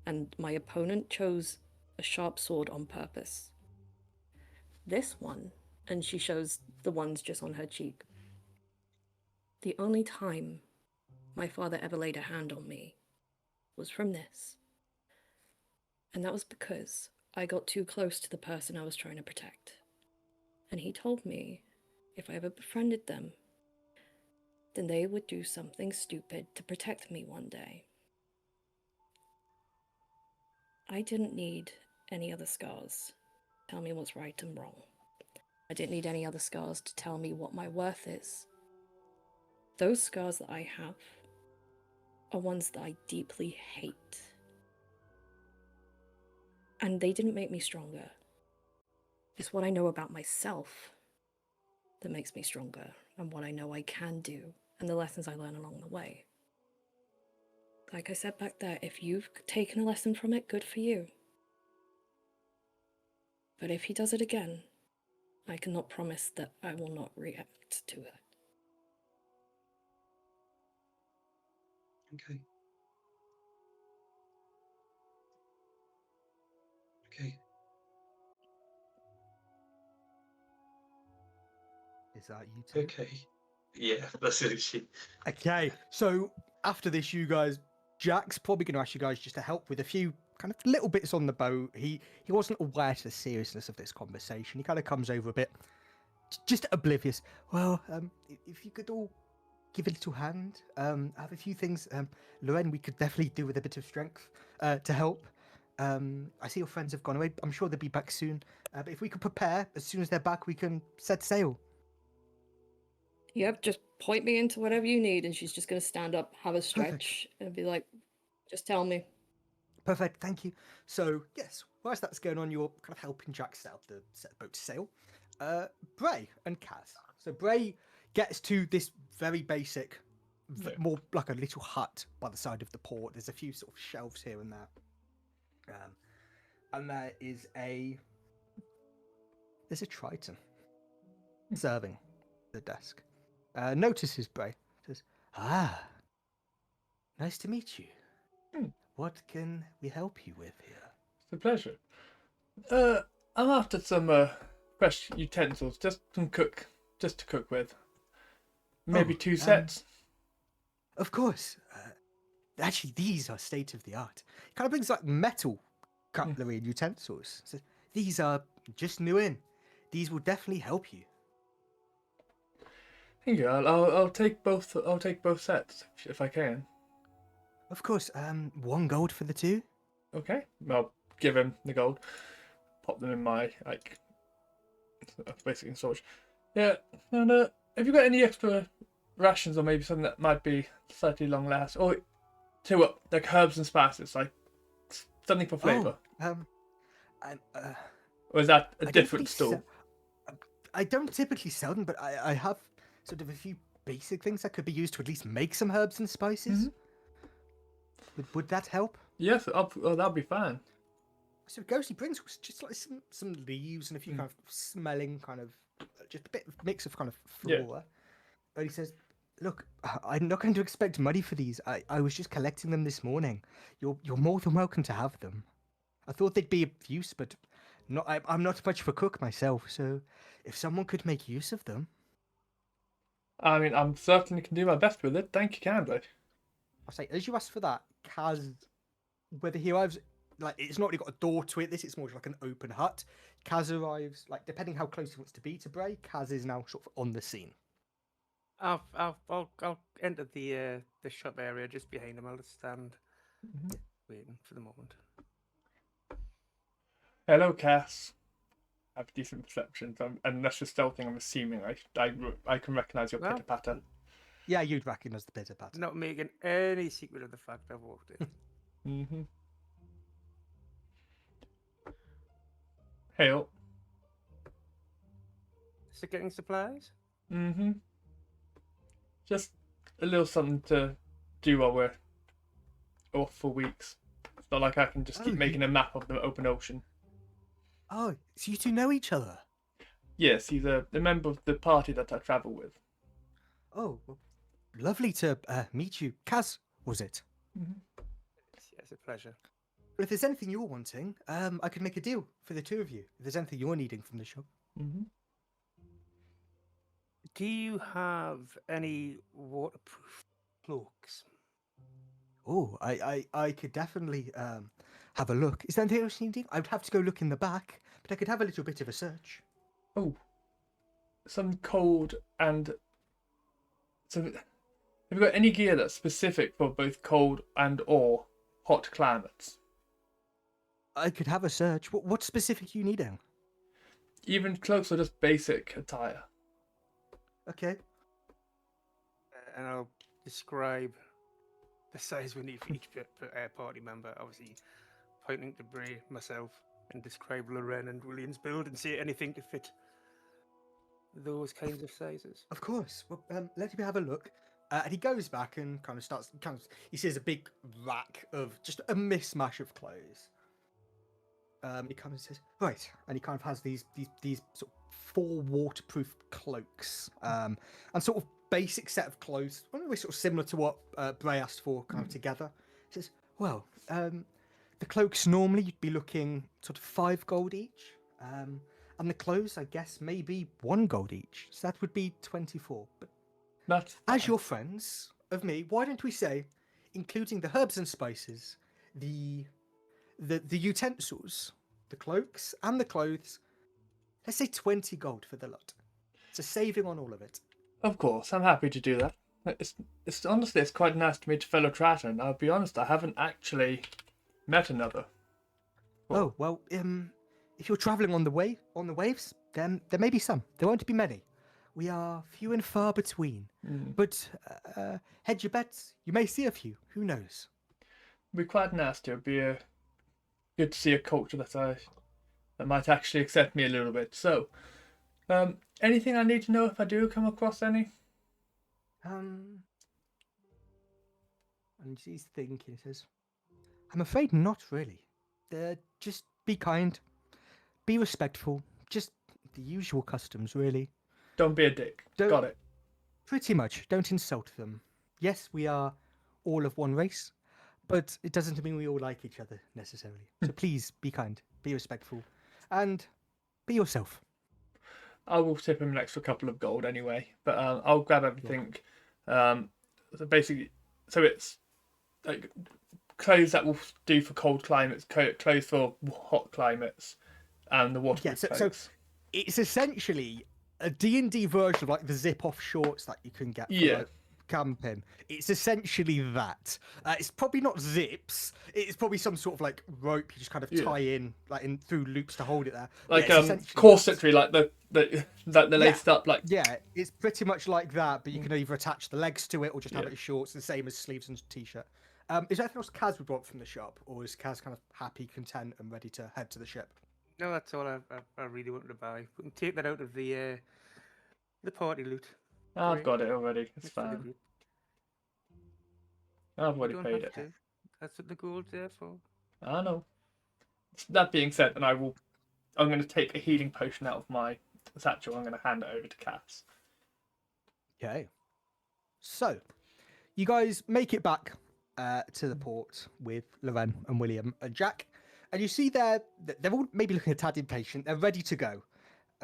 and my opponent chose a sharp sword on purpose. This one, and she shows the ones just on her cheek. The only time my father ever laid a hand on me was from this. And that was because I got too close to the person I was trying to protect. And he told me if I ever befriended them, then they would do something stupid to protect me one day. I didn't need any other scars to tell me what's right and wrong. I didn't need any other scars to tell me what my worth is. Those scars that I have are ones that I deeply hate. And they didn't make me stronger. It's what I know about myself that makes me stronger, and what I know I can do, and the lessons I learn along the way. Like I said back there, if you've taken a lesson from it, good for you. But if he does it again, I cannot promise that I will not react to it. Okay. Okay. Is that you too? Okay. Yeah, that's it. Okay, so after this, you guys, Jack's probably going to ask you guys just to help with a few kind of little bits on the boat. He wasn't aware to the seriousness of this conversation. He kind of comes over a bit, just oblivious. Well, if you could all give a little hand, I have a few things. Lorenn, we could definitely do with a bit of strength to help. I see your friends have gone away. I'm sure they'll be back soon. But if we could prepare, as soon as they're back, we can set sail. Yep, just point me into whatever you need, and she's just going to stand up, have a stretch, and be like, just tell me. Perfect, thank you. So, yes, whilst that's going on, you're kind of helping Jack set up the boat to sail. Bray and Kas. So Bray gets to this very basic, more like a little hut by the side of the port. There's a few sort of shelves here and there. And there's a Triton serving the desk. Notices Bray. Says, nice to meet you. What can we help you with here? It's a pleasure. I'm after some fresh utensils, just to cook with. Maybe 2 sets. Of course. Actually, these are state of the art. It kind of brings like metal cutlery and utensils. So these are just new in. These will definitely help you. Thank you. I'll take both. I'll take both sets if I can. Of course. 1 gold for the 2. Okay. I'll give him the gold. Pop them in my basically storage. Yeah. And have you got any extra rations or maybe something that might be slightly long last, or like herbs and spices, like something for flavour? Or is that a different stall? I don't typically sell them, but I have sort of a few basic things that could be used to at least make some herbs and spices. Would that help? Yes, that'll be fine. So Ghosty brings just like some leaves and a few kind of smelling kind of, just a bit of mix of kind of flora. Yeah. But he says, look, I'm not going to expect money for these. I was just collecting them this morning. You're more than welcome to have them. I thought they'd be of use, but I'm not much of a cook myself, so if someone could make use of them. I mean, I'm certainly can do my best with it. Thank you kindly. I'll say, as you asked for that, Kaz, whether he arrives, like, it's not really got a door to it, it's more like an open hut. Kaz arrives, like, depending how close he wants to be to Bray, Kaz is now sort of on the scene. I'll enter the shop area just behind him. I'll just stand waiting for the moment. Hello, Kas. I have decent perception, and that's just stealthing. I'm assuming I can recognise your pitter patter. Yeah, you'd recognise the pitter patter. Not making any secret of the fact I've walked in. Hail. So getting supplies? Just a little something to do while we're off for weeks. It's not like I can just keep making a map of the open ocean. Oh, so you two know each other? Yes, he's a member of the party that I travel with. Oh, well, lovely to meet you. Kaz, was it? Yes, a pleasure. Well, if there's anything you're wanting, I could make a deal for the 2 of you. If there's anything you're needing from the shop. Do you have any waterproof cloaks? Oh, I could definitely have a look. Is there anything else you need? I'd have to go look in the back, but I could have a little bit of a search. Oh, some cold and so. Have you got any gear that's specific for both cold and or hot climates? I could have a search. What specific you needing? Even cloaks or just basic attire? Okay. And I'll describe the size we need for each party member. Obviously, pointing to Bray, myself, and describe Lorenn and William's build and see anything to fit those kinds of sizes. Of course. Well, let me have a look. And he goes back and kind of he sees a big rack of just a mismatch of clothes. He comes and says, right, and he kind of has these sort of 4 waterproof cloaks, and sort of basic set of clothes, sort of similar to what Bray asked for, kind of together. He says, well, the cloaks normally you'd be looking sort of 5 gold each, and the clothes, I guess, maybe 1 gold each. So that would be 24. But That's as your friends of me, why don't we say, including the herbs and spices, the utensils, the cloaks, and the clothes, let's say 20 gold for the lot. It's a saving on all of it. Of course, I'm happy to do that. It's honestly, it's quite nice to meet a fellow traveller, and I'll be honest, I haven't actually met another. Oh, well, if you're travelling on the waves, then there may be some. There won't be many. We are few and far between. But hedge your bets. You may see a few. Who knows? It'd be quite nice to be good to see a culture that might actually accept me a little bit. So, anything I need to know if I do come across any? And she's thinking. He says, "I'm afraid not really. Just be kind, be respectful. Just the usual customs, really. Don't be a dick. Got it. Pretty much. Don't insult them. Yes, we are all of one race, but it doesn't mean we all like each other necessarily. So please be kind, be respectful, and be yourself." I will tip him an extra couple of gold anyway, but I'll grab everything. So basically, so it's like clothes that will do for cold climates, clothes for hot climates, and the waterproof so clothes. it's essentially a D&D version of like the zip-off shorts that you can get for like, camping. It's essentially that. It's probably not zips. It's probably some sort of like rope you just kind of tie in, like in through loops to hold it there. Like essentially corsetry, like the laced up like. Yeah, it's pretty much like that, but you can either attach the legs to it or just have it as shorts, the same as sleeves and t-shirt. Is there anything else Kaz would want from the shop, or is Kaz kind of happy, content, and ready to head to the ship? No, that's all I really wanted to buy. We can take that out of the party loot. I've got it already. It's for the fine. group. I've You already don't paid have it. to. That's what the gold's there for. I know. That being said, then I'm going to take a healing potion out of my satchel. I'm going to hand it over to Cass. Okay. So, you guys make it back to the port with Lorenn and William and Jack, and you see they're all maybe looking a tad impatient. They're ready to go.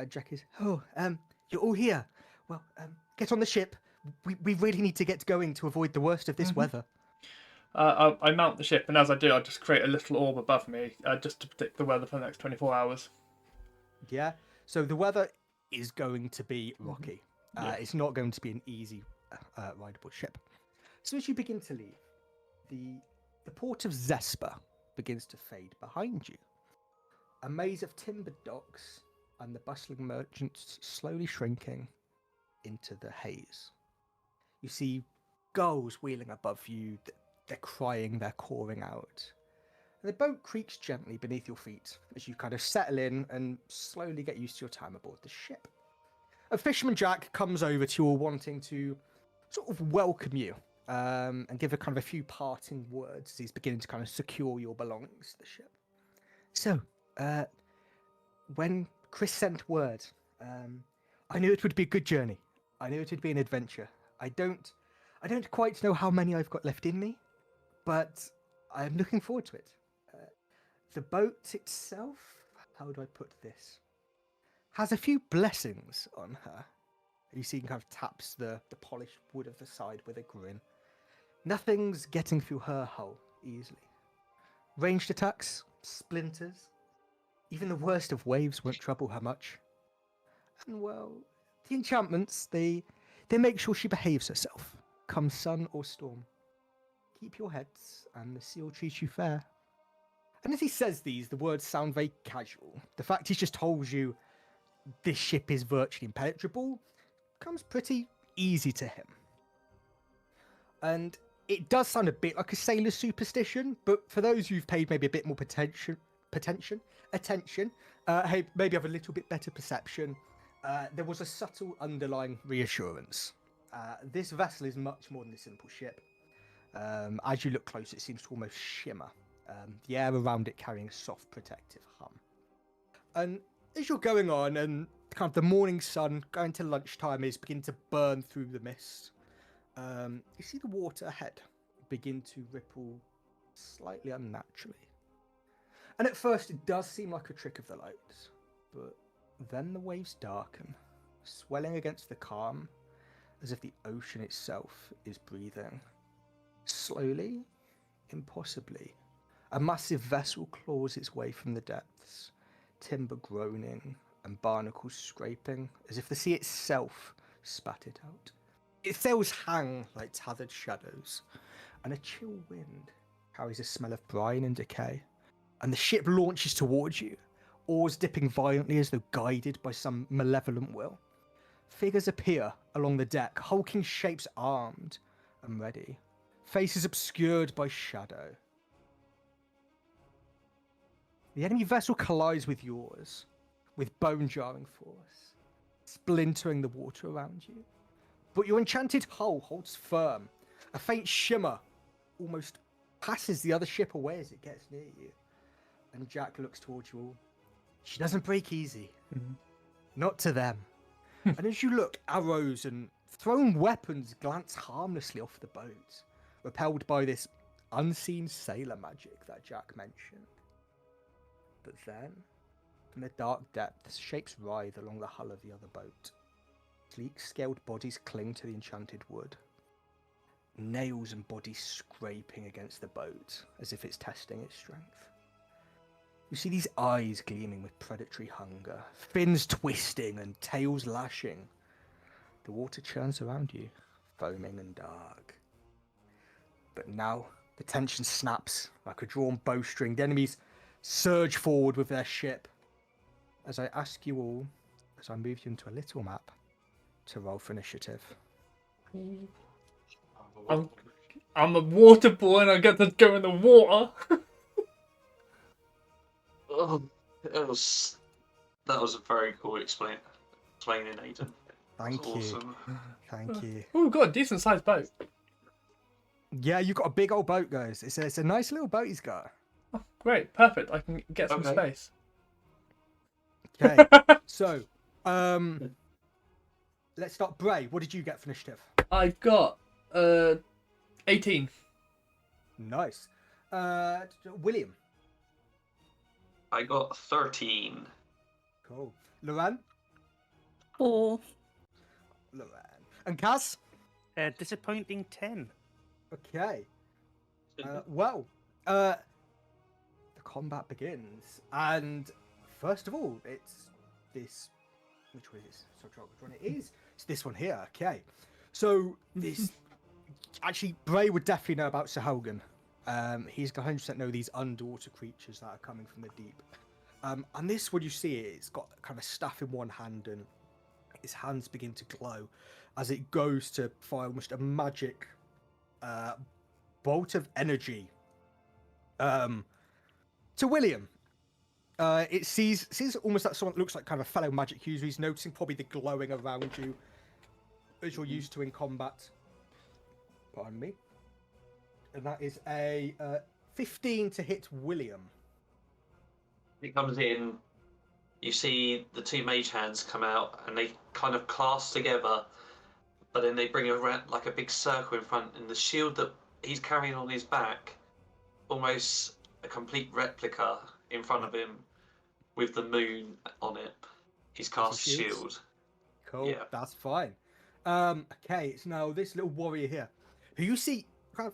Jack is, you're all here. Well, get on the ship. We really need to get going to avoid the worst of this weather. I mount the ship, and as I do, I just create a little orb above me, just to predict the weather for the next 24 hours. Yeah. So the weather is going to be rocky. It's not going to be an easy rideable ship. So as you begin to leave, the port of Zaespurr begins to fade behind you. A maze of timbered docks and the bustling merchants slowly shrinking into the haze. You see gulls wheeling above you. They're crying, they're cawing out. And the boat creaks gently beneath your feet as you kind of settle in and slowly get used to your time aboard the ship. A fisherman Jack comes over to you all wanting to sort of welcome you and give a kind of a few parting words as he's beginning to kind of secure your belongings to the ship. So, when Chris sent word, I knew it would be a good journey. I knew it would be an adventure. I don't quite know how many I've got left in me, but I'm looking forward to it. The boat itself, how do I put this, has a few blessings on her. You see, he kind of taps the polished wood of the side with a grin. Nothing's getting through her hull easily. Ranged attacks, splinters, even the worst of waves won't trouble her much. And well, the enchantments, they make sure she behaves herself, come sun or storm. Keep your heads, and the sea will treat you fair. And as he says these, the words sound very casual. The fact he's just told you this ship is virtually impenetrable comes pretty easy to him. And it does sound a bit like a sailor's superstition, but for those who've paid maybe a bit more attention, hey, maybe have a little bit better perception, there was a subtle underlying reassurance. This vessel is much more than a simple ship. As you look closer, it seems to almost shimmer, the air around it carrying a soft protective hum. And as you're going on and kind of the morning sun going to lunchtime is beginning to burn through the mist, you see the water ahead begin to ripple slightly unnaturally. And at first it does seem like a trick of the lights, but then the waves darken, swelling against the calm, as if the ocean itself is breathing. Slowly, impossibly, a massive vessel claws its way from the depths, timber groaning and barnacles scraping, as if the sea itself spat it out. Its sails hang like tethered shadows, and a chill wind carries a smell of brine and decay. And the ship launches towards you, oars dipping violently as though guided by some malevolent will. Figures appear along the deck, hulking shapes armed and ready, faces obscured by shadow. The enemy vessel collides with yours, with bone-jarring force, splintering the water around you. But your enchanted hull holds firm. A faint shimmer almost passes the other ship away as it gets near you. And Jack looks towards you all. She doesn't break easy. Mm-hmm. Not to them. And as you look, arrows and thrown weapons glance harmlessly off the boat, repelled by this unseen sailor magic that Jack mentioned. But then, from the dark depths, shapes writhe along the hull of the other boat. Sleek, scaled bodies cling to the enchanted wood. Nails and bodies scraping against the boat, as if it's testing its strength. You see these eyes gleaming with predatory hunger, fins twisting and tails lashing. The water churns around you, foaming and dark. But now, the tension snaps like a drawn bowstring. The enemies surge forward with their ship. As I ask you all, as I move you into a little map, to roll for initiative. I'm a water boy and I get to go in the water. Oh, that was a very cool explaining, Aidan. Thank you. Awesome. Thank you. Oh, we've got a decent sized boat. Yeah, you've got a big old boat, guys. It's a nice little boat he's got. Oh, great, perfect. I can get some space. Okay, so, let's start. Bray, what did you get for initiative? I've got 18. Nice. William. I got 13. Cool. Lorenn. 4. Lorenn. And Kas? Disappointing 10. Okay. The combat begins, and first of all, it's this. Which one is this? So which one it is? It's this one here. Okay. So this. Actually, Bray would definitely know about Sir Hogan. He's 100% know these underwater creatures that are coming from the deep. And this, what you see, it's got kind of a staff in one hand, and his hands begin to glow as it goes to fire almost a magic bolt of energy to William. It sees almost like someone that looks like kind of a fellow magic user. He's noticing probably the glowing around you as you're used to in combat. Pardon me. And that is a 15 to hit William. It comes in, you see the two mage hands come out and they kind of clasp together, but then they bring like a big circle in front, and the shield that he's carrying on his back, almost a complete replica in front of him with the moon on it. He's cast shield. Cool, yeah. That's fine. Okay, it's now this little warrior here, who you see kind of,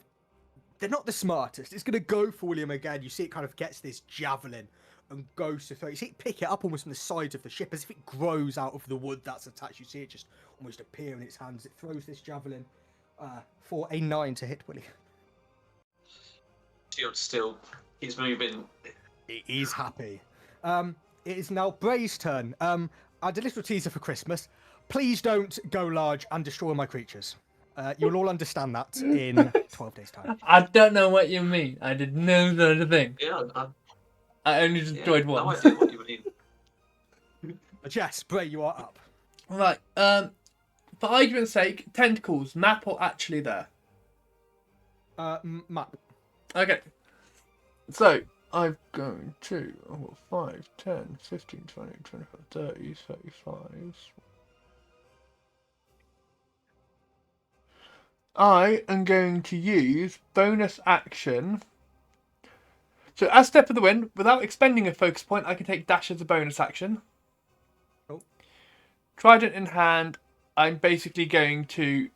they're not the smartest. It's going to go for William again. You see it kind of gets this javelin and goes to throw. You see it pick it up almost from the sides of the ship as if it grows out of the wood that's attached. You see it just almost appear in its hands. It throws this javelin for a 9 to hit William. Shield still keeps moving. He's happy. It is now Bray's turn. I did a little teaser for Christmas. Please don't go large and destroy my creatures. You'll all understand that in 12 days' time. I don't know what you mean. I did no such thing. Yeah, I only destroyed no one. idea what you mean. Yes, Bray, you are up. Right. For argument's sake, tentacles, map or actually there? Map. Okay. So, I'm going to... I've got 5, 10, 15, 20, 25, 30, 35... I am going to use bonus action. So, as Step of the Wind, without expending a focus point, I can take dash as a bonus action. Cool. Trident in hand, I'm basically going to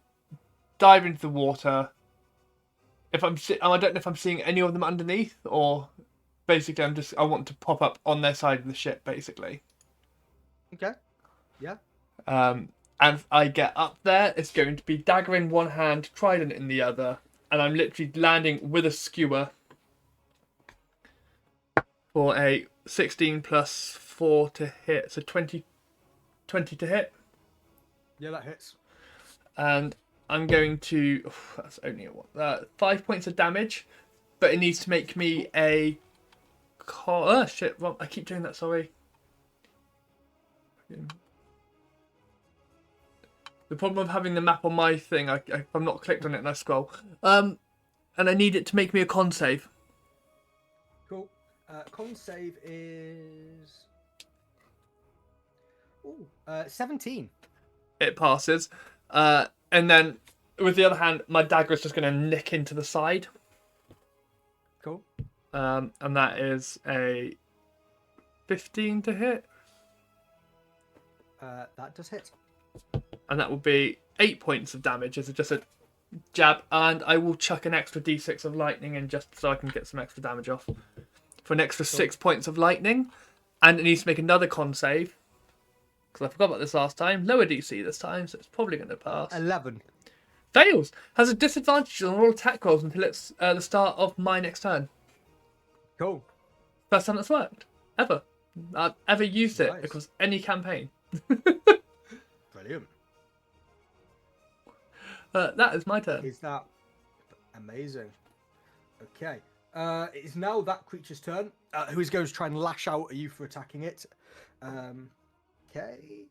dive into the water. If I don't know if I'm seeing any of them underneath, or basically I want to pop up on their side of the ship, basically. Okay. Yeah. And I get up there, it's going to be dagger in one hand, trident in the other, and I'm literally landing with a skewer for a 16 plus 4 to hit, so 20 to hit. Yeah, that hits. And I'm going to... that's only a 5 points of damage, but it needs to make me a... oh, shit, well, I keep doing that, sorry. The problem of having the map on my thing, I'm not clicked on it and I scroll. And I need it to make me a con save. Cool. Con save is... 17. It passes. And then, with the other hand, my dagger is just going to nick into the side. Cool. And that is a 15 to hit. That does hit. And that will be 8 points of damage as just a jab. And I will chuck an extra d6 of lightning in just so I can get some extra damage off. For an extra 6 points of lightning. And it needs to make another con save. Because I forgot about this last time. Lower DC this time, so it's probably going to pass. 11. Fails. Has a disadvantage on all attack rolls until it's the start of my next turn. Cool. First time that's worked. Ever. I've ever used it Nice. across any campaign. Brilliant. That is my turn. Is that amazing? Okay. It is now that creature's turn. Who is going to try and lash out at you for attacking it. Okay.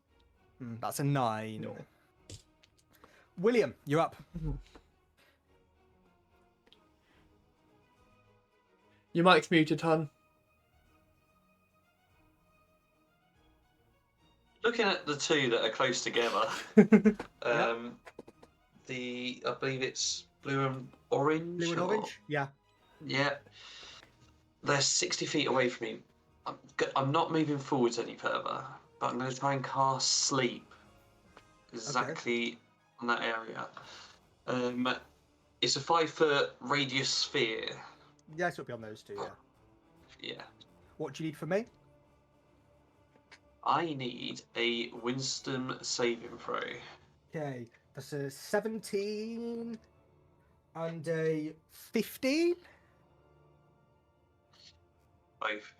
That's a 9. No. William, you're up. Your mic's muted, hon. Looking at the two that are close together, I believe it's blue and orange. Blue and orange? Yeah. Yeah. They're 60 feet away from me. I'm not moving forwards any further, but I'm going to try and cast Sleep exactly on that area. It's a 5-foot radius sphere. Yes, it'll be on those two, yeah. Yeah. What do you need from me? I need a wisdom saving throw. Okay. That's a 17 and a 15. Both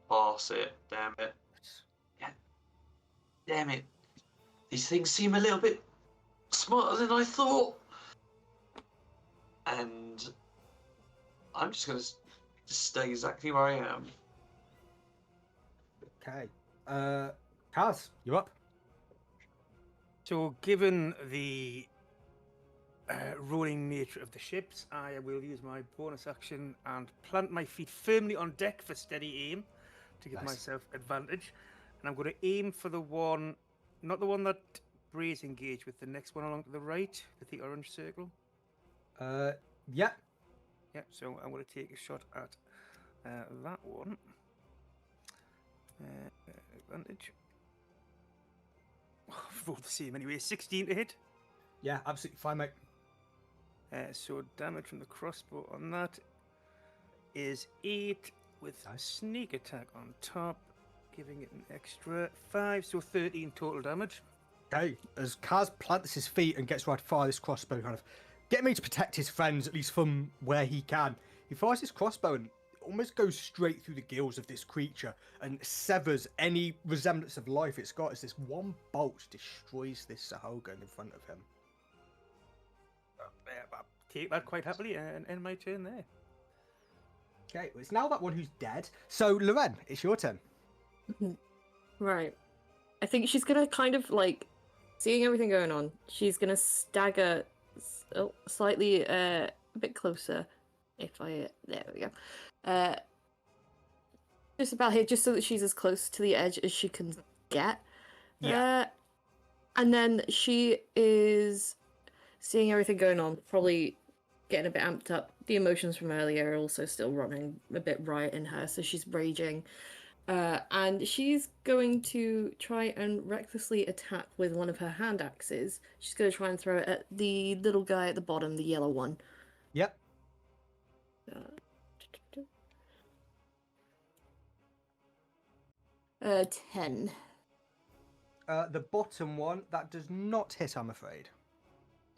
pass it. Damn it. Yeah. Damn it. These things seem a little bit smarter than I thought. And I'm just going to stay exactly where I am. Okay. Kas, you're up. So, given the rolling nature of the ships, I will use my bonus action and plant my feet firmly on deck for steady aim to give Nice. myself advantage. And I'm going to aim for the one, not the one that Bray's engaged with, the next one along to the right, with the orange circle. Yeah. Yeah, so I'm going to take a shot at that one. Advantage. Roll the same anyway. 16 to hit. Yeah, absolutely fine, mate. So damage from the crossbow on that is 8 with Nice. sneak attack on top, giving it an extra 5, so 13 total damage. Okay. As Kaz plants his feet and gets ready to fire this crossbow, kind of get me to protect his friends, at least from where he can. He fires his crossbow and almost goes straight through the gills of this creature and severs any resemblance of life it's got as this one bolt destroys this Sahogan in front of him. I take that quite happily and end my turn there. Okay, well, it's now that one who's dead. So, Lorenn, it's your turn. Right. I think she's gonna kind of like, seeing everything going on, she's gonna stagger slightly a bit closer. If I there we go. Just about here, just so that she's as close to the edge as she can get. Yeah. And then she is seeing everything going on, probably getting a bit amped up. The emotions from earlier are also still running a bit riot in her, so she's raging. And she's going to try and recklessly attack with one of her hand axes. She's going to try and throw it at the little guy at the bottom, the yellow one. Yep. 10. The bottom one, that does not hit, I'm afraid.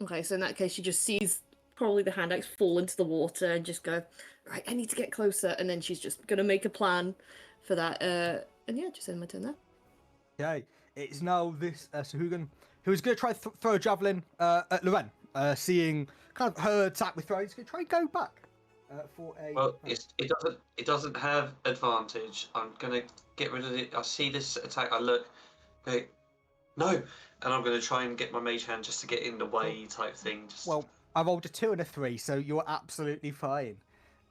Okay, so in that case, she just sees probably the hand axe fall into the water and just go, right, I need to get closer. And then she's just going to make a plan for that. And yeah, just end my turn there. Okay, it's now this Sahugan who's going to try to throw a javelin at Lorenn, seeing kind of her attack with throw. He's going to try and go back for a. Well, it doesn't have advantage. I'm gonna get rid of it. I see this attack. I look, go, no, and I'm gonna try and get my mage hand just to get in the way, type thing. Just... Well, I rolled a 2 and a 3, so you're absolutely fine.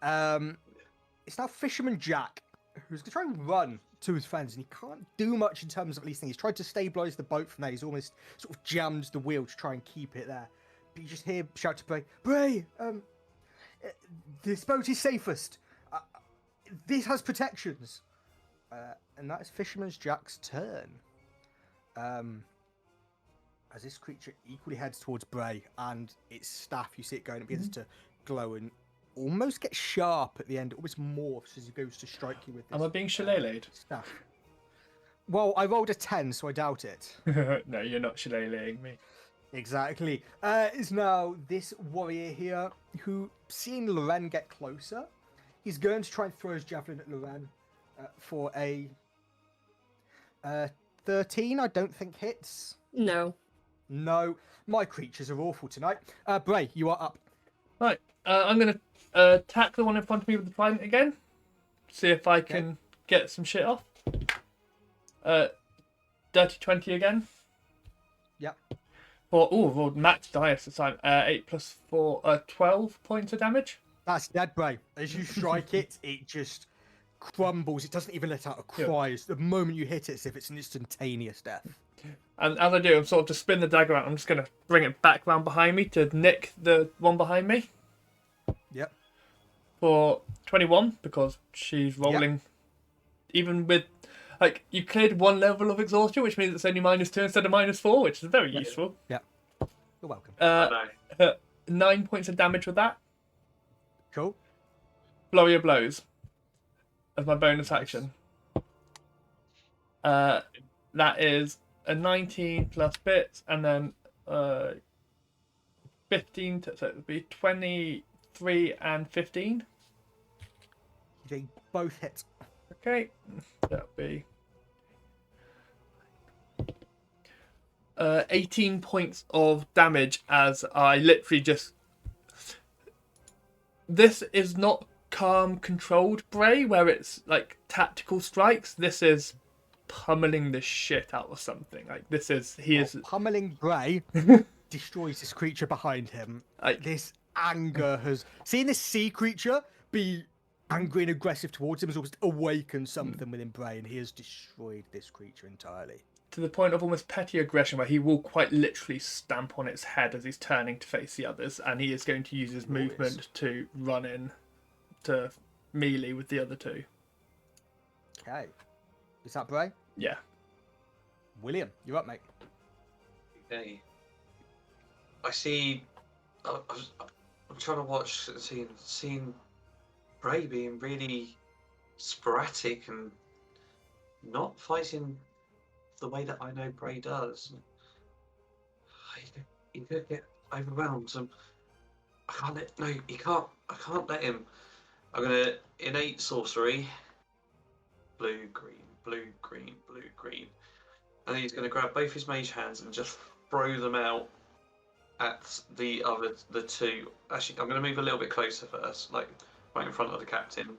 It's now Fisherman Jack, who's going to try and run to his friends, and he can't do much in terms of at least things. He's tried to stabilise the boat from there. He's almost sort of jammed the wheel to try and keep it there. But you just hear shout to Bray, Bray, this boat is safest. This has protections. And that is Fisherman Jack's turn. As this creature equally heads towards Bray, and its staff, you see it going, it begins to glow and almost get sharp at the end. It almost morphs as he goes to strike you with this. Am I being shillelagh'd? Staff. Well, I rolled a 10, so I doubt it. No, you're not shillelaghing me. Exactly. Is now this warrior here who, seeing Lorenn get closer, he's going to try and throw his javelin at Lorenn for a 13. I don't think hits. No. No, my creatures are awful tonight. Bray, you are up. Right, I'm going to attack the one in front of me with the trident again. See if I can get some shit off. Dirty 20 again. Yep. Rolled max dice this time. 8 plus 4, 12 points of damage. That's dead, Bray. As you strike it, it just crumbles. It doesn't even let out a cry. It's the moment you hit it, as if it's an instantaneous death. And as I do, I'm sort of to spin the dagger out. I'm just going to bring it back round behind me to nick the one behind me. Yep. For 21, because she's rolling. Even with, like, you cleared one level of exhaustion, which means it's only -2 instead of -4, which is very useful. Yep. You're welcome. 9 points of damage with that. Cool. Flurry of blows as my bonus action. That is a 19 plus bits, and then 15, so it would be 23 and 15. They both hit. Okay, that'll be 18 points of damage as I literally just... This is not calm, controlled Bray, where it's like tactical strikes. This is pummeling the shit out of something. Like, this is... Pummeling Bray destroys this creature behind him. This anger has... Seeing this sea creature be angry and aggressive towards him has almost awakened something within Bray, and he has destroyed this creature entirely. To the point of almost petty aggression, where he will quite literally stamp on its head as he's turning to face the others, and he is going to use his movement to run in to melee with the other two. Okay. Is that Bray? Yeah. William, you're up, mate. Okay. I see. I'm trying to watch, seeing Bray being really sporadic and not fighting the way that I know Bray does. He could get overwhelmed. I can't let him. I'm gonna innate sorcery. Blue, green, blue, green, blue, green. And he's gonna grab both his mage hands and just throw them out at the two. Actually, I'm gonna move a little bit closer first, like right in front of the captain.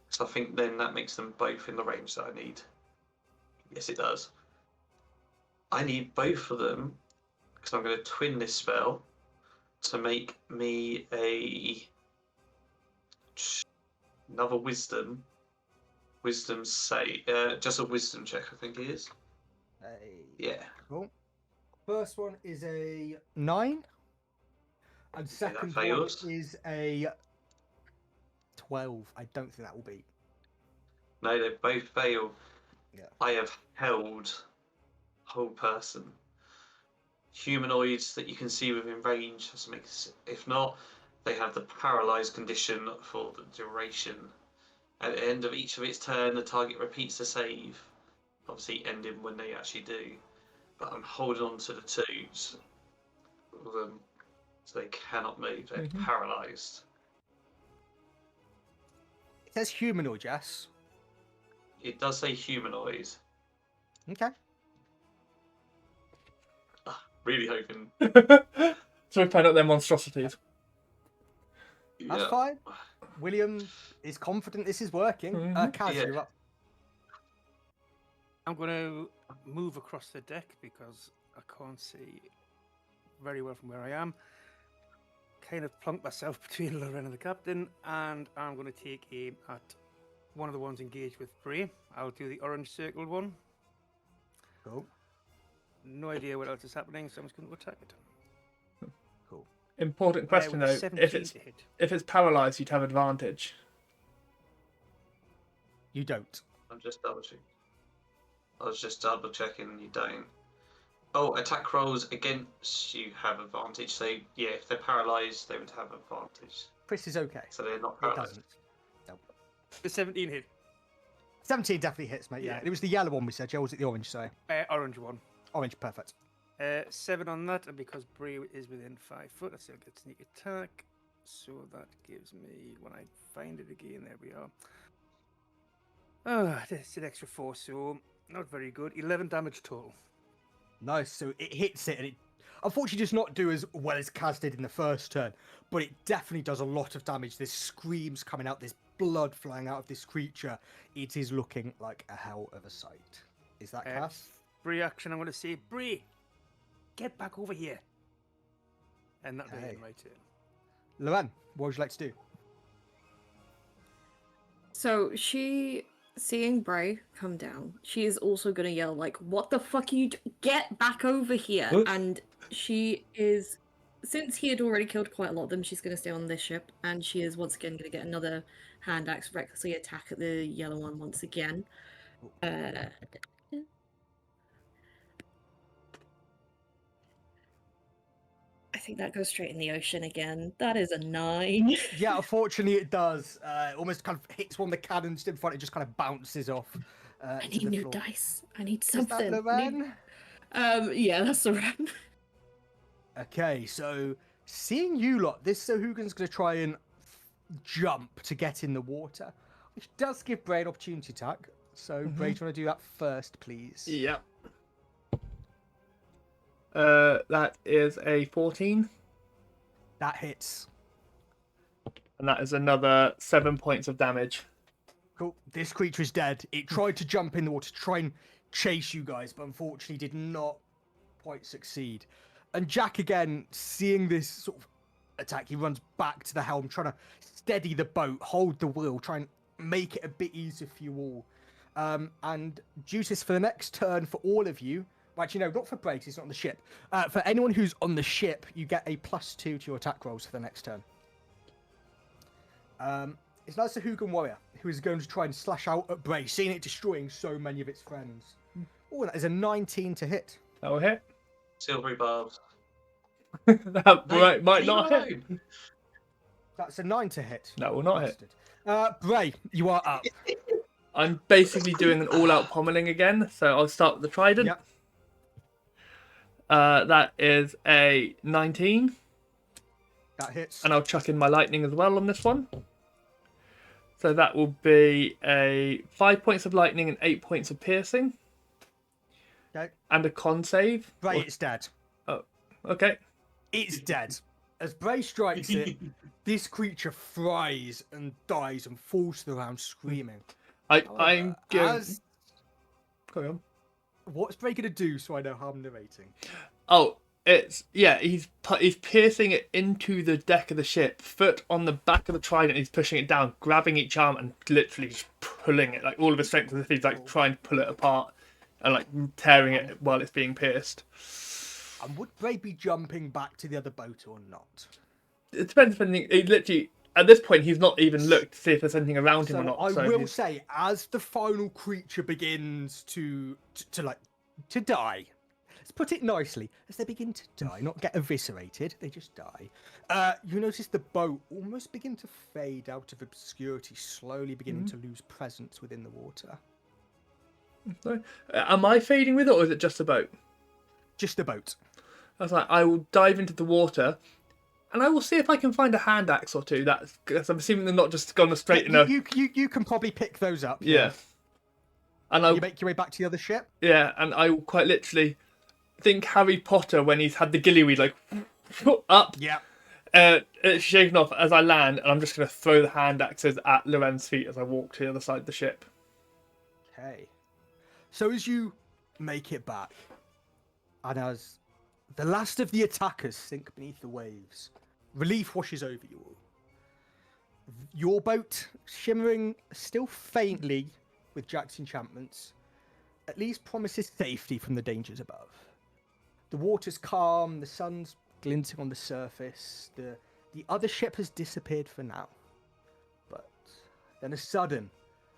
So I think then that makes them both in the range that I need. Yes, it does. I need both of them because I'm going to twin this spell to make me another wisdom save. Just a wisdom check, I think it is. Yeah. Cool. First one is a 9, and second one fails. is a 12. I don't think that will beat. No, they both fail. Yeah. I have held whole person. Humanoids that you can see within range. If not, they have the paralyzed condition for the duration. At the end of each of its turn, the target repeats the save. Obviously, ending when they actually do. But I'm holding on to the twos of them, so they cannot move. They're paralyzed. It says humanoid, yes. It does say humanoid. Okay. Really hoping. So we find out their monstrosities. That's fine. William is confident this is working. Kaz, Yeah. you're up. I'm going to move across the deck because I can't see very well from where I am. Kind of plunk myself between Lorenn and the captain, and I'm going to take aim at one of the ones engaged with Bray. I'll do the orange circled one. Cool. No idea what else is happening, so I'm just going to attack it. Cool. Important question though: 17 to hit. if it's paralyzed, you'd have advantage. You don't. I'm just double checking. I was just double checking. You don't. Oh, attack rolls against you have advantage. So yeah, if they're paralyzed, they would have advantage. Chris is okay. So they're not It paralyzed. doesn't. Nope. The 17 hit. 17 definitely hits, mate. Yeah. Yeah. It was the yellow one we said. Yeah, or was it the orange? Sorry. Orange one. Orange, perfect. 7 on that, and because Bray is within 5 foot, I still get sneak attack. So that gives me, when I find it again, there we are. It's an extra 4, so not very good. 11 damage total. Nice. So it hits it, and it unfortunately does not do as well as Kaz did in the first turn, but it definitely does a lot of damage. There's screams coming out, there's blood flying out of this creature. It is looking like a hell of a sight. Is that Kaz? Reaction, I'm going to say, Bray, get back over here. And that'll be my turn. Lorenn, what would you like to do? So she, seeing Bray come down, she is also gonna yell like, "What the fuck are you? Get back over here!" What? And she is, since he had already killed quite a lot of them, she's gonna stay on this ship, and she is once again gonna get another hand axe, recklessly attack at the yellow one once again. I think that goes straight in the ocean again. That is a 9. Yeah, unfortunately it does. It almost kind of hits one of the cannons in front. It just kind of bounces off. I to need the new floor. dice. I need Is something. that Lorenn? Yeah, that's Lorenn. Okay, so seeing you lot, this Sahugan's going to try and jump to get in the water, which does give Bray an opportunity attack. So, Bray, do you want to do that first, please? Yeah. That is a 14, That hits. and that is another 7 points of damage. Cool. This creature is dead. It tried to jump in the water to try and chase you guys, but unfortunately did not quite succeed. And Jack, again, seeing this sort of attack, he runs back to the helm, trying to steady the boat, hold the wheel, try and make it a bit easier for you all. And Juices, for the next turn for all of you, well, actually, no, not for Bray, 'cause he's not on the ship. For anyone who's on the ship, you get a +2 to your attack rolls for the next turn. It's now Sahugan Warrior, who is going to try and slash out at Bray, seeing it destroying so many of its friends. Oh, that is a 19 to hit. That will hit. Silvery barbs. That might Leave not it hit. alone. That's a 9 to hit. That will not hit. Bastard. Bray, you are up. I'm basically doing an all-out pommeling again, so I'll start with the trident. Yep. That is a 19, That hits. and I'll chuck in my lightning as well on this one. So that will be a 5 points of lightning and 8 points of piercing. Okay. And a con save. Bray, Or- it's dead. Oh, okay. It's dead. As Bray strikes it, this creature fries and dies and falls to the ground screaming. I'm However, going. as- Carry on. What's Bray going to do so I know how I'm narrating? Oh, he's piercing it into the deck of the ship, foot on the back of the trident. He's pushing it down, grabbing each arm and literally just pulling it, like all of his strength, as if he's like trying to pull it apart and like tearing it while it's being pierced. And would Bray be jumping back to the other boat or not? It depends if anything. He literally, at this point, he's not even looked to see if there's anything around him or not. I So will he's- say, as the final creature begins to die, let's put it nicely, as they begin to die, not get eviscerated, they just die. You notice the boat almost begin to fade out of obscurity, slowly beginning to lose presence within the water. Am I fading with it, or is it just a boat? Just the boat. I was like, I will dive into the water, and I will see if I can find a hand axe or two. Because I'm assuming they're not just gone straight in a... You can probably pick those up. Yeah. And You make your way back to the other ship. Yeah, and I will quite literally think Harry Potter when he's had the gillyweed, like, up, Yeah. it's shaken off as I land, and I'm just going to throw the hand axes at Lorenn's feet as I walk to the other side of the ship. Okay. So as you make it back, and as the last of the attackers sink beneath the waves, relief washes over you all. Your boat, shimmering still faintly with Jack's enchantments, at least promises safety from the dangers above. The water's calm, the sun's glinting on the surface, the other ship has disappeared for now. But then a sudden,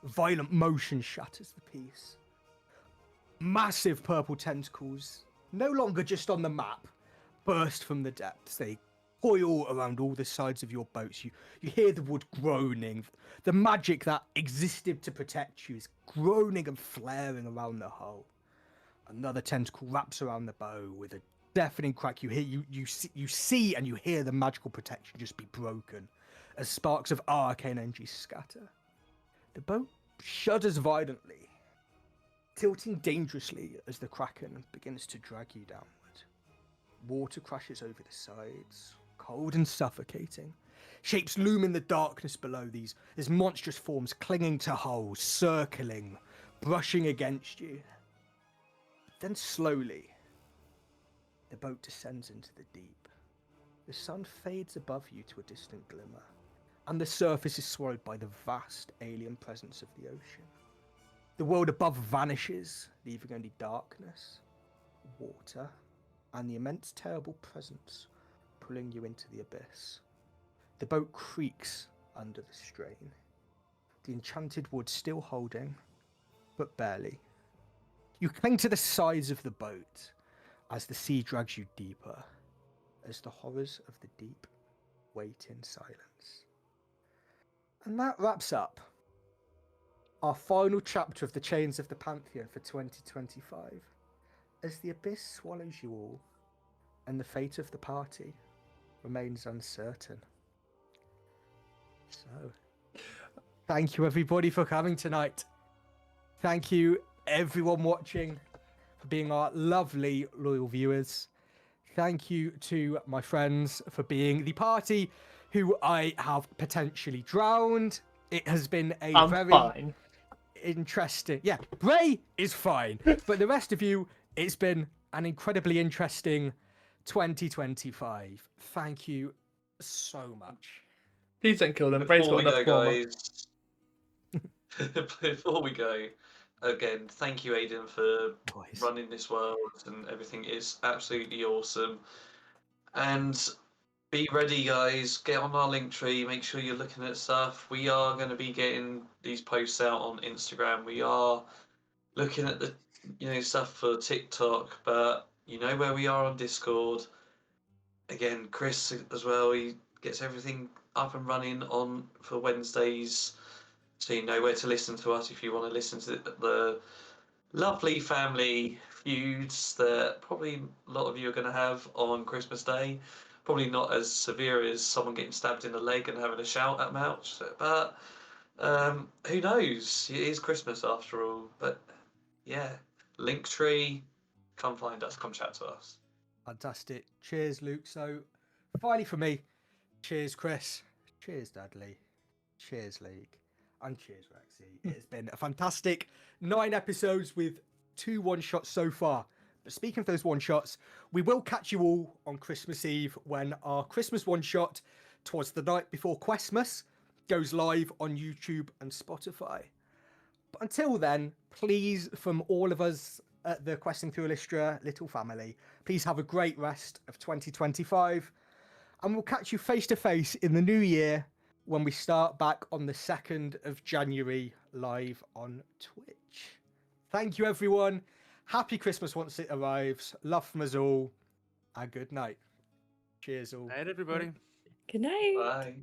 violent motion shatters the peace. Massive purple tentacles, no longer just on the map, burst from the depths. They coil around all the sides of your boats. You hear the wood groaning. The magic that existed to protect you is groaning and flaring around the hull. Another tentacle wraps around the bow with a deafening crack. You see and you hear the magical protection just be broken as sparks of arcane energy scatter. The boat shudders violently, tilting dangerously as the Kraken begins to drag you downward. Water crashes over the sides, cold and suffocating. Shapes loom in the darkness below, these monstrous forms clinging to hulls, circling, brushing against you. Then slowly, the boat descends into the deep. The sun fades above you to a distant glimmer, and the surface is swallowed by the vast alien presence of the ocean. The world above vanishes, leaving only darkness, water, and the immense terrible presence pulling you into the abyss. The boat creaks under the strain, the enchanted wood still holding, but barely. You cling to the sides of the boat as the sea drags you deeper, as the horrors of the deep wait in silence. And that wraps up our final chapter of the Chains of the Pantheon for 2025, as the abyss swallows you all, and the fate of the party remains uncertain. So, thank you everybody for coming tonight. Thank you everyone watching for being our lovely loyal viewers. Thank you to my friends for being the party who I have potentially drowned. It has been a I'm fine. interesting. Yeah, Bray is fine, but the rest of you, it's been an incredibly interesting 2025. Thank you so much. Please don't kill them. Bray's got enough armor. guys, before we go, again, thank you, Aiden, for Boys. running this world and everything. Is absolutely awesome. And be ready, guys. Get on our link tree. Make sure you're looking at stuff. We are going to be getting these posts out on Instagram. We are looking at the stuff for TikTok, but you know where we are on Discord. Again, Chris as well. He gets everything up and running on for Wednesdays, so you know where to listen to us if you want to listen to the lovely family feuds that probably a lot of you are going to have on Christmas Day. Probably not as severe as someone getting stabbed in the leg and having a shout at them out, but Who knows? It is Christmas after all. But yeah, Linktree, come find us, come chat to us. Fantastic. Cheers, Luke. So, finally for me, cheers, Chris. Cheers, Dudley. Cheers, League. And cheers, Rexy. It's been a fantastic 9 episodes with 2 one-shots so far. But speaking of those one-shots, we will catch you all on Christmas Eve when our Christmas one-shot, Twas the Night Before Questmas, goes live on YouTube and Spotify. But until then, please, from all of us at the Questing Through Elystra little family, please have a great rest of 2025. And we'll catch you face to face in the new year when we start back on the 2nd of January live on Twitch. Thank you, everyone. Happy Christmas once it arrives. Love from us all. And good night. Cheers, all. Night, everybody. Good night. Bye.